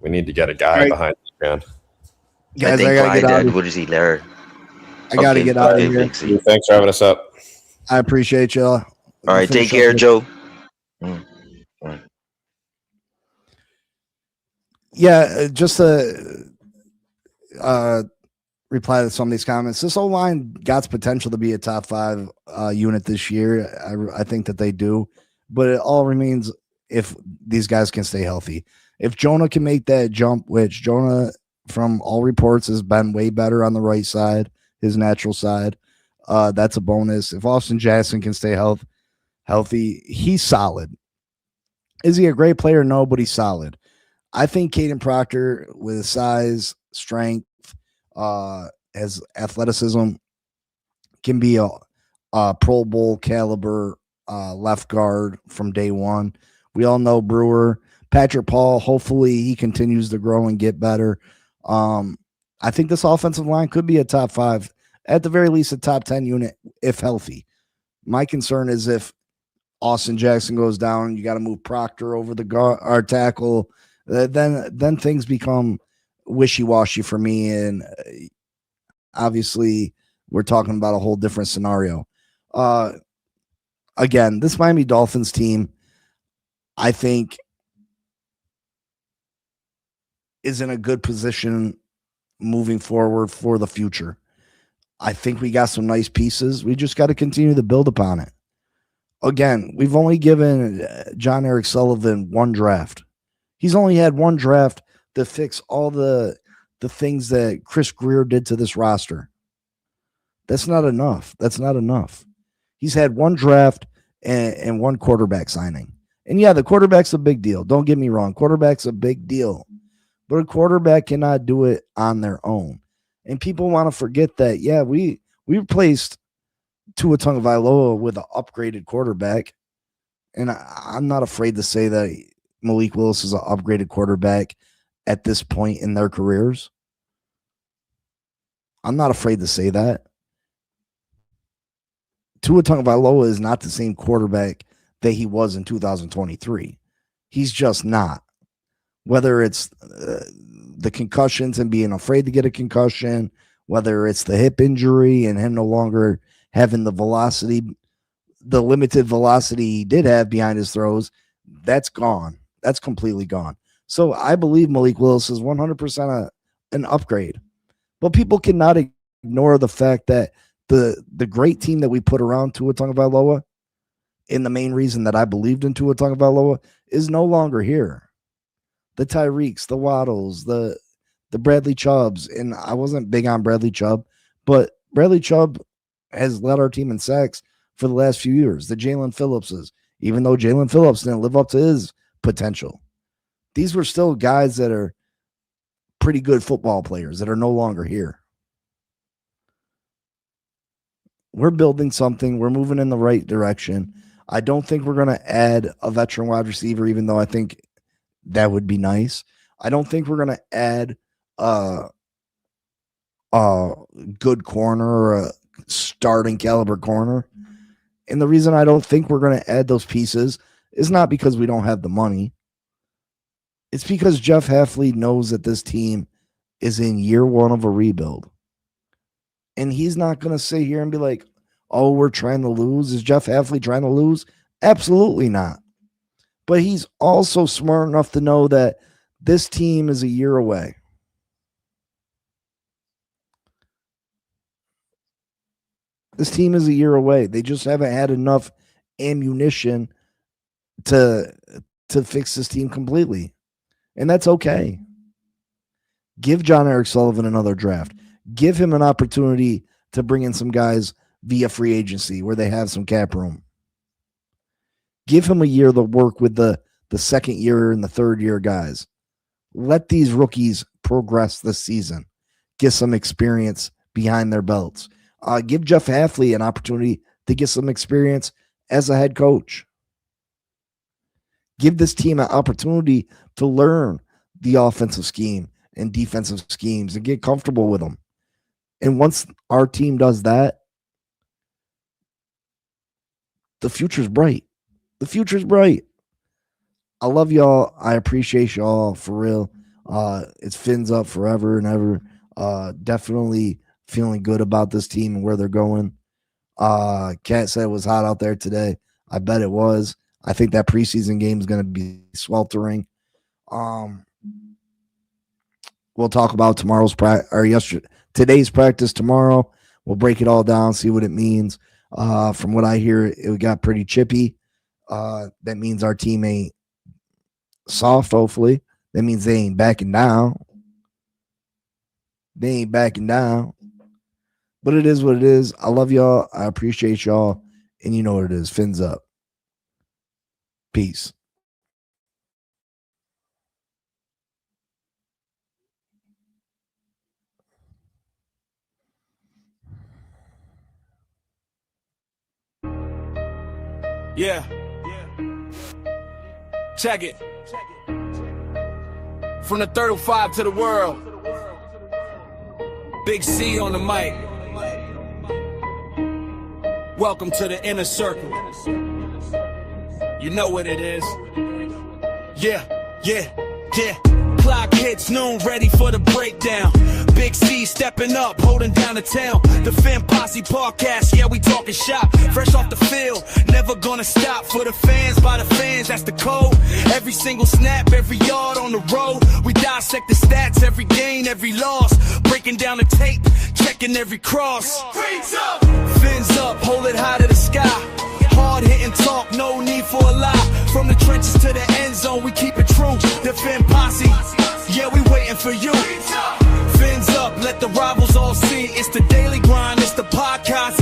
we need to get a guy behind the man. Guys, I think I gotta get out. Edwards-Helaire. I gotta get out of here. Thanks for having us up. I appreciate y'all. All right, take care, Joe. Yeah, just to reply to some of these comments. This O-line got potential to be a top 5 unit this year. I think that they do, but it all remains if these guys can stay healthy. If Jonah can make that jump, which Jonah, from all reports, has been way better on the right side, his natural side, that's a bonus. If Austin Jackson can stay healthy, he's solid. Is he a great player? No, but he's solid. I think Caden Proctor, with his size, strength, as athleticism, can be a Pro Bowl caliber left guard from day one. We all know Brewer, Patrick Paul. Hopefully, he continues to grow and get better. I think this offensive line could be a top 5, at the very least, a top 10 unit if healthy. My concern is if Austin Jackson goes down, you got to move Proctor over the guard or tackle. Then things become wishy-washy for me, and obviously we're talking about a whole different scenario. Again, this Miami Dolphins team, I think, is in a good position moving forward for the future. I think we got some nice pieces. We just got to continue to build upon it. Again, we've only given John Eric Sullivan 1 draft. He's only had 1 draft to fix all the things that Chris Greer did to this roster. That's not enough. He's had 1 draft and 1 quarterback signing. And yeah, the quarterback's a big deal. Don't get me wrong. Quarterback's a big deal. But a quarterback cannot do it on their own. And people want to forget that, yeah, we replaced Tua Tagovailoa with an upgraded quarterback. And I'm not afraid to say that Malik Willis is an upgraded quarterback at this point in their careers. I'm not afraid to say that. Tua Tagovailoa is not the same quarterback that he was in 2023. He's just not. Whether it's the concussions and being afraid to get a concussion, whether it's the hip injury and him no longer having the velocity, the limited velocity he did have behind his throws, that's gone. That's completely gone. So I believe Malik Willis is 100% an upgrade. But people cannot ignore the fact that the great team that we put around Tua Tagovailoa, and the main reason that I believed in Tua Tagovailoa, is no longer here. The Tyreeks, the Waddles, the Bradley Chubbs, and I wasn't big on Bradley Chubb, but Bradley Chubb has led our team in sacks for the last few years. The Jalen Phillipses, even though Jalen Phillips didn't live up to his potential, these were still guys that are pretty good football players that are no longer here. We're building something. We're moving in the right direction. I don't think we're going to add a veteran wide receiver, even though I think that would be nice. I don't think we're going to add a good corner or a starting caliber corner. And the reason I don't think we're going to add those pieces is not because we don't have the money. It's because Jeff Hafley knows that this team is in year one of a rebuild. And he's not going to sit here and be like, oh, we're trying to lose. Is Jeff Hafley trying to lose? Absolutely not. But he's also smart enough to know that this team is a year away. This team is a year away. They just haven't had enough ammunition to fix this team completely. And that's okay. Give John Eric Sullivan another draft. Give him an opportunity to bring in some guys via free agency where they have some cap room. Give him a year to work with the second year and the third year guys. Let these rookies progress this season. Get some experience behind their belts. Give Jeff Hafley an opportunity to get some experience as a head coach. Give this team an opportunity to learn the offensive scheme and defensive schemes and get comfortable with them. And once our team does that, the future's bright. The future's bright. I love y'all. I appreciate y'all for real. It's fins up forever and ever. Definitely feeling good about this team and where they're going. Kat said it was hot out there today. I bet it was. I think that preseason game is going to be sweltering. We'll talk about today's practice tomorrow. We'll break it all down, see what it means. From what I hear, it got pretty chippy. That means our team ain't soft, hopefully. That means they ain't backing down. They ain't backing down. But it is what it is. I love y'all. I appreciate y'all. And you know what it is. Fins up. Peace. Yeah. Check it. From the 305 to the world. Big C on the mic. Welcome to the inner circle. You know what it is. Yeah. Clock hits noon, ready for the breakdown. Big C stepping up, holding down the town. The Fin Posse podcast, yeah, we talking shop. Fresh off the field, never gonna stop. For the fans, by the fans, that's the code. Every single snap, every yard on the road. We dissect the stats, every gain, every loss. Breaking down the tape, checking every cross. Fins up, hold it high to the sky. Hard hitting talk, no need for a lie. From the trenches to the end zone, we keep it true. The Fin Posse, yeah, we waiting for you. Fins up, let the rivals all see. It's the daily grind, it's the podcast,